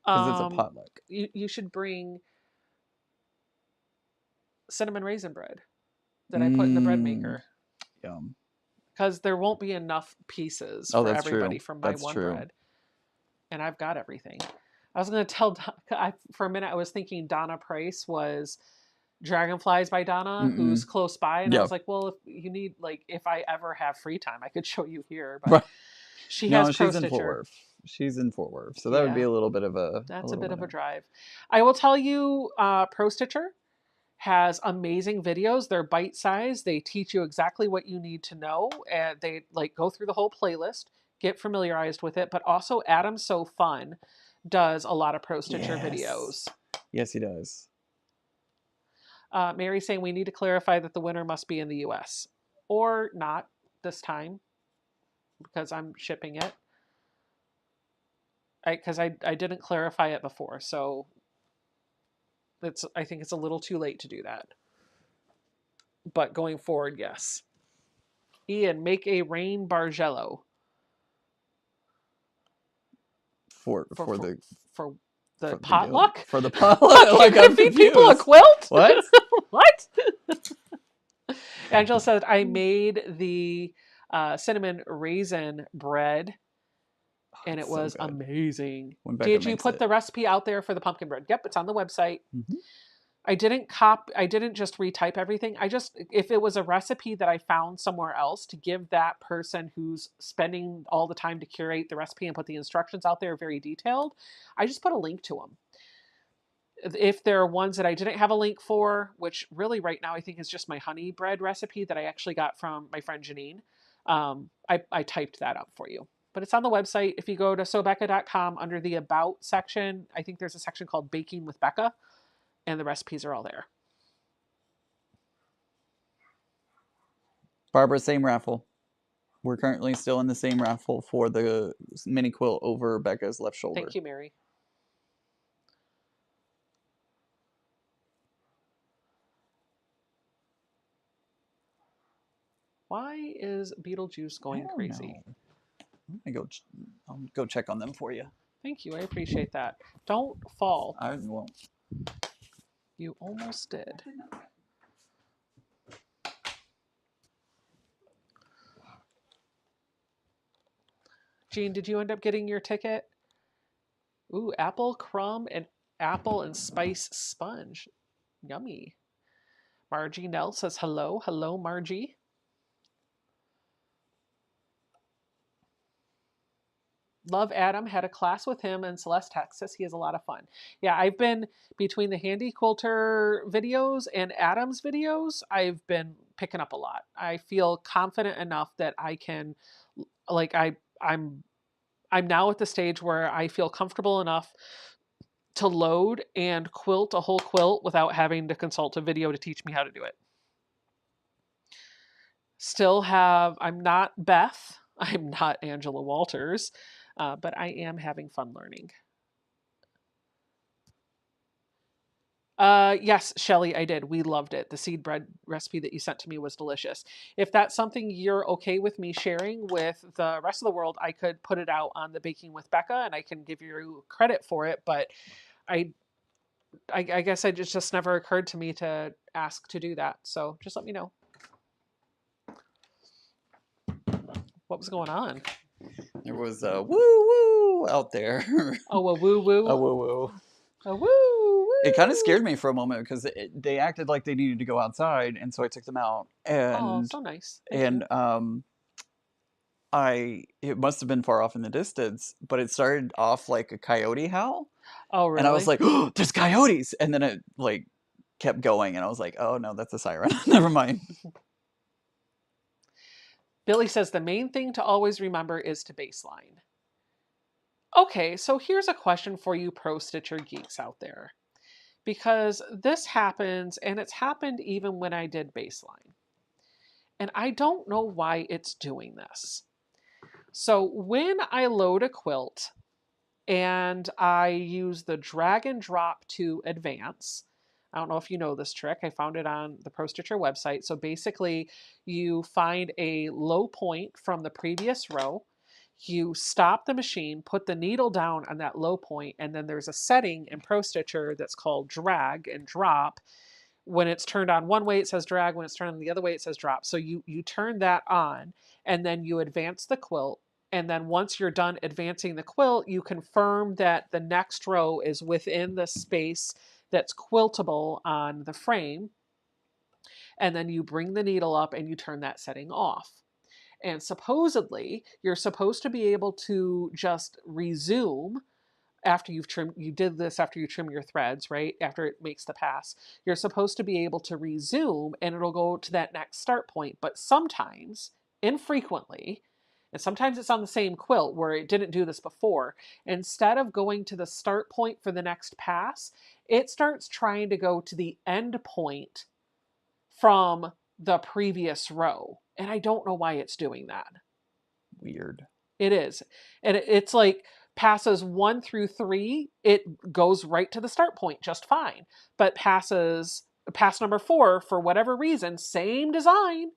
B: because it's a potluck.
A: You should bring cinnamon raisin bread that I put in the bread maker.
B: Yum.
A: Because there won't be enough pieces
B: Oh,
A: for
B: that's
A: everybody
B: true.
A: from my
B: That's
A: one
B: true.
A: bread. And I've got everything. I was going to tell, for a minute, I was thinking Donna Price was Dragonflies by Donna, who's close by. And I was like, well, if you need, like, if I ever have free time, I could show you here. But she has Pro
B: she's in Fort
A: Stitcher.
B: Worth. She's in Fort Worth. So that would be a little bit of a...
A: That's a bit of a drive. I will tell you, Pro Stitcher has amazing videos. They're bite-sized. They teach you exactly what you need to know. And they go through the whole playlist, get familiarized with it. But also Adam's So Fun does a lot of Pro Stitcher videos.
B: Yes, he does.
A: Mary's saying we need to clarify that the winner must be in the US. Or not this time, because I'm shipping it. Because I didn't clarify it before. So I think it's a little too late to do that. but going forward, yes. Ian, make a rain bargello.
B: For
A: for
B: the
A: potluck?
B: for the potluck.
A: Like, you're gonna feed people a quilt?
B: What?
A: What? Angela said, I made the cinnamon raisin bread, and it was amazing. Did you put the recipe out there for the pumpkin bread? Yep, it's on the website. I didn't just retype everything. If it was a recipe that I found somewhere else, to give that person who's spending all the time to curate the recipe and put the instructions out there very detailed, I just put a link to them. If there are ones that I didn't have a link for, which really right now I think is just my honey bread recipe that I actually got from my friend Janine, I typed that up for you. But it's on the website. If you go to sobecca.com under the About section, I think there's a section called Baking with Becca, and the recipes are all there.
B: Barbara, same raffle. We're currently still in the same raffle for the mini quilt over Becca's left shoulder.
A: Thank you, Mary. Why is Beetlejuice going crazy?
B: I'll go check on them for you.
A: Thank you. I appreciate that. Don't fall.
B: I won't.
A: You almost did. Jean, did you end up getting your ticket? Ooh, apple crumb and apple and spice sponge. Yummy. Margie Nell says hello. Hello, Margie. Love Adam. Had a class with him in Celeste, Texas. He has a lot of fun. Yeah, I've been between the Handy Quilter videos and Adam's videos, I've been picking up a lot. I feel confident enough that I can, like, I'm now at the stage where I feel comfortable enough to load and quilt a whole quilt without having to consult a video to teach me how to do it. I'm not Beth. I'm not Angela Walters. But I am having fun learning. Yes, Shelly, I did. We loved it. The seed bread recipe that you sent to me was delicious. If that's something you're okay with me sharing with the rest of the world, I could put it out on the Baking with Becca and I can give you credit for it. But I guess it just never occurred to me to ask to do that. So just let me know. What was going on?
B: There was a woo-woo out there.
A: Oh, a woo-woo?
B: A woo-woo.
A: A woo-woo.
B: It kind of scared me for a moment because they acted like they needed to go outside, and so I took them out. And,
A: oh, so nice.
B: Thank you. It must have been far off in the distance, but it started off like a coyote howl.
A: Oh, really?
B: And I was like, oh, there's coyotes! And then it like kept going, and I was like, oh no, that's a siren. Never mind.
A: Billy says the main thing to always remember is to baseline. Okay, so here's a question for you pro stitcher geeks out there. Because this happens, and it's happened even when I did baseline. And I don't know why it's doing this. So when I load a quilt and I use the drag and drop to advance, I don't know if you know this trick. I found it on the Pro Stitcher website. So basically, you find a low point from the previous row, you stop the machine, put the needle down on that low point, and then there's a setting in Pro Stitcher that's called drag and drop. When it's turned on one way, it says drag. When it's turned on the other way, it says drop. So you turn that on, and then you advance the quilt. And then once you're done advancing the quilt, you confirm that the next row is within the space that's quiltable on the frame. And then you bring the needle up and you turn that setting off. And supposedly, you're supposed to be able to just resume after you've trimmed. You did this after you trim your threads, right? After it makes the pass. You're supposed to be able to resume and it'll go to that next start point. But sometimes, infrequently, and sometimes it's on the same quilt where it didn't do this before, instead of going to the start point for the next pass, it starts trying to go to the end point from the previous row. And I don't know why it's doing that.
B: Weird.
A: It is. And it's like passes 1 through 3, it goes right to the start point just fine. But passes pass number 4, for whatever reason, same design,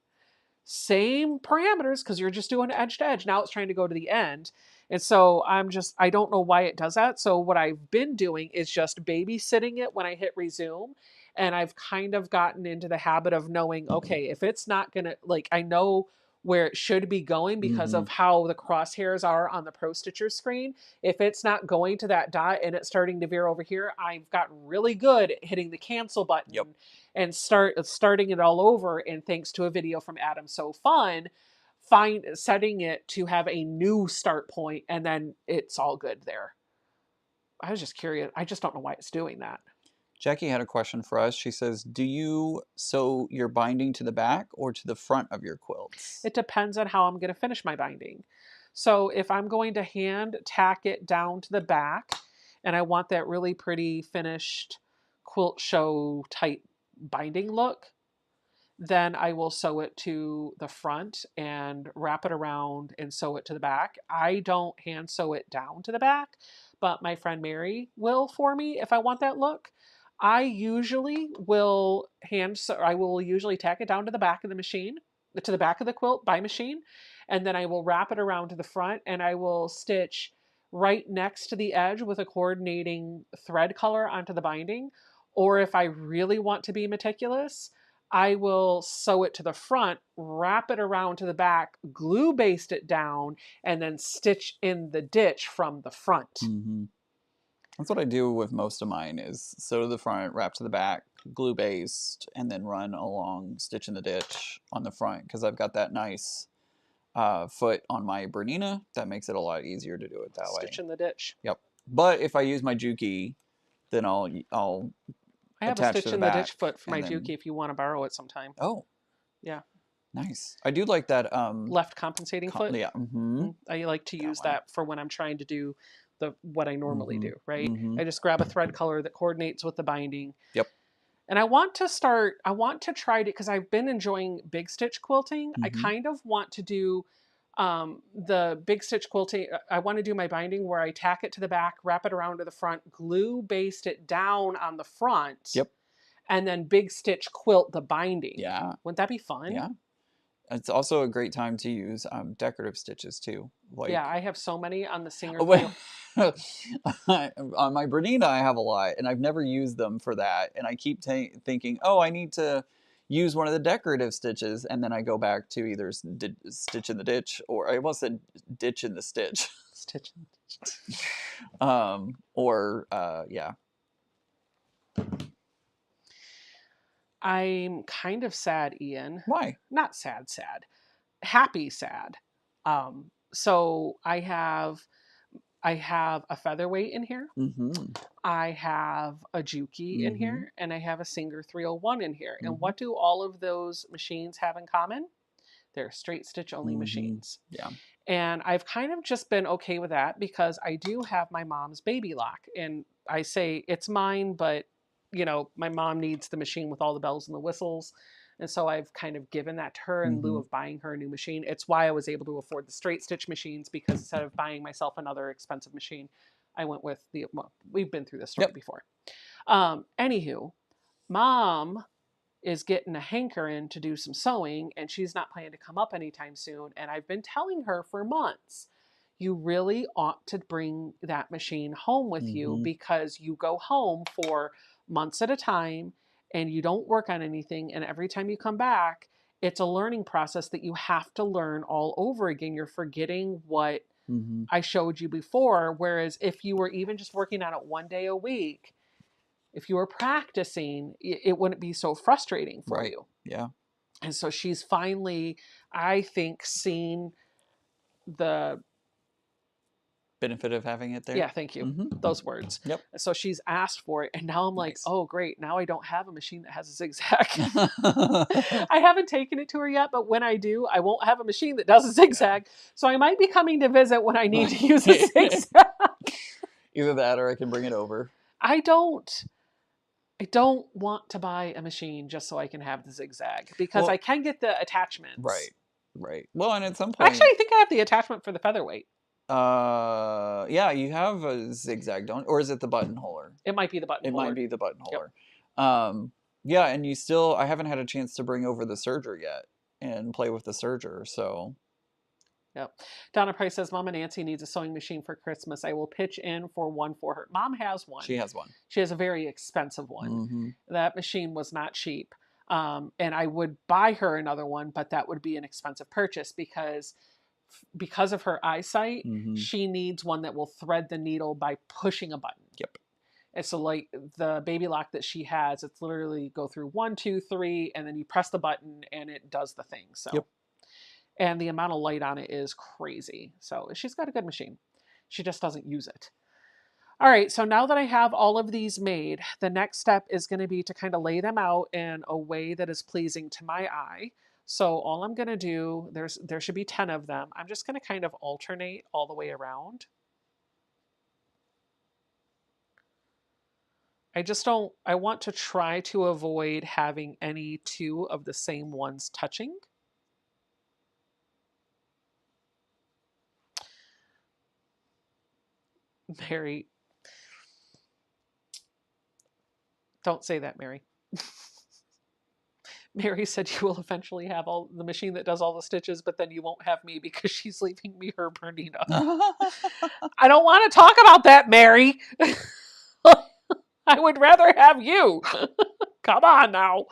A: same parameters, because you're just doing edge to edge. Now it's trying to go to the end. And so I don't know why it does that. So what I've been doing is just babysitting it when I hit resume. And I've kind of gotten into the habit of knowing, okay, if it's not going to, like, I know where it should be going because of how the crosshairs are on the Pro Stitcher screen. If it's not going to that dot and it's starting to veer over here, I've gotten really good at hitting the cancel button and starting it all over. And thanks to a video from Adam So Fun, setting it to have a new start point, and then it's all good there. I was just curious. I just don't know why it's doing that.
B: Jackie had a question for us. She says, do you sew your binding to the back or to the front of your quilts?
A: It depends on how I'm going to finish my binding. So if I'm going to hand tack it down to the back and I want that really pretty finished quilt show type binding look, then I will sew it to the front and wrap it around and sew it to the back. I don't hand sew it down to the back, but my friend Mary will for me if I want that look. I usually will usually tack it down to the back of the machine, to the back of the quilt by machine, and then I will wrap it around to the front, and I will stitch right next to the edge with a coordinating thread color onto the binding. Or if I really want to be meticulous, I will sew it to the front, wrap it around to the back, glue baste it down, and then stitch in the ditch from the front.
B: That's what I do with most of mine, is sew to the front, wrap to the back, glue baste, and then run along, stitch in the ditch on the front, because I've got that nice foot on my Bernina. That makes it a lot easier to do it that way.
A: Stitch in the ditch.
B: Yep. But if I use my Juki, then I'll
A: I have a stitch in the ditch foot for my Juki if you want to borrow it sometime.
B: Oh.
A: Yeah.
B: Nice. I do like that.
A: Left compensating foot.
B: Yeah.
A: I like to use that for when I'm trying to do what I normally do, right? I just grab a thread color that coordinates with the binding.
B: Yep.
A: And I want to try to, because I've been enjoying big stitch quilting. I kind of want to do the big stitch quilting. I want to do my binding where I tack it to the back, wrap it around to the front, glue baste it down on the front.
B: Yep.
A: And then big stitch quilt the binding.
B: Yeah.
A: Wouldn't that be fun?
B: Yeah. It's also a great time to use decorative stitches too. Like,
A: yeah, I have so many on the Singer.
B: On my Bernina, I have a lot, and I've never used them for that. And I keep thinking, oh, I need to use one of the decorative stitches, and then I go back to either stitch in the ditch, or I almost said ditch in the stitch.
A: Stitch in the ditch.
B: Yeah.
A: I'm kind of sad, Ian.
B: Why?
A: Not sad. Happy sad. So I have a featherweight in here. I have a Juki in here, and I have a Singer 301 in here. And what do all of those machines have in common? They're straight stitch only machines.
B: Yeah.
A: And I've kind of just been okay with that because I do have my mom's baby lock, and I say it's mine, but you know, my mom needs the machine with all the bells and the whistles. And so I've kind of given that to her in lieu of buying her a new machine. It's why I was able to afford the straight stitch machines, because instead of buying myself another expensive machine, I went with we've been through this story before. Anywho, Mom is getting a hankering to do some sewing, and she's not planning to come up anytime soon. And I've been telling her for months, you really ought to bring that machine home with you, because you go home for months at a time and you don't work on anything. And every time you come back, it's a learning process that you have to learn all over again. You're forgetting what I showed you before. Whereas if you were even just working on it one day a week, if you were practicing, it wouldn't be so frustrating for you.
B: Yeah.
A: And so she's finally, I think, seen the
B: benefit of having it there.
A: Yeah, thank you. Those words.
B: Yep.
A: So she's asked for it, and now I'm like, oh great, now I don't have a machine that has a zigzag. I haven't taken it to her yet, but when I do, I won't have a machine that does a zigzag. So I might be coming to visit when I need to use a zigzag.
B: Either that, or I can bring it over.
A: I don't want to buy a machine just so I can have the zigzag, because I can get the attachments.
B: Right. Well, and at some point,
A: actually, I think I have the attachment for the featherweight.
B: Yeah, you have a zigzag, or is it the buttonholer?
A: It might be the buttonholer.
B: It might be the buttonholer. Yep. Yeah, and you still, I haven't had a chance to bring over the serger yet and play with the serger, so.
A: Yep. Donna Price says, Mama Nancy needs a sewing machine for Christmas. I will pitch in for one for her. Mom has one.
B: She has one.
A: She has a very expensive one.
B: Mm-hmm.
A: That machine was not cheap. And I would buy her another one, but that would be an expensive purchase because of her eyesight,
B: Mm-hmm.
A: she needs one that will thread the needle by pushing a button.
B: Yep.
A: And so like the baby lock that she has, it's literally go through 1, 2, 3, and then you press the button and it does the thing. So,
B: Yep.
A: and the amount of light on it is crazy. So she's got a good machine. She just doesn't use it. All right, so now that I have all of these made, the next step is going to be to kind of lay them out in a way that is pleasing to my eye. So all I'm going to do, there should be 10 of them. I'm just going to kind of alternate all the way around. I want to try to avoid having any two of the same ones touching. Mary, don't say that, Mary. Mary said you will eventually have all the machine that does all the stitches, but then you won't have me because she's leaving me her Bernina. I don't want to talk about that, Mary. I would rather have you. Come on now.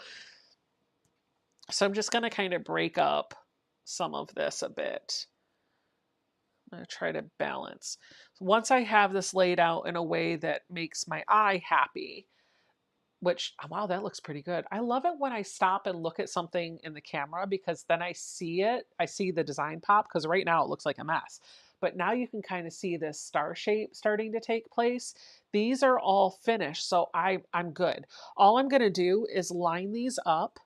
A: So I'm just going to kind of break up some of this a bit. I'm going to try to balance. Once I have this laid out in a way that makes my eye happy, which, wow, that looks pretty good. I love it when I stop and look at something in the camera because then I see it. I see the design pop because right now it looks like a mess. But now you can kind of see this star shape starting to take place. These are all finished, so I'm good. All I'm going to do is line these up.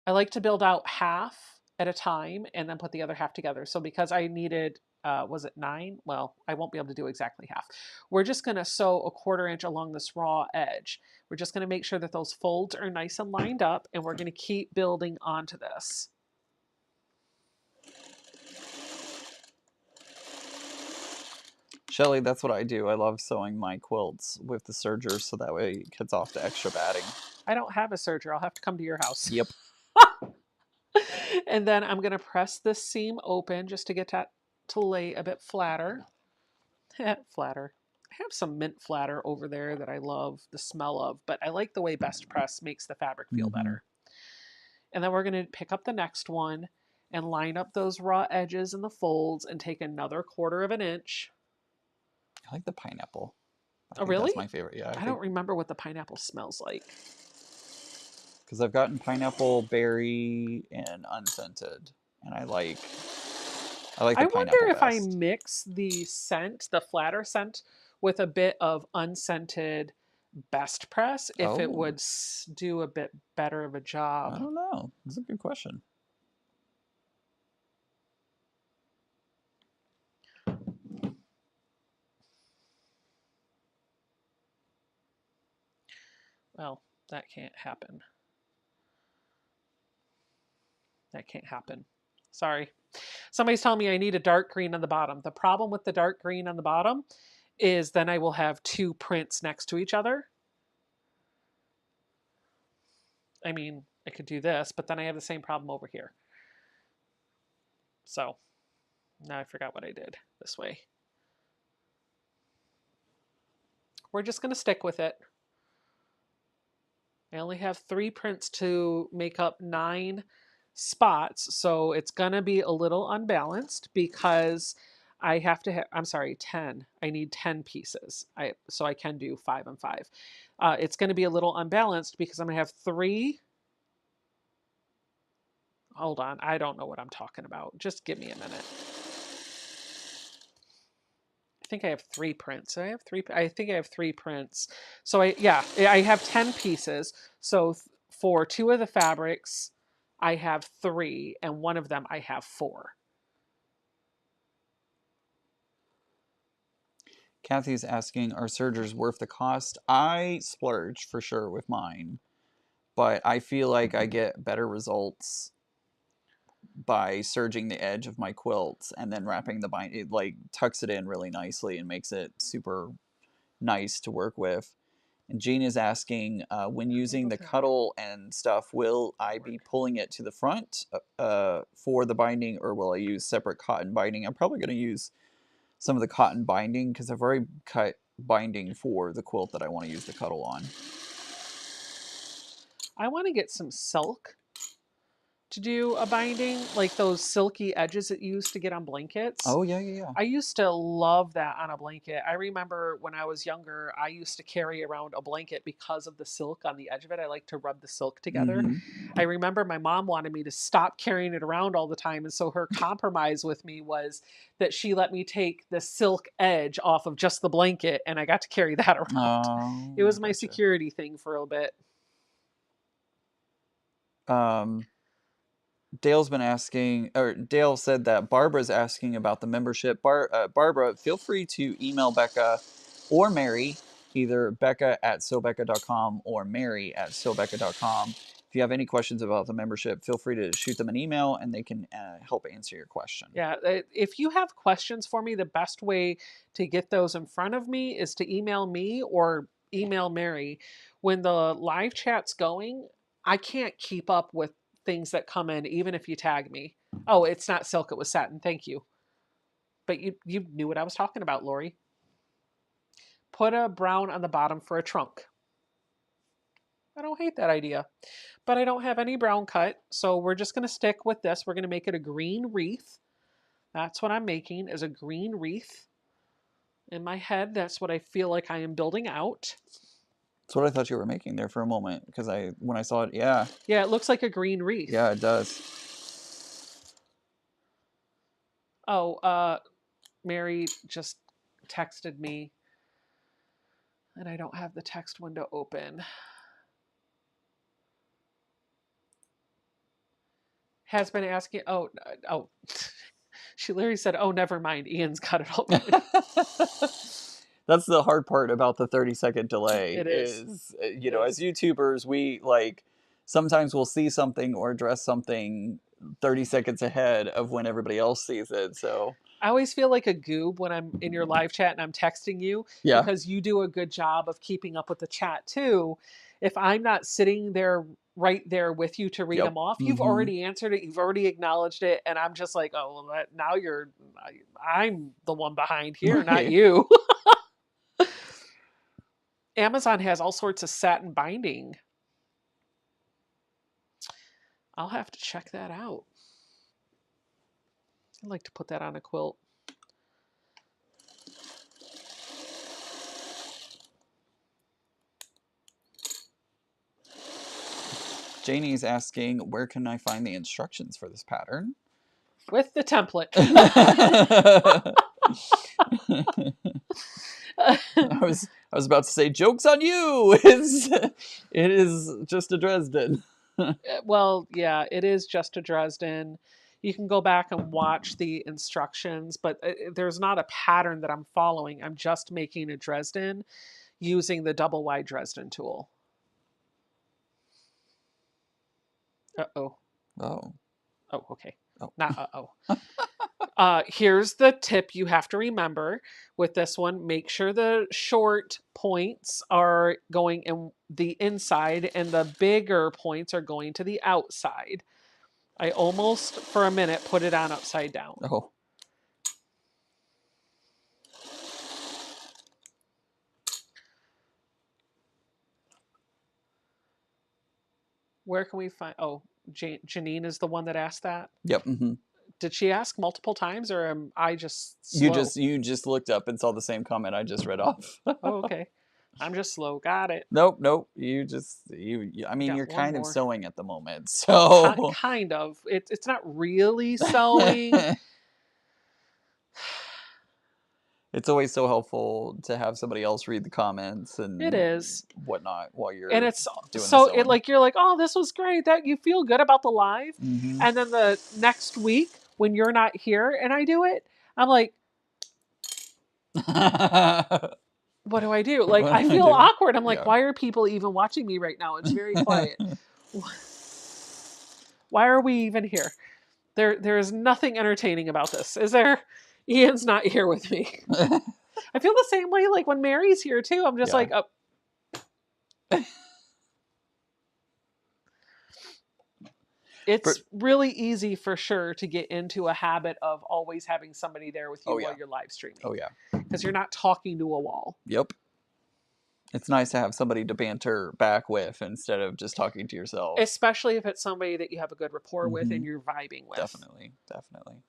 A: I like to build out half at a time and then put the other half together. So because I needed, was it 9? Well, I won't be able to do exactly half. We're just going to sew a 1/4 inch along this raw edge. We're just going to make sure that those folds are nice and lined up, and we're going to keep building onto this.
B: Shelly, that's what I do. I love sewing my quilts with the serger so that way it gets off the extra batting.
A: I don't have a serger. I'll have to come to your house.
B: Yep.
A: And then I'm going to press this seam open just to get that to lay a bit flatter. Flatter. I have some mint flatter over there that I love the smell of, but I like the way Best Press makes the fabric feel better. And then we're going to pick up the next one and line up those raw edges and the folds and take another 1/4 inch.
B: I like the pineapple.
A: Oh, really?
B: That's my favorite. Yeah.
A: I don't remember what the pineapple smells like.
B: Because I've gotten pineapple, berry, and unscented, and I like the
A: I
B: pineapple
A: wonder if I
B: best.
A: mix the scent, the flatter scent, with a bit of unscented Best Press, if it would do a bit better of a job.
B: I don't know. That's a good question.
A: Well, that can't happen. That can't happen. Sorry. Somebody's telling me I need a dark green on the bottom. The problem with the dark green on the bottom is then I will have 2 prints next to each other. I mean, I could do this, but then I have the same problem over here. So now I forgot what I did this way. We're just going to stick with it. I only have 3 prints to make up 9 spots, so it's going to be a little unbalanced because I have to have, I'm sorry, 10. I need 10 pieces. So I can do 5 and 5. It's going to be a little unbalanced because I'm going to have 3. Hold on. I don't know what I'm talking about. Just give me a minute. I think I have 3 prints. I think I have 3 prints. So I have 10 pieces. So for 2 of the fabrics, I have 3, and one of them I have 4.
B: Kathy's asking, are sergers worth the cost? I splurge for sure with mine, but I feel like I get better results by serging the edge of my quilts and then wrapping the bind. It like tucks it in really nicely and makes it super nice to work with. And Jean is asking, when using the cuddle and stuff, will I be pulling it to the front for the binding, or will I use separate cotton binding? I'm probably going to use some of the cotton binding because I've already cut binding for the quilt that I want to use the cuddle on.
A: I want to get some silk to do a binding, like those silky edges that you used to get on blankets.
B: Oh, yeah, yeah, yeah.
A: I used to love that on a blanket. I remember when I was younger, I used to carry around a blanket because of the silk on the edge of it. I like to rub the silk together. I remember my mom wanted me to stop carrying it around all the time. And so her compromise with me was that she let me take the silk edge off of just the blanket and I got to carry that around.
B: Oh,
A: it was my security thing for a bit.
B: Dale's been asking, or Dale said that Barbara's asking about the membership. Barbara, feel free to email Becca or Mary, either Becca@sobecca.com or Mary@sobecca.com. If you have any questions about the membership, feel free to shoot them an email and they can help answer your question.
A: Yeah, if you have questions for me, the best way to get those in front of me is to email me or email Mary. When the live chat's going, I can't keep up with things that come in, even if you tag me. Oh, it's not silk, it was satin. Thank you. But you knew what I was talking about, Lori. Put a brown on the bottom for a trunk. I don't hate that idea. But I don't have any brown cut, so we're just going to stick with this. We're going to make it a green wreath. That's what I'm making, is a green wreath. In my head, that's what I feel like I am building out.
B: That's what I thought you were making there for a moment, because when I saw it, yeah.
A: Yeah, it looks like a green wreath.
B: Yeah, it does.
A: Oh, Mary just texted me, and I don't have the text window open. Has been asking, oh. She literally said, oh, never mind. Ian's got it already.
B: That's the hard part about the 30-second delay.
A: It is.
B: You know, as YouTubers, we sometimes we'll see something or address something 30 seconds ahead of when everybody else sees it. So
A: I always feel like a goob when I'm in your live chat and I'm texting you, because you do a good job of keeping up with the chat too. If I'm not sitting there right there with you to read them off, you've already answered it, you've already acknowledged it, and I'm just like, oh, well, now I'm the one behind here, not you. Amazon has all sorts of satin binding. I'll have to check that out. I'd like to put that on a quilt.
B: Janie's asking, where can I find the instructions for this pattern?
A: With the template.
B: I was about to say, joke's on you. It is just a Dresden.
A: Well, yeah, it is just a Dresden. You can go back and watch the instructions, but there's not a pattern that I'm following. I'm just making a Dresden using the Double Wide Dresden tool. Uh-oh.
B: Oh.
A: Oh, okay.
B: Oh.
A: Not uh-oh. Here's the tip you have to remember with this one. Make sure the short points are going in the inside and the bigger points are going to the outside. I almost, for a minute, put it on upside down.
B: Oh.
A: Where can we find... Oh, Janine is the one that asked that?
B: Yep. Mm-hmm.
A: Did she ask multiple times, or am I just slow?
B: You just looked up and saw the same comment I just read off.
A: Oh, okay. I'm just slow. Got it.
B: Nope. I mean, you're kind of sewing at the moment, so
A: kind of. It's not really sewing.
B: It's always so helpful to have somebody else read the comments and
A: it is
B: whatnot while you're
A: and it's
B: doing
A: so it like you're like, oh, this was great, that you feel good about the live, and then the next week when you're not here and I do it, I'm like, what do I do? Like, I feel awkward. I'm like, why are people even watching me right now? It's very quiet. Why are we even here? There is nothing entertaining about this, is there? Ian's not here with me. I feel the same way like when Mary's here too. I'm just like, oh, It's really easy for sure to get into a habit of always having somebody there with you while you're live streaming.
B: Oh, yeah.
A: Because you're not talking to a wall.
B: Yep. It's nice to have somebody to banter back with instead of just talking to yourself.
A: Especially if it's somebody that you have a good rapport with and you're vibing with.
B: Definitely. Definitely.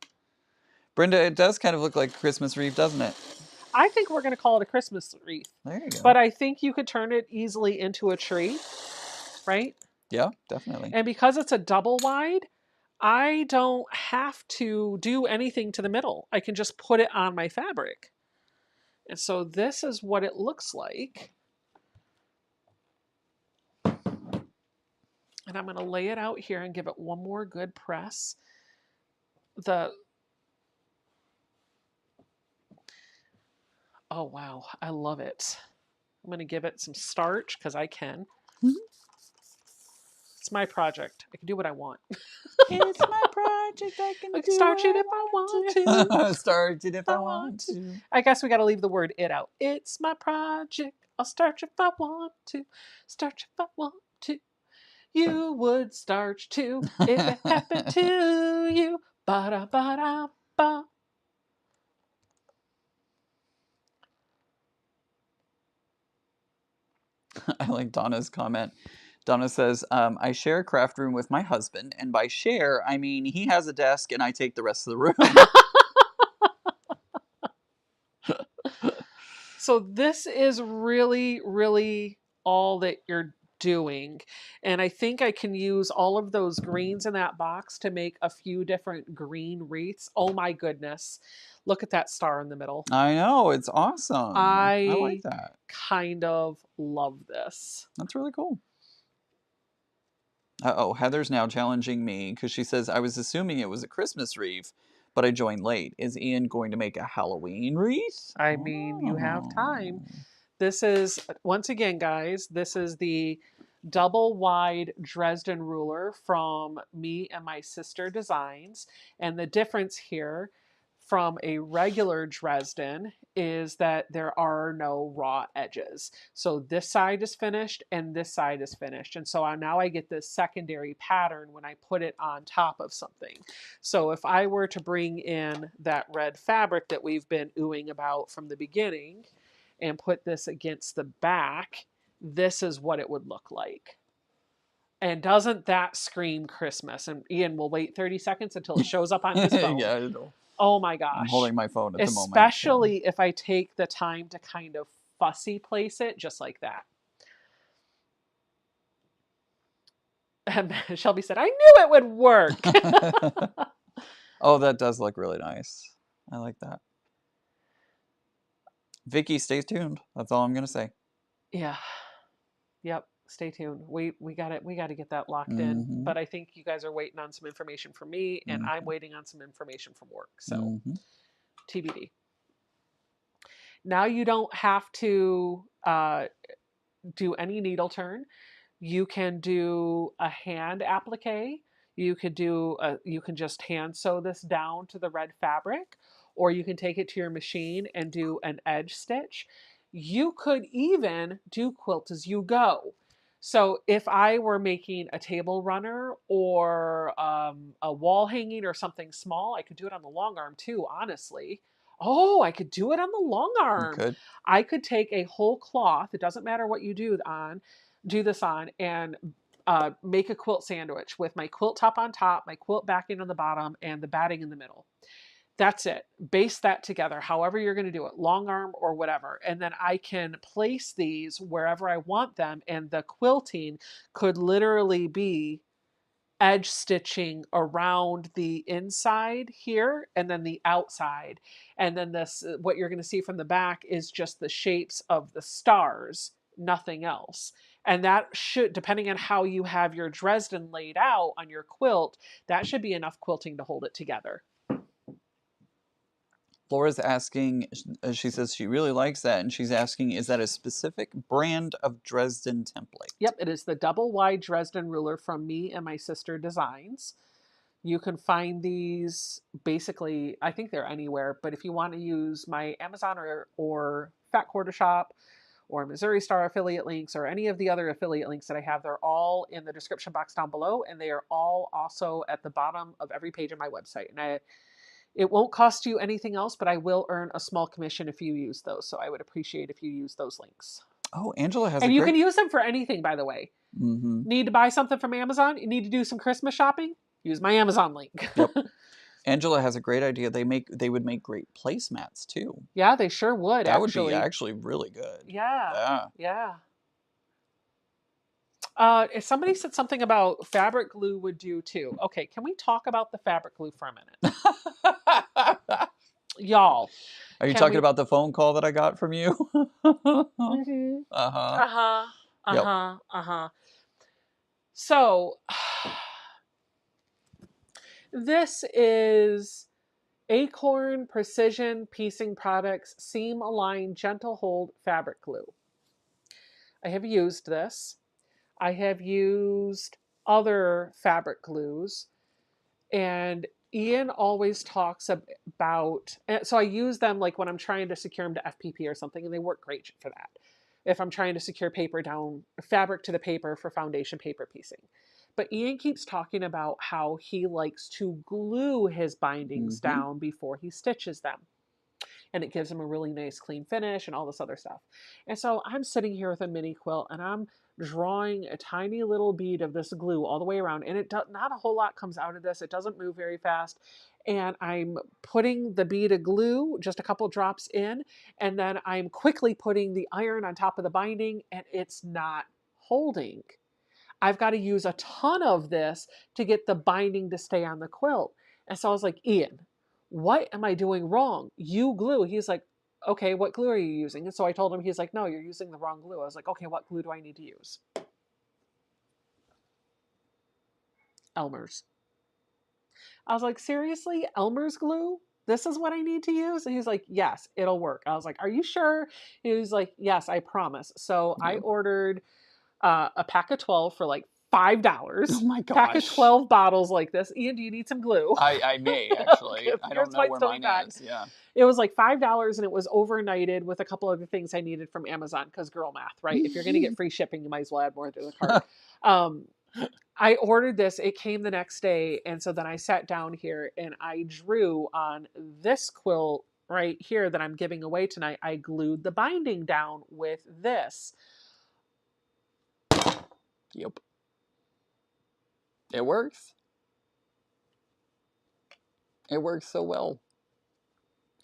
B: Brenda, it does kind of look like a Christmas wreath, doesn't it?
A: I think we're going to call it a Christmas wreath.
B: There you go.
A: But I think you could turn it easily into a tree, right?
B: Yeah, definitely.
A: And because it's a double wide, I don't have to do anything to the middle. I can just put it on my fabric. And so this is what it looks like. And I'm going to lay it out here and give it one more good press. Oh, wow. I love it. I'm going to give it some starch because I can. It's my project. I can do what I want.
B: It's my project. I can
A: starch it if I want to.
B: Starch it if I want to.
A: I guess we got to leave the word "it" out. It's my project. I'll starch if I want to. Starch if I want to. You would starch too if it happened to you. Ba-da-ba-da-ba.
B: I like Donna's comment. Donna says, I share a craft room with my husband, and by share, I mean he has a desk and I take the rest of the room.
A: So this is really, really all that you're doing. And I think I can use all of those greens in that box to make a few different green wreaths. Oh my goodness. Look at that star in the middle.
B: I know, it's awesome. I like that.
A: Kind of love this.
B: That's really cool. Uh-oh, Heather's now challenging me because she says, I was assuming it was a Christmas wreath, but I joined late. Is Ian going to make a Halloween wreath?
A: I mean, you have time. This is, once again, guys, this is the Double Wide Dresden Ruler from me and my sister Designs. And the difference here from a regular Dresden is that there are no raw edges. So this side is finished and this side is finished. And so now I get this secondary pattern when I put it on top of something. So if I were to bring in that red fabric that we've been oohing about from the beginning and put this against the back, this is what it would look like. And doesn't that scream Christmas? And Ian will wait 30 seconds until it shows up on his phone.
B: Yeah, I know.
A: Oh my gosh.
B: I'm holding my phone at the moment.
A: Especially if I take the time to kind of fussy place it just like that. And Shelby said, I knew it would work.
B: Oh, that does look really nice. I like that. Vicky, stay tuned. That's all I'm going to say.
A: Yeah. Yep. Stay tuned. We got to get that locked in. But I think you guys are waiting on some information from me, and I'm waiting on some information from work. So TBD. Now you don't have to do any needle turn. You can do a hand applique. You can just hand sew this down to the red fabric, or you can take it to your machine and do an edge stitch. You could even do quilt as you go. So if I were making a table runner or a wall hanging or something small, I could do it on the long arm too, honestly. Oh, I could do it on the long arm.
B: You could.
A: I could take a whole cloth, it doesn't matter what you do this on, and make a quilt sandwich with my quilt top on top, my quilt backing on the bottom, and the batting in the middle. That's it. Base that together, however you're going to do it, long arm or whatever. And then I can place these wherever I want them. And the quilting could literally be edge stitching around the inside here and then the outside. And then this, what you're going to see from the back is just the shapes of the stars, nothing else. And that should, depending on how you have your Dresden laid out on your quilt, that should be enough quilting to hold it together.
B: Laura's asking, she says she really likes that, and she's asking, is that a specific brand of Dresden template?
A: Yep, it is the Double Wide Dresden Ruler from me and my sister Designs. You can find these basically, I think they're anywhere, but if you want to use my Amazon or Fat Quarter Shop or Missouri Star affiliate links or any of the other affiliate links that I have, they're all in the description box down below, and they are all also at the bottom of every page of my website. And it won't cost you anything else, but I will earn a small commission if you use those. So I would appreciate if you use those links.
B: Oh, Angela has
A: and you can use them for anything, by the way. Need to buy something from Amazon? You need to do some Christmas shopping? Use my Amazon link.
B: Yep. Angela has a great idea. They would make great placemats too.
A: Yeah, they sure would.
B: That would be actually really good.
A: Yeah. If somebody said something about fabric glue would do too. Okay, can we talk about the fabric glue for a minute? Y'all.
B: Are you talking about the phone call that I got from you?
A: So, this is Acorn Precision Piecing Products Seam Align Gentle Hold Fabric Glue. I have used this. I have used other fabric glues, and Ian always talks about, so I use them like when I'm trying to secure them to FPP or something, and they work great for that. If I'm trying to secure paper down, fabric to the paper for foundation paper piecing. But Ian keeps talking about how he likes to glue his bindings down before he stitches them. And it gives him a really nice clean finish and all this other stuff. And so I'm sitting here with a mini quilt and I'm drawing a tiny little bead of this glue all the way around. And not a whole lot comes out of this. It doesn't move very fast. And I'm putting the bead of glue, just a couple drops in, and then I'm quickly putting the iron on top of the binding, and it's not holding. I've got to use a ton of this to get the binding to stay on the quilt. And so I was like, Ian, what am I doing wrong? You glue. He's like, okay, what glue are you using? And so I told him, he's like, no, you're using the wrong glue. I was like, okay, what glue do I need to use? Elmer's. I was like, seriously? Elmer's glue? This is what I need to use? And he's like, yes, it'll work. I was like, are you sure? He was like, yes, I promise. So I ordered a pack of 12 for like $5.
B: Oh my gosh.
A: Pack of 12 bottles like this. Ian, do you need some glue?
B: I may, actually. I don't know where mine is. Yeah.
A: It was like $5 and it was overnighted with a couple other things I needed from Amazon because girl math, right? If you're going to get free shipping, you might as well add more to the cart. I ordered this. It came the next day. And so then I sat down here and I drew on this quilt right here that I'm giving away tonight. I glued the binding down with this.
B: Yep. It works. It works so well.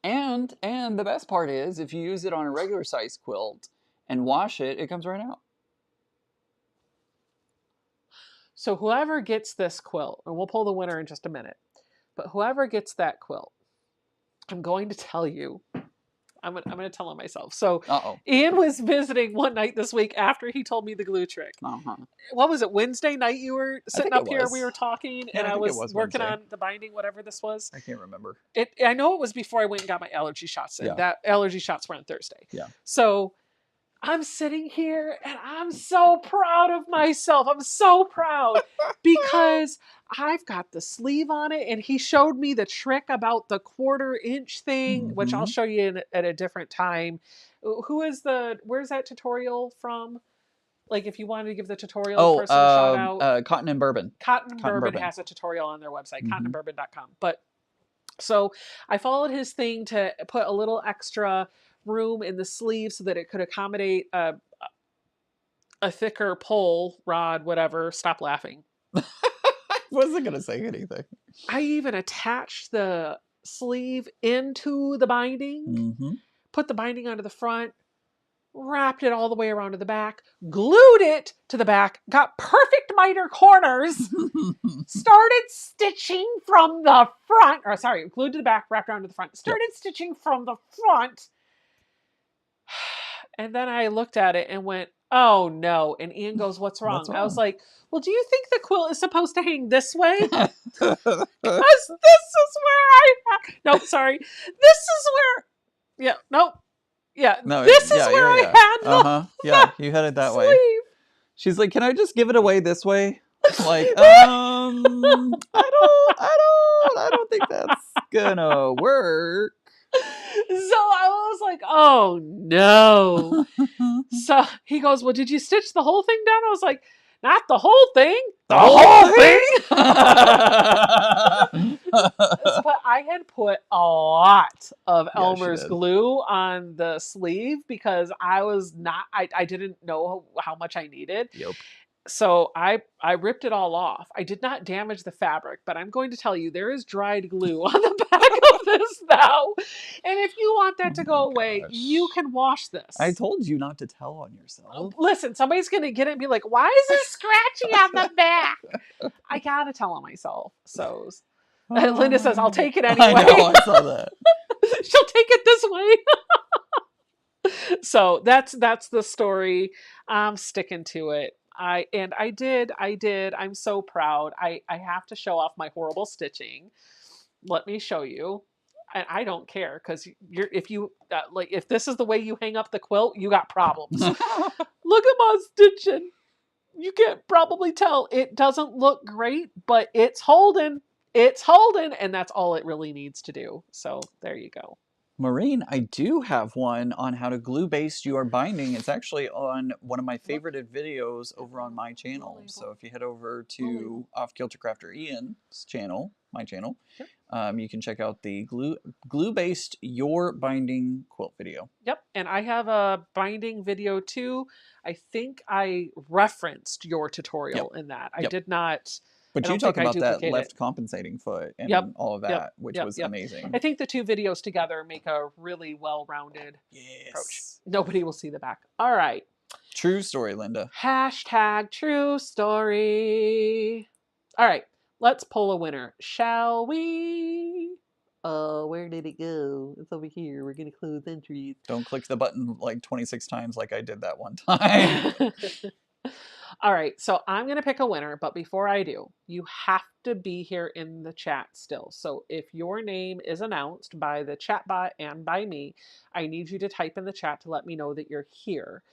B: And the best part is, if you use it on a regular size quilt and wash it, it comes right out.
A: So whoever gets this quilt, and we'll pull the winner in just a minute, but whoever gets that quilt, I'm going to tell you, I'm going to tell on myself. So Ian was visiting one night this week after he told me the glue trick. What was it, Wednesday night you were sitting up here, we were talking, and I was working on the binding, whatever this was.
B: I can't remember.
A: I know it was before I went and got my allergy shots. And that allergy shots were on Thursday.
B: Yeah.
A: So I'm sitting here and I'm so proud of myself. I'm so proud because I've got the sleeve on it, and he showed me the trick about the 1/4 inch thing, which I'll show you at a different time. Where's that tutorial from? Like if you wanted to give the tutorial person a shout out.
B: Cotton and Bourbon.
A: Cotton and Bourbon has a tutorial on their website, cottonandbourbon.com. But so I followed his thing to put a little extra room in the sleeve so that it could accommodate a thicker pole rod, whatever. Stop laughing.
B: I wasn't going to say anything.
A: I even attached the sleeve into the binding, put the binding onto the front, wrapped it all the way around to the back, glued it to the back, got perfect miter corners, started stitching from the front, glued to the back, wrapped around to the front, started stitching from the front. And then I looked at it and went, oh no. And Ian goes, what's wrong? I was like, well, do you think the quilt is supposed to hang this way? Because this is where this is where, this is where I had
B: you had it that
A: sleeve.
B: way. She's like, can I just give it away this way? Like, I don't think that's gonna work.
A: I was like, oh no. So he goes, well, did you stitch the whole thing down? I was like, not the whole thing. The whole thing? But I had put a lot of Elmer's glue on the sleeve because I didn't know how much I needed.
B: Yep.
A: So I ripped it all off. I did not damage the fabric, but I'm going to tell you, there is dried glue on the back of this now. And if you want that to go away, you can wash this.
B: I told you not to tell on yourself.
A: Listen, somebody's going to get it and be like, why is it scratchy on the back? I got to tell on myself. So Linda says, I'll take it anyway.
B: I know, I saw that.
A: She'll take it this way. So that's the story. I'm sticking to it. I did. I'm so proud. I have to show off my horrible stitching. Let me show you. And I don't care because if this is the way you hang up the quilt, you got problems. Look at my stitching. You can probably tell it doesn't look great, but it's holding. It's holding, and that's all it really needs to do. So there you go.
B: Maureen, I do have one on how to glue baste your binding. It's actually on one of my favorited videos over on my channel. So if you head over to Off Kilter Crafter Ian's channel, my channel, you can check out the glue baste your binding quilt video.
A: Yep, and I have a binding video too. I think I referenced your tutorial in that. I did not.
B: But you talk about that left compensating foot and all of that, which was amazing.
A: I think the two videos together make a really well-rounded approach. Nobody will see the back. All right.
B: True story, Linda.
A: Hashtag true story. All right. Let's pull a winner, shall we? Oh, where did it go? It's over here. We're going to close entries.
B: Don't click the button like 26 times like I did that one time.
A: All right, so I'm going to pick a winner, but before I do, you have to be here in the chat still. So if your name is announced by the chat bot and by me, I need you to type in the chat to let me know that you're here.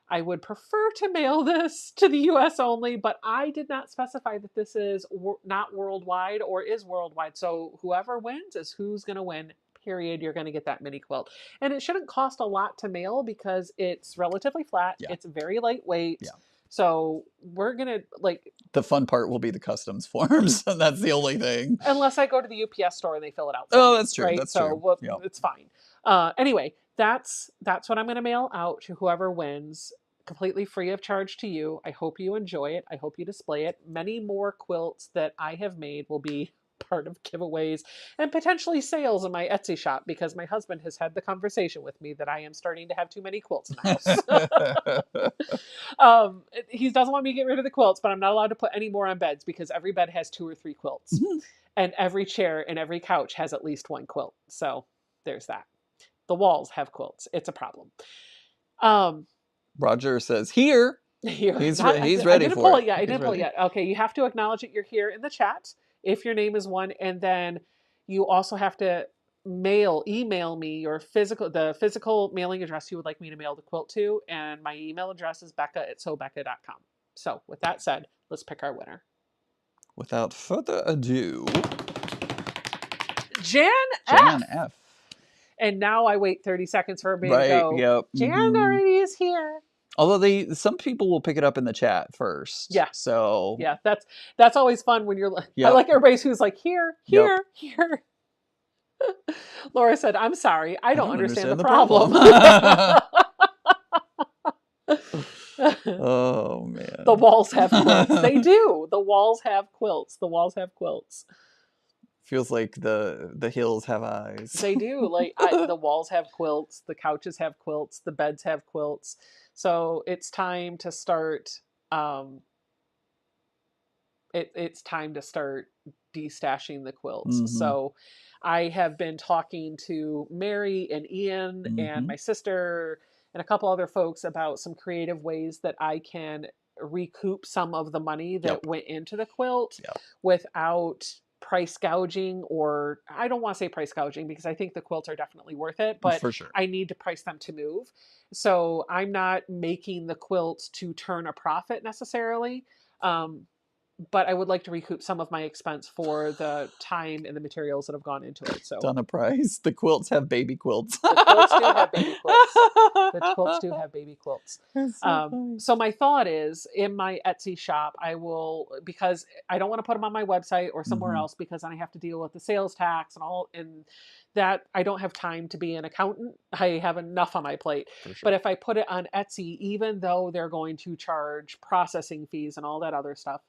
A: I would prefer to mail this to the US only, but I did not specify that this is not worldwide or is worldwide. So whoever wins is who's going to win. Period. You're going to get that mini quilt. And it shouldn't cost a lot to mail because it's relatively flat. Yeah. It's very lightweight. Yeah. So we're going to
B: the fun part will be the customs forms. And that's the only thing.
A: Unless I go to the UPS store and they fill it out.
B: Oh, that's true.
A: Right?
B: That's
A: true.
B: Well,
A: it's fine. Anyway, that's what I'm going to mail out to whoever wins. Completely free of charge to you. I hope you enjoy it. I hope you display it. Many more quilts that I have made will be part of giveaways and potentially sales in my Etsy shop because my husband has had the conversation with me that I am starting to have too many quilts in the house. He doesn't want me to get rid of the quilts, but I'm not allowed to put any more on beds because every bed has 2 or 3 quilts. And every chair and every couch has at least 1 quilt. So there's that. The walls have quilts. It's a problem.
B: Roger says here. He's ready for it.
A: I didn't pull it yet. Okay, you have to acknowledge that you're here in the chat if your name is one, and then you also have to email me your the physical mailing address you would like me to mail the quilt to, and my email address is becca@sewbecca.com. So with that said, let's pick our winner.
B: Without further ado,
A: Jan F. And now I wait 30 seconds for me to go.
B: Yep.
A: Jan already is here.
B: Although some people will pick it up in the chat first.
A: Yeah.
B: So
A: yeah, that's always fun when you're like, I like everybody who's like here. Laura said, I'm sorry, I don't understand the problem.
B: Oh man.
A: The walls have quilts. They do. The walls have quilts. The walls have quilts.
B: Feels like the hills have eyes.
A: They do. The walls have quilts. The couches have quilts. The beds have quilts. So it's time to start. It's time to start destashing the quilts. Mm-hmm. So I have been talking to Mary and Ian and my sister and a couple other folks about some creative ways that I can recoup some of the money that went into the quilt without price gouging, or I don't want to say price gouging because I think the quilts are definitely worth it, but
B: for sure.
A: I need to price them to move. So I'm not making the quilts to turn a profit necessarily. but I would like to recoup some of my expense for the time and the materials that have gone into it. So
B: Donna Price. The quilts have baby quilts.
A: the quilts do have baby quilts. The quilts do have baby quilts.
B: That's so funny.
A: So my thought is, in my Etsy shop, I will, because I don't want to put them on my website or somewhere else, because then I have to deal with the sales tax and all, and that I don't have time to be an accountant. I have enough on my plate.
B: For sure.
A: But if I put it on Etsy, even though they're going to charge processing fees and all that other stuff,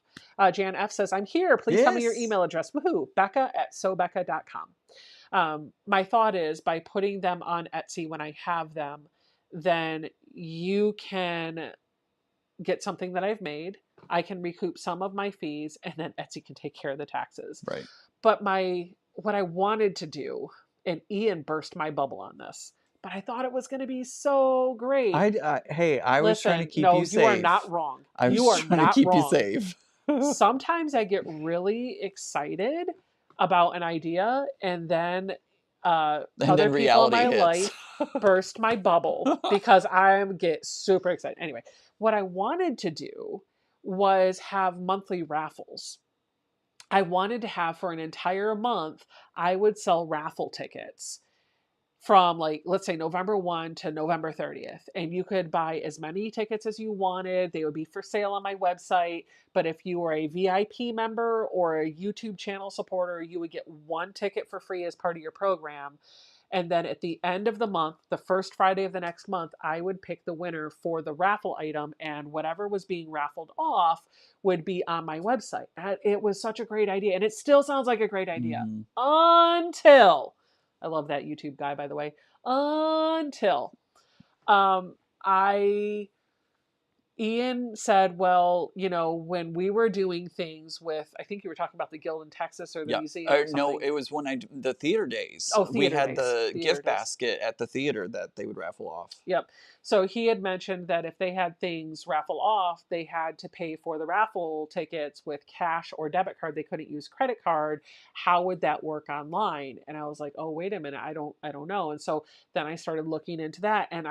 A: Jan F says, I'm here. Please tell me your email address. Woohoo. Becca@sobecca.com. My thought is, by putting them on Etsy when I have them, then you can get something that I've made. I can recoup some of my fees, and then Etsy can take care of the taxes.
B: Right.
A: But what I wanted to do, and Ian burst my bubble on this, but I thought it was going to be so great.
B: I was trying to keep you safe.
A: No, you are not wrong.
B: You are trying to keep you safe.
A: Sometimes I get really excited about an idea, and then other people in my life burst my bubble because I get super excited. Anyway, what I wanted to do was have monthly raffles. I wanted to have, for an entire month, I would sell raffle tickets from, like, let's say November 1 to November 30th. And you could buy as many tickets as you wanted. They would be for sale on my website. But if you were a VIP member or a YouTube channel supporter, you would get one ticket for free as part of your program. And then at the end of the month, the first Friday of the next month, I would pick the winner for the raffle item, and whatever was being raffled off would be on my website. It was such a great idea. And it still sounds like a great idea until, I love that YouTube guy, by the way, until Ian said, well, when we were doing things with, I think you were talking about the Guild in Texas or the museum.
B: No, it was when the theater days. We had the gift basket at the theater that they would raffle off.
A: Yep. So he had mentioned that if they had things raffle off, they had to pay for the raffle tickets with cash or debit card. They couldn't use credit card. How would that work online? And I was like, oh, wait a minute. I don't know. And so then I started looking into that, and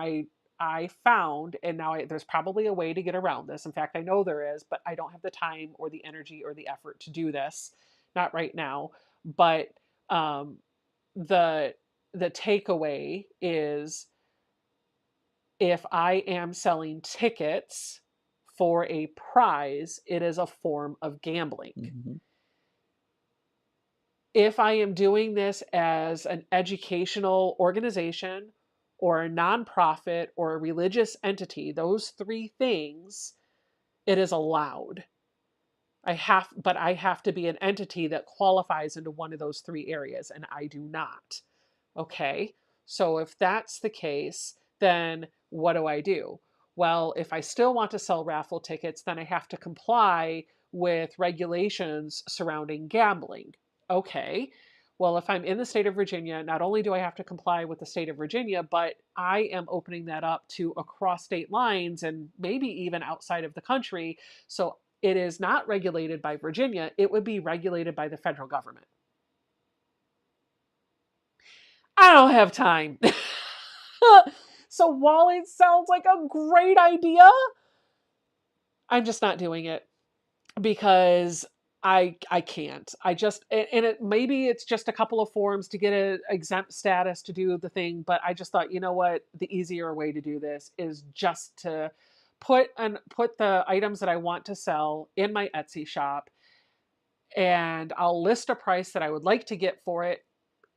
A: I found, and now there's probably a way to get around this. In fact, I know there is, but I don't have the time or the energy or the effort to do this. Not right now. But the takeaway is, if I am selling tickets for a prize, it is a form of gambling.
B: Mm-hmm.
A: If I am doing this as an educational organization or a nonprofit or a religious entity, those three things, it is allowed. But I have to be an entity that qualifies into one of those three areas, and I do not. Okay. So if that's the case, then what do? Well, if I still want to sell raffle tickets, then I have to comply with regulations surrounding gambling. Okay. Well, if I'm in the state of Virginia, not only do I have to comply with the state of Virginia, but I am opening that up to across state lines and maybe even outside of the country. So it is not regulated by Virginia. It would be regulated by the federal government. I don't have time. So while it sounds like a great idea, I'm just not doing it because I can't. Maybe it's just a couple of forms to get an exempt status to do the thing, but I just thought, you know what, the easier way to do this is just to put the items that I want to sell in my Etsy shop, and I'll list a price that I would like to get for it,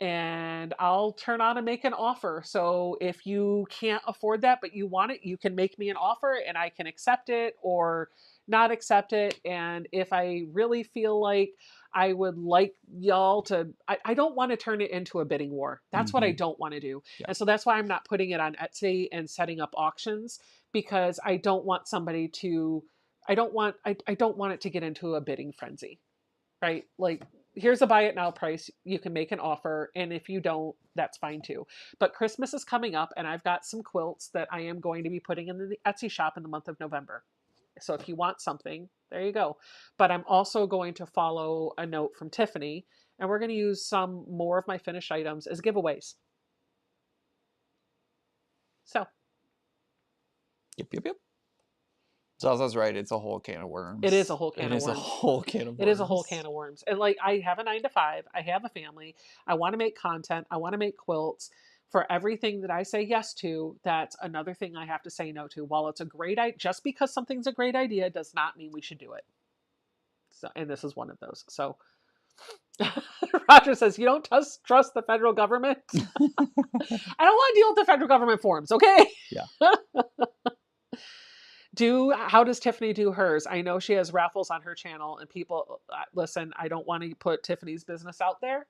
A: and I'll turn on and make an offer. So if you can't afford that, but you want it, you can make me an offer and I can accept it or not accept it. And if I really feel like I would like y'all to, I don't want to turn it into a bidding war. That's what I don't want to do. Yeah. And so that's why I'm not putting it on Etsy and setting up auctions, because I don't want somebody to, I don't want it to get into a bidding frenzy, right? Like, here's a buy it now price. You can make an offer. And if you don't, that's fine too. But Christmas is coming up, and I've got some quilts that I am going to be putting in the Etsy shop in the month of November. So if you want something, there you go. But I'm also going to follow a note from Tiffany, and we're going to use some more of my finished items as giveaways. So.
B: Yep. Zaza's right. It's a whole can of worms.
A: It is a whole can
B: It
A: of
B: is a
A: worms.
B: whole can of worms.
A: It is a whole can of worms. And like, I have a 9 to 5. I have a family. I want to make content. I want to make quilts. For everything that I say yes to, that's another thing I have to say no to. While it's a great idea, just because something's a great idea does not mean we should do it. So, and this is one of those. So Roger says, you don't trust the federal government? I don't want to deal with the federal government forms, okay?
B: Yeah.
A: How does Tiffany do hers? I know she has raffles on her channel, and people, listen, I don't want to put Tiffany's business out there.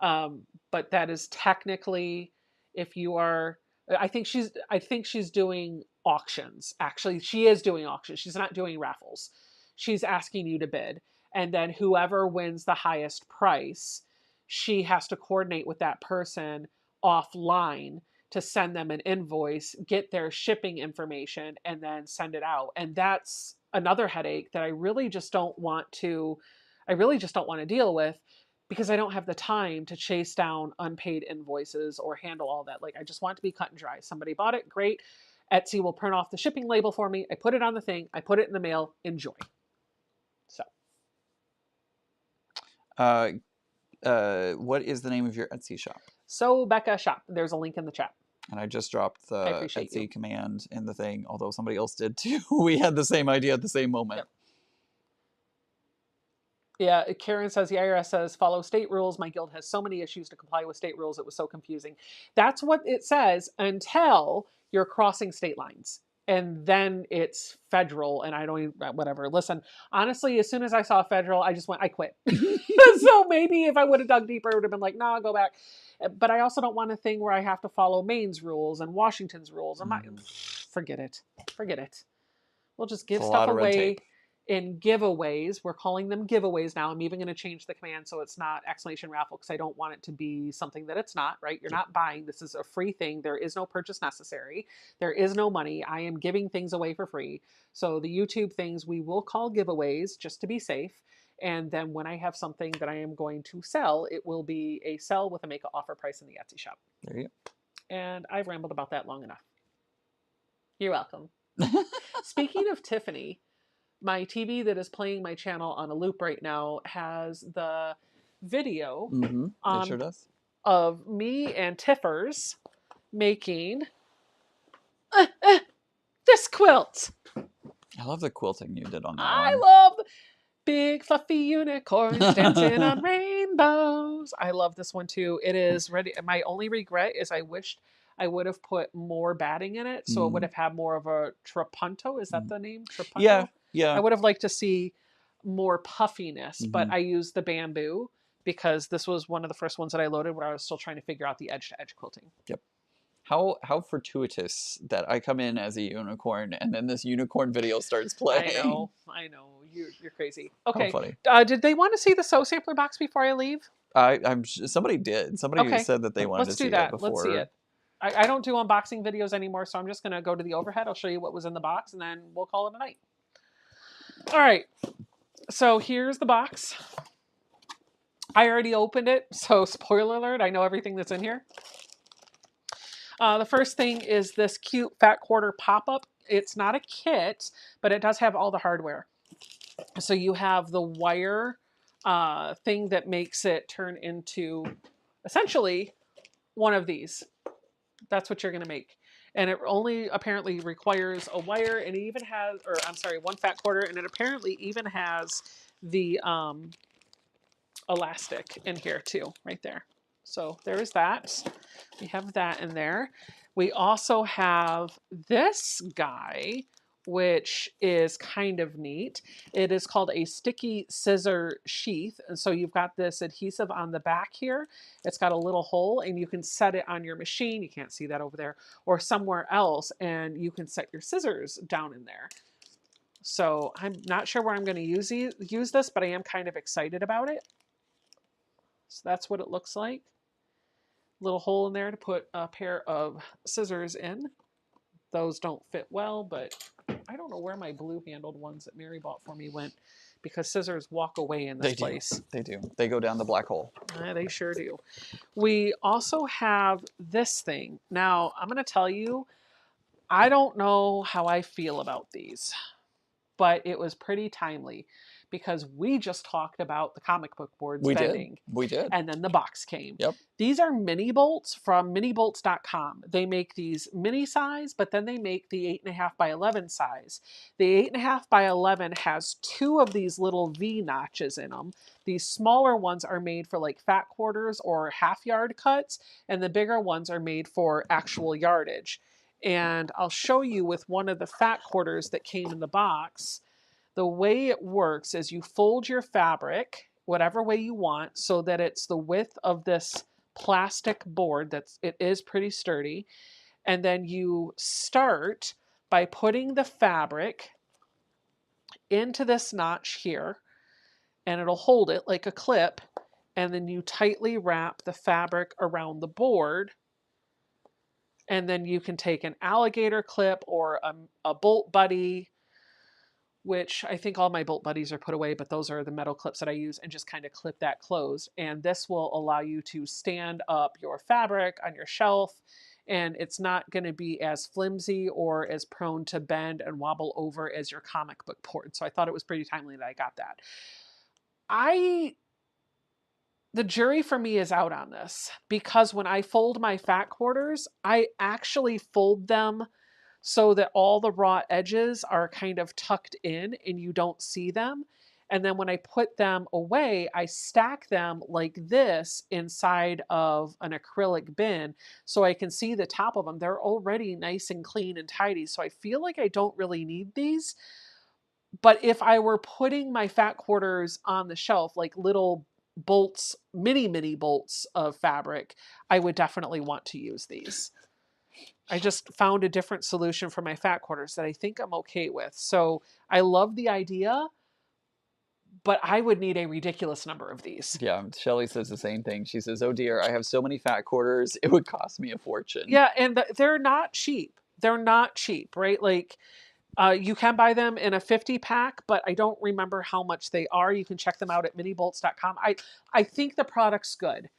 A: But that is technically, if you are, I think she's doing auctions. Actually, she is doing auctions. She's not doing raffles. She's asking you to bid. And then whoever wins the highest price, she has to coordinate with that person offline to send them an invoice, get their shipping information, and then send it out. And that's another headache that I really just don't want to deal with, because I don't have the time to chase down unpaid invoices or handle all that. Like, I just want it to be cut and dry. Somebody bought it, great. Etsy will print off the shipping label for me. I put it on the thing. I put it in the mail. Enjoy. So.
B: What is the name of your Etsy shop?
A: So Becca shop. There's a link in the chat.
B: And I just dropped the
A: Etsy
B: you. Command in the thing, although somebody else did too. We had the same idea at the same moment.
A: Yep. Yeah, Karen says the IRS says follow state rules. My guild has so many issues to comply with state rules. It was so confusing. That's what it says until you're crossing state lines. And then it's federal, and I don't even, whatever. Listen, honestly, as soon as I saw federal, I quit. So maybe if I would have dug deeper, I would have been like, no, I'll go back. But I also don't want a thing where I have to follow Maine's rules and Washington's rules. Forget it. Forget it. We'll just give stuff away in giveaways. We're calling them giveaways now. I'm even going to change the command so it's not exclamation raffle, because I don't want it to be something that it's not, right? You're not buying. This is a free thing. There is no purchase necessary. There is no money. I am giving things away for free. So the YouTube things we will call giveaways just to be safe. And then when I have something that I am going to sell, it will be a sell with a make an offer price in the Etsy shop.
B: There you go.
A: And I've rambled about that long enough. You're welcome. Speaking of Tiffany, my TV that is playing my channel on a loop right now has the video
B: it sure does.
A: of me and Tiffers making this quilt.
B: I love the quilting you did on that
A: I
B: one.
A: love big fluffy unicorns dancing on rainbows. I love this one too. It is ready. My only regret is I wished I would have put more batting in it, so it would have had more of a trapunto. Is that the name? Trapunto?
B: Yeah.
A: I would have liked to see more puffiness, but I used the bamboo because this was one of the first ones that I loaded where I was still trying to figure out the edge-to-edge quilting.
B: Yep. How fortuitous that I come in as a unicorn and then this unicorn video starts playing.
A: I know. You're crazy. Okay.
B: How funny.
A: Did they want to see the sew sampler box before I leave?
B: Somebody did. Somebody said that they wanted to see it before.
A: Let's see it. I don't do unboxing videos anymore, so I'm just going to go to the overhead. I'll show you what was in the box, and then we'll call it a night. All right. So here's the box. I already opened it, so spoiler alert, I know everything that's in here. The first thing is this cute fat quarter pop-up. It's not a kit, but it does have all the hardware. So you have the wire thing that makes it turn into essentially one of these. That's what you're going to make. And it only apparently requires a wire, and it even has, one fat quarter, and it apparently even has the elastic in here too, right there. So there is that. We have that in there. We also have this guy, which is kind of neat. It is called a sticky scissor sheath. And so you've got this adhesive on the back here. It's got a little hole, and you can set it on your machine. You can't see that over there, or somewhere else. And you can set your scissors down in there. So I'm not sure where I'm going to use this, but I am kind of excited about it. So that's what it looks like. Little hole in there to put a pair of scissors in. Those don't fit well, but I don't know where my blue handled ones that Mary bought for me went, because scissors walk away in this place.
B: They do. They go down the black hole.
A: They sure do. We also have this thing. Now, I'm going to tell you, I don't know how I feel about these. but it was pretty timely because we just talked about the comic book boards bending.
B: We did.
A: And then the box came.
B: Yep.
A: These are mini bolts from minibolts.com. They make these mini size, but then they make the 8.5 by 11 size. The 8.5 by 11 has 2 of these little V notches in them. These smaller ones are made for like fat quarters or half yard cuts, and the bigger ones are made for actual yardage. And I'll show you with one of the fat quarters that came in the box. The way it works is you fold your fabric whatever way you want so that it's the width of this plastic board. It is pretty sturdy. And then you start by putting the fabric into this notch here, and it'll hold it like a clip. And then you tightly wrap the fabric around the board. And then you can take an alligator clip or a bolt buddy, which I think all my bolt buddies are put away, but those are the metal clips that I use, and just kind of clip that closed. And this will allow you to stand up your fabric on your shelf, and it's not going to be as flimsy or as prone to bend and wobble over as your comic book board. So I thought it was pretty timely that I got that. The jury for me is out on this because when I fold my fat quarters, I actually fold them so that all the raw edges are kind of tucked in and you don't see them. And then when I put them away, I stack them like this inside of an acrylic bin so I can see the top of them. They're already nice and clean and tidy. So I feel like I don't really need these. But if I were putting my fat quarters on the shelf, like little bolts, mini bolts of fabric, I would definitely want to use these. I just found a different solution for my fat quarters that I think I'm okay with. So I love the idea, but I would need a ridiculous number of these.
B: Yeah, Shelly says the same thing. She says, oh dear, I have so many fat quarters, it would cost me a fortune.
A: Yeah, and they're not cheap. They're not cheap, right? Like, you can buy them in a 50 pack, but I don't remember how much they are. You can check them out at minibolts.com. I think the product's good.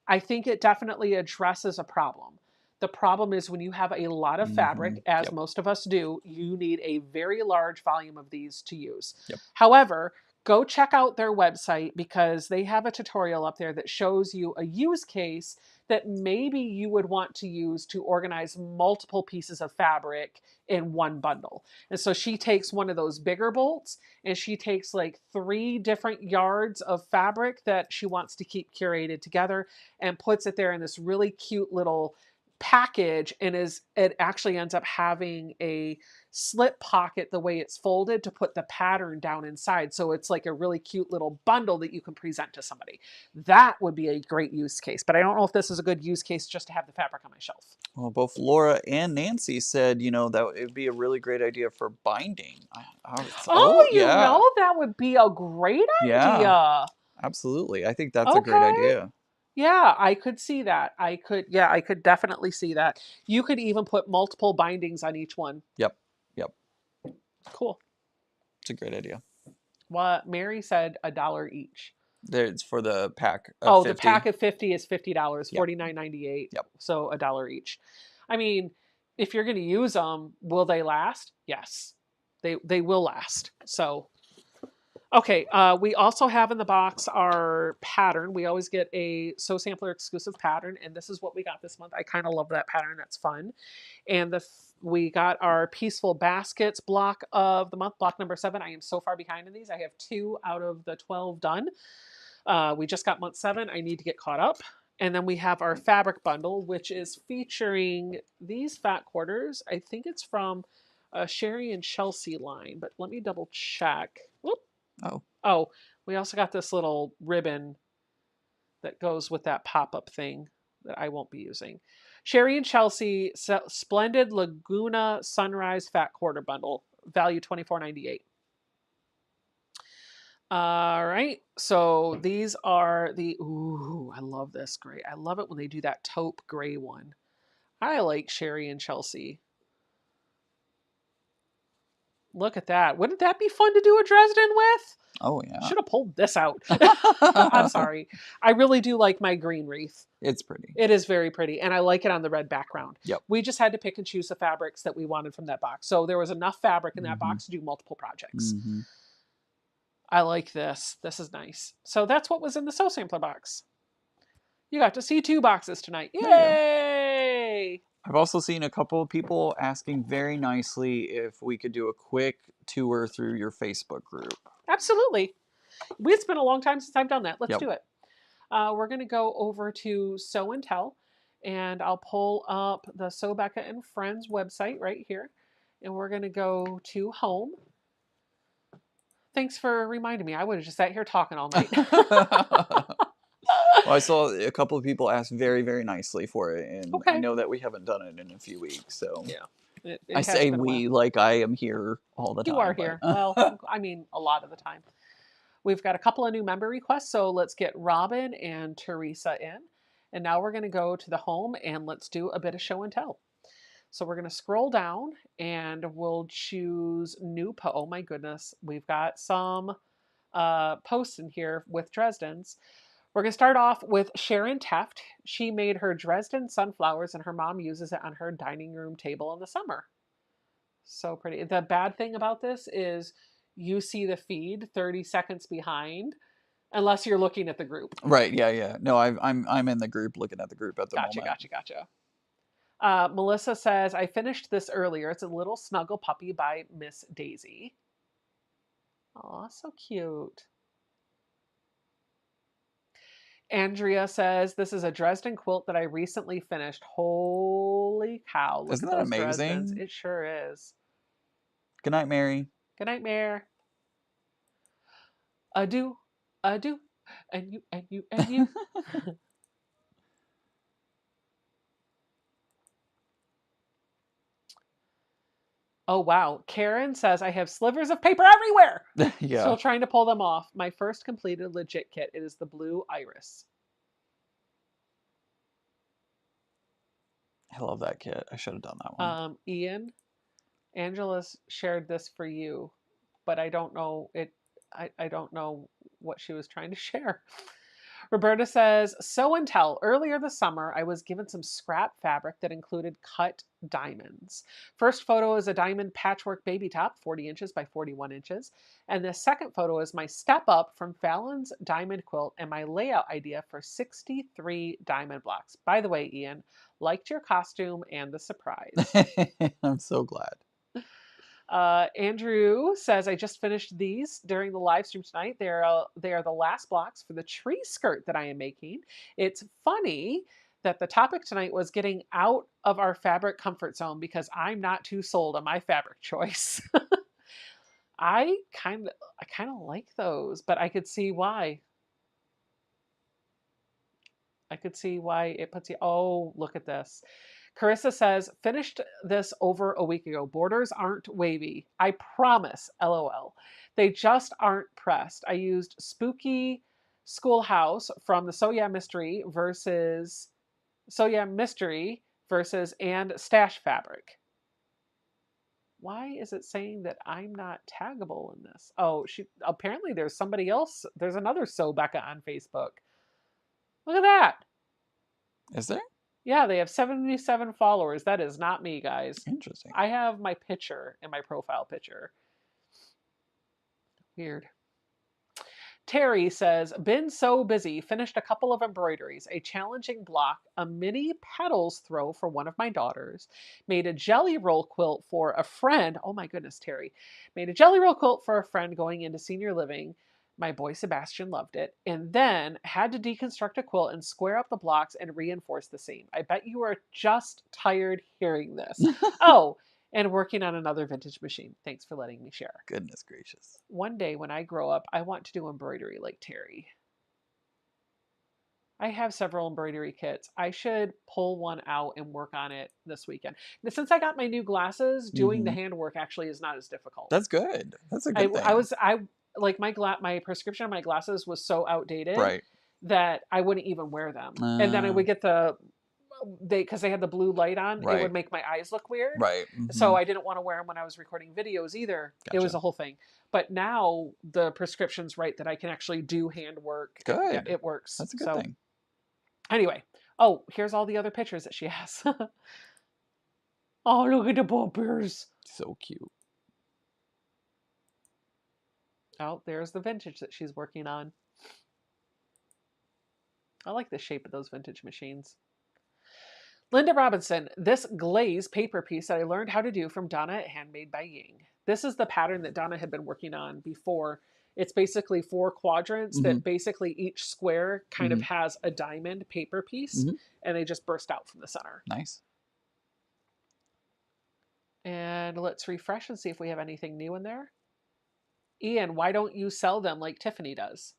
A: I think it definitely addresses a problem. The problem is when you have a lot of fabric, as
B: Yep.
A: most of us do, you need a very large volume of these to use.
B: Yep.
A: However, go check out their website because they have a tutorial up there that shows you a use case that maybe you would want to use to organize multiple pieces of fabric in one bundle. And so she takes one of those bigger bolts and she takes like 3 different yards of fabric that she wants to keep curated together and puts it there in this really cute little package, and it actually ends up having a slip pocket the way it's folded to put the pattern down inside. So it's like a really cute little bundle that you can present to somebody. That would be a great use case, but I don't know if this is a good use case just to have the fabric on my shelf.
B: Well, both Laura and Nancy said, that it would be a really great idea for binding.
A: That would be a great idea.
B: Yeah, absolutely. I think that's a great idea.
A: Yeah, I could see that. I could definitely see that. You could even put multiple bindings on each one.
B: Yep.
A: Cool.
B: It's a great idea.
A: What Mary said, $1 each.
B: It's for the pack of 50.
A: The pack of 50 is $50,
B: Yep.
A: $49.98.
B: Yep.
A: So $1 each. I mean, if you're going to use them, will they last? Yes, they will last. So, okay. We also have in the box our pattern. We always get a Sew Sampler exclusive pattern, and this is what we got this month. I kind of love that pattern. That's fun. And we got our Peaceful Baskets block of the month, block number 7. I am so far behind in these. I have 2 out of the 12 done. We just got month 7. I need to get caught up. And then we have our fabric bundle, which is featuring these fat quarters. I think it's from a Sherry and Chelsea line, but let me double check. Whoop. Oh, we also got this little ribbon that goes with that pop-up thing that I won't be using. Sherry and Chelsea Splendid Laguna Sunrise Fat Quarter Bundle, value $24.98. All right, so these are I love this gray. I love it when they do that taupe gray one. I like Sherry and Chelsea. Look at that. Wouldn't that be fun to do a Dresden with?
B: Oh, yeah.
A: Should have pulled this out. I'm sorry. I really do like my green wreath.
B: It's pretty.
A: It is very pretty, and I like it on the red background.
B: Yep.
A: We just had to pick and choose the fabrics that we wanted from that box. So there was enough fabric in that box to do multiple projects. I like this. This is nice. So that's what was in the Sew Sampler box. You got to see 2 boxes tonight. Yay!
B: I've also seen a couple of people asking very nicely if we could do a quick tour through your Facebook group.
A: Absolutely. It's been a long time since I've done that. Let's do it. We're going to go over to Sew and Tell, and I'll pull up the Sew Becca and Friends website right here, and we're going to go to Home. Thanks for reminding me. I would have just sat here talking all night.
B: Well, I saw a couple of people ask very, very nicely for it, and I know that we haven't done it in a few weeks, so
A: it
B: I say we like I am here all the time.
A: You are here. Well, I mean, a lot of the time. We've got a couple of new member requests, so let's get Robin and Teresa in. And now we're going to go to the home and let's do a bit of show and tell. So we're going to scroll down and we'll choose new post. Oh my goodness, we've got some posts in here with Dresdens. We're going to start off with Sharon Teft. She made her Dresden sunflowers and her mom uses it on her dining room table in the summer. So pretty. The bad thing about this is you see the feed 30 seconds behind unless you're looking at the group.
B: Right. Yeah. No, I'm in the group, looking at the group at the moment.
A: Gotcha. Melissa says, I finished this earlier. It's a little snuggle puppy by Miss Daisy. Oh, so cute. Andrea says, this is a Dresden quilt that I recently finished. Holy cow.
B: Isn't that amazing?
A: Dresdens. It sure is.
B: Good night, Mary.
A: Good night, Mare. Adieu, and you. Oh, wow. Karen says, I have slivers of paper everywhere. Still trying to pull them off. My first completed legit kit. It is the blue iris.
B: I love that kit. I should have done that one.
A: Ian, Angela's shared this for you, but I don't know it. I don't know what she was trying to share. Roberta says, Sew and Tell. Earlier this summer, I was given some scrap fabric that included cut diamonds. First photo is a diamond patchwork baby top, 40 inches by 41 inches. And the second photo is my step up from Fallon's diamond quilt and my layout idea for 63 diamond blocks. By the way, Ian, liked your costume and the surprise.
B: I'm so glad.
A: Andrew says, I just finished these during the live stream tonight. They are the last blocks for the tree skirt that I am making. It's funny that the topic tonight was getting out of our fabric comfort zone because I'm not too sold on my fabric choice. I kind of like those, but I could see why. it puts you, oh, look at this. Carissa says, finished this over a week ago. Borders aren't wavy. I promise, LOL. They just aren't pressed. I used Spooky Schoolhouse from the So Yeah Mystery versus and Stash Fabric. Why is it saying that I'm not taggable in this? Oh, apparently there's somebody else. There's another Sew Becca on Facebook. Look at that.
B: Is there?
A: Yeah, they have 77 followers. That is not me, guys.
B: Interesting.
A: I have my picture in my profile picture. Weird. Terry says, been so busy, finished a couple of embroideries, a challenging block, a mini petals throw for one of my daughters, made a jelly roll quilt for a friend. Oh my goodness, Terry. Made a jelly roll quilt for a friend going into senior living. My boy Sebastian loved it. And then had to deconstruct a quilt and square up the blocks and reinforce the seam. I bet you are just tired hearing this. Oh, and working on another vintage machine. Thanks for letting me share.
B: Goodness gracious.
A: One day when I grow up, I want to do embroidery like Terry. I have several embroidery kits. I should pull one out and work on it this weekend. But since I got my new glasses, doing the handwork actually is not as difficult.
B: That's good. That's a good thing.
A: My prescription on my glasses was so outdated
B: right.
A: that I wouldn't even wear them. And then I would get the because they had the blue light on, it
B: Right.
A: would make my eyes look weird.
B: Right.
A: So I didn't want to wear them when I was recording videos either. It was
B: Gotcha.
A: a whole thing. But now the prescription's right that I can actually do hand work.
B: Good.
A: It works.
B: That's a good thing.
A: Anyway, oh, here's all the other pictures that she has. Oh, look at the puppies.
B: So cute.
A: Oh, there's the vintage that she's working on. I like the shape of those vintage machines. Linda Robinson, this glaze paper piece that I learned how to do from Donna at Handmade by Ying. This is the pattern that Donna had been working on before. It's basically 4 quadrants that basically each square kind of has a diamond paper piece, and they just burst out from the center.
B: Nice.
A: And let's refresh and see if we have anything new in there. Ian, why don't you sell them like Tiffany does?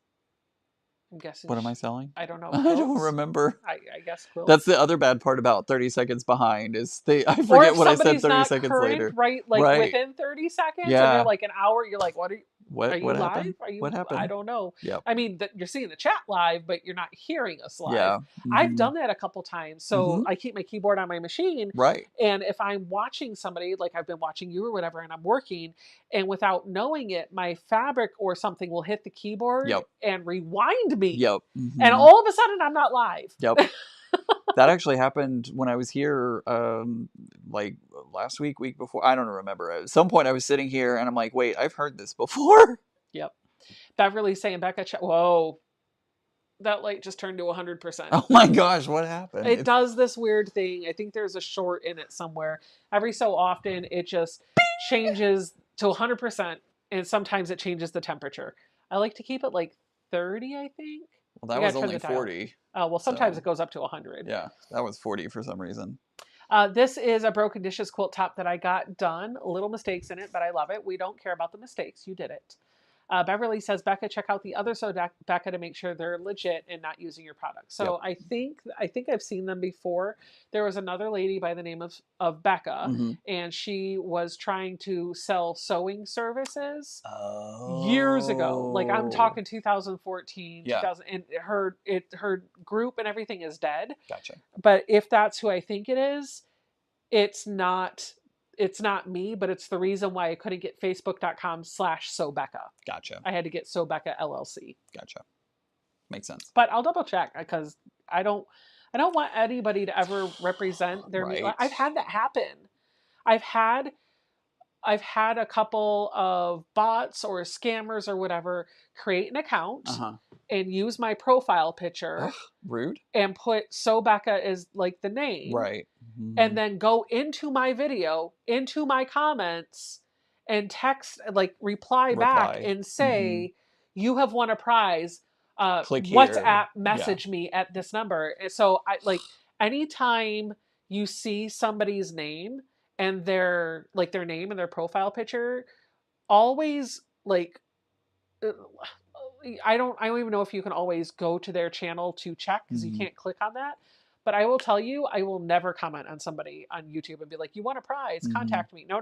A: I'm guessing.
B: What am I selling?
A: I don't know.
B: I don't remember.
A: I guess quilts.
B: That's the other bad part about 30 seconds behind is I forget what I said 30 seconds later.
A: Right, like within 30 seconds, and they're like an hour. You're like, what are you? Are you live?
B: Happened? What happened?
A: I don't know.
B: Yep.
A: I mean, you're seeing the chat live, but you're not hearing us live.
B: Yeah.
A: I've done that a couple times. So I keep my keyboard on my machine.
B: Right.
A: And if I'm watching somebody, like I've been watching you or whatever, and I'm working, and without knowing it, my fabric or something will hit the keyboard and rewind me.
B: Yep.
A: And all of a sudden, I'm not live.
B: Yep. That actually happened when I was here, like last week before. I don't remember. At some point, I was sitting here and I'm like, wait, I've heard this before.
A: Yep. Beverly's saying, Becca, whoa, that light just turned to 100%.
B: Oh my gosh, what happened?
A: It does this weird thing. I think there's a short in it somewhere. Every so often, it just changes to 100%, and sometimes it changes the temperature. I like to keep it like 30, I think.
B: Well, that was only 40.
A: Oh, well, sometimes it goes up to 100.
B: Yeah, that was 40 for some reason.
A: This is a Broken Dishes quilt top that I got done. Little mistakes in it, but I love it. We don't care about the mistakes. You did it. Beverly says, Becca, check out the other Becca to make sure they're legit and not using your product. So I think I've seen them before. There was another lady by the name of Becca, and she was trying to sell sewing services years ago. Like I'm talking 2014, 2000, and her group and everything is dead.
B: Gotcha.
A: But if that's who I think it is, it's not me, but it's the reason why I couldn't get facebook.com/SewBecca.
B: Gotcha.
A: I had to get SewBecca LLC.
B: Gotcha. Makes sense.
A: But I'll double check because I don't want anybody to ever represent their I've had that happen. I've had a couple of bots or scammers or whatever create an account and use my profile picture.
B: Ugh, rude.
A: And put SewBecca as like the name.
B: Right.
A: And then go into my video, into my comments, and reply back and say, you have won a prize.
B: Click here.
A: WhatsApp message me at this number. And so anytime you see somebody's name and their name and their profile picture, always I don't even know if you can always go to their channel to check because you can't click on that. But I will tell you, I will never comment on somebody on YouTube and be like, you want a prize, contact me. No.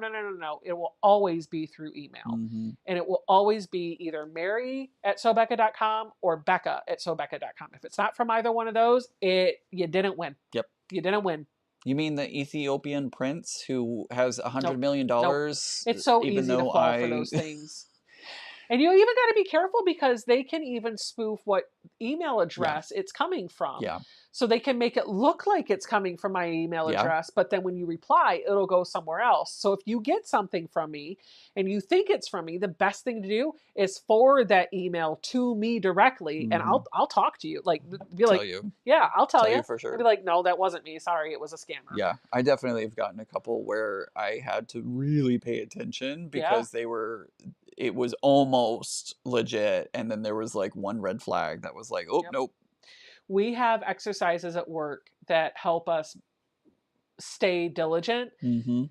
A: It will always be through email. And it will always be either Mary@SewBecca.com or Becca@SewBecca.com. If it's not from either one of those, you didn't win.
B: Yep.
A: You didn't win.
B: You mean the Ethiopian prince who has $100 million?
A: It's so easy to fall for those things. And you even got to be careful because they can even spoof what email address it's coming from.
B: Yeah.
A: So they can make it look like it's coming from my email address, but then when you reply, it'll go somewhere else. So if you get something from me and you think it's from me, the best thing to do is forward that email to me directly, and I'll talk to you. Like, be like, yeah, I'll tell you
B: for sure.
A: I'll be like, no, that wasn't me. Sorry, it was a scammer.
B: Yeah, I definitely have gotten a couple where I had to really pay attention because it was almost legit, and then there was like one red flag that was like, oh, nope.
A: We have exercises at work that help us stay diligent. They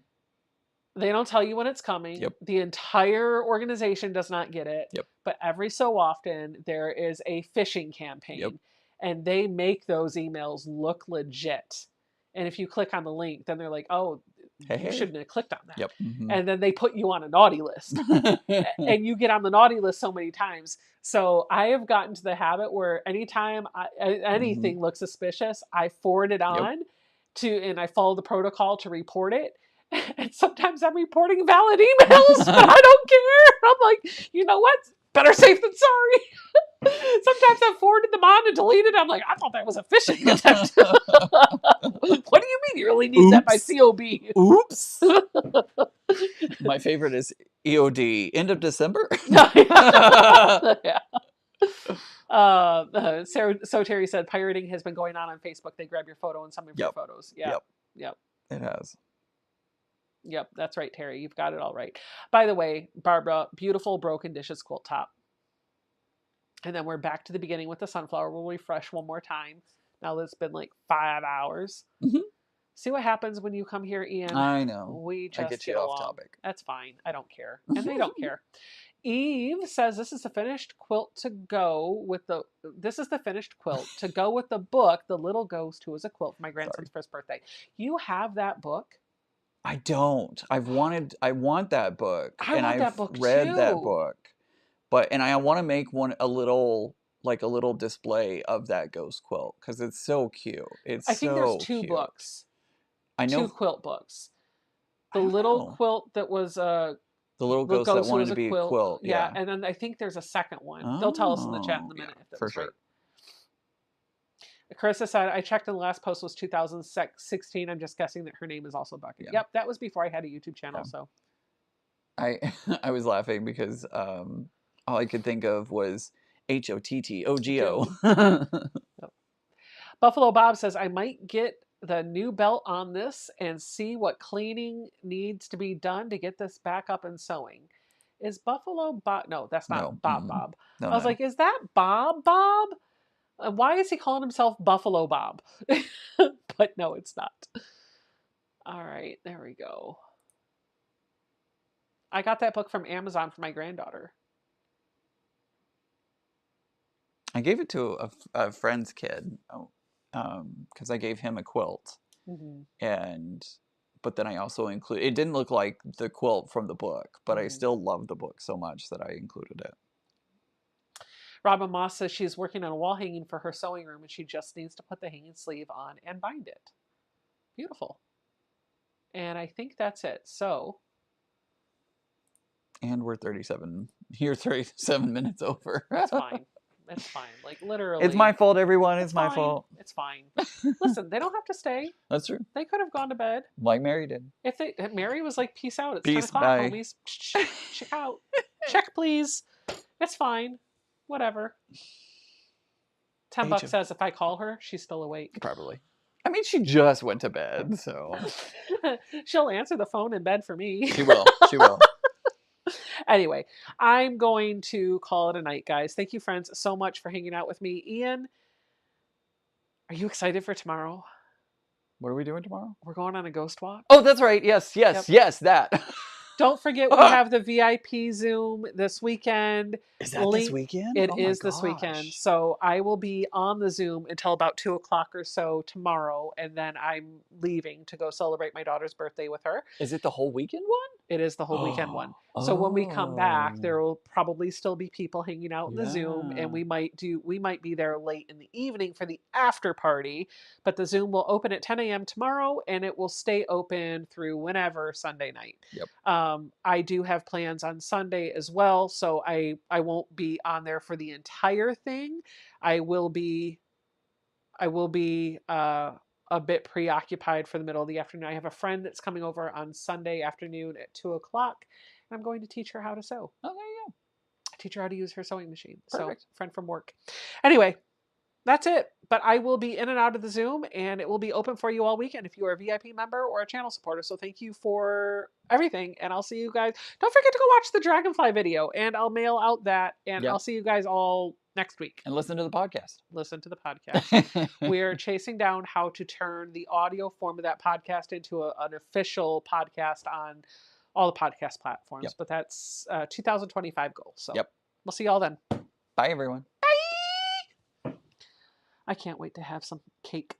A: don't tell you when it's coming. The entire organization does not get it. But every so often, there is a phishing campaign, and they make those emails look legit. And if you click on the link, then they're like, oh, you shouldn't have clicked on that. And then they put you on a naughty list. And you get on the naughty list so many times. So I have gotten to the habit where anytime anything looks suspicious, I forward it on. and I follow the protocol to report it. And sometimes I'm reporting valid emails, but I don't care. I'm like, you know what? Better safe than sorry. Sometimes I've forwarded them on and deleted. I'm like, I thought that was a phishing attempt. What do you mean you really need that by COB?
B: Oops. My favorite is EOD. End of December?
A: Yeah. So Terry said pirating has been going on Facebook. They grab your photo and some of your photos. Yeah. Yep.
B: It has.
A: Yep. That's right, Terry. You've got it all right. By the way, Barbara, beautiful broken dishes quilt top. And then we're back to the beginning with the sunflower. We'll refresh one more time. Now it's been like 5 hours.
B: Mm-hmm.
A: See what happens when you come here, Ian.
B: I know.
A: We just
B: I get you off topic.
A: That's fine. I don't care. And they don't care. Eve says this is the finished quilt to go with the finished quilt to go with the book The Little Ghost Who Was a Quilt for my grandson's first birthday. You have that book?
B: I don't. I want that book.
A: I've
B: read that book. And I want to make a little display of that ghost quilt because it's so cute. I think there's 2
A: books.
B: I know
A: 2 quilt books. The little quilt that was
B: the little ghost that wanted to be a quilt.
A: Yeah, and then I think there's a second one. They'll tell us in the chat in a minute if that's right. Carissa said, I checked and the last post was 2016. I'm just guessing that her name is also Becca. Yeah. Yep, that was before I had a YouTube channel. Yeah. So
B: I was laughing because all I could think of was HOTTOGO.
A: Yep. Buffalo Bob says, I might get the new belt on this and see what cleaning needs to be done to get this back up and sewing. Is Buffalo Bob? No, that's not Bob Bob. I was like, is that Bob Bob? Why is he calling himself Buffalo Bob? But no, it's not. All right, there we go. I got that book from Amazon for my granddaughter.
B: I gave it to a friend's kid because I gave him a quilt. Mm-hmm. But then I also included, it didn't look like the quilt from the book, but I still loved the book so much that I included it.
A: Robin Moss says she's working on a wall hanging for her sewing room and she just needs to put the hanging sleeve on and bind it. Beautiful. And I think that's it. So.
B: And we're 37 minutes over.
A: That's fine. It's fine. Like literally.
B: It's my fault, everyone. It's my fault.
A: It's fine. Listen, they don't have to stay.
B: That's true.
A: They could have gone to bed.
B: Like Mary did.
A: If Mary was like, peace out. It's
B: peace,
A: 10 o'clock, homies. Check out. Check, please. It's fine. Whatever. $10 says if I call her, she's still awake.
B: Probably. I mean, she just went to bed, so.
A: She'll answer the phone in bed for me.
B: She will. She will.
A: Anyway, I'm going to call it a night, guys. Thank you, friends, so much for hanging out with me. Ian, are you excited for tomorrow?
B: What are we doing tomorrow?
A: We're going on a ghost walk.
B: Oh, that's right. Yes, that.
A: Don't forget, we have the VIP Zoom this weekend.
B: Is that this weekend?
A: It is this weekend. So I will be on the Zoom until about 2 o'clock or so tomorrow. And then I'm leaving to go celebrate my daughter's birthday with her.
B: Is it the whole weekend one?
A: It is the whole weekend one. So when we come back, there will probably still be people hanging out in the Zoom. And we might be there late in the evening for the after party. But the Zoom will open at 10 a.m. tomorrow. And it will stay open through whenever Sunday night.
B: Yep.
A: I do have plans on Sunday as well, so I won't be on there for the entire thing. I will be a bit preoccupied for the middle of the afternoon. I have a friend that's coming over on Sunday afternoon at 2 o'clock, and I'm going to teach her how to sew.
B: Oh, there you go.
A: Teach her how to use her sewing machine.
B: Perfect.
A: So, friend from work. Anyway, that's it. But I will be in and out of the Zoom, and it will be open for you all weekend if you are a VIP member or a channel supporter. So thank you for everything, and I'll see you guys. Don't forget to go watch the Dragonfly video, and I'll mail out that, and I'll see you guys all next week.
B: And listen to the podcast.
A: Listen to the podcast. We're chasing down how to turn the audio form of that podcast into an official podcast on all the podcast platforms.
B: Yep.
A: But that's 2025 goal. So we'll see y'all then.
B: Bye, everyone.
A: I can't wait to have some cake.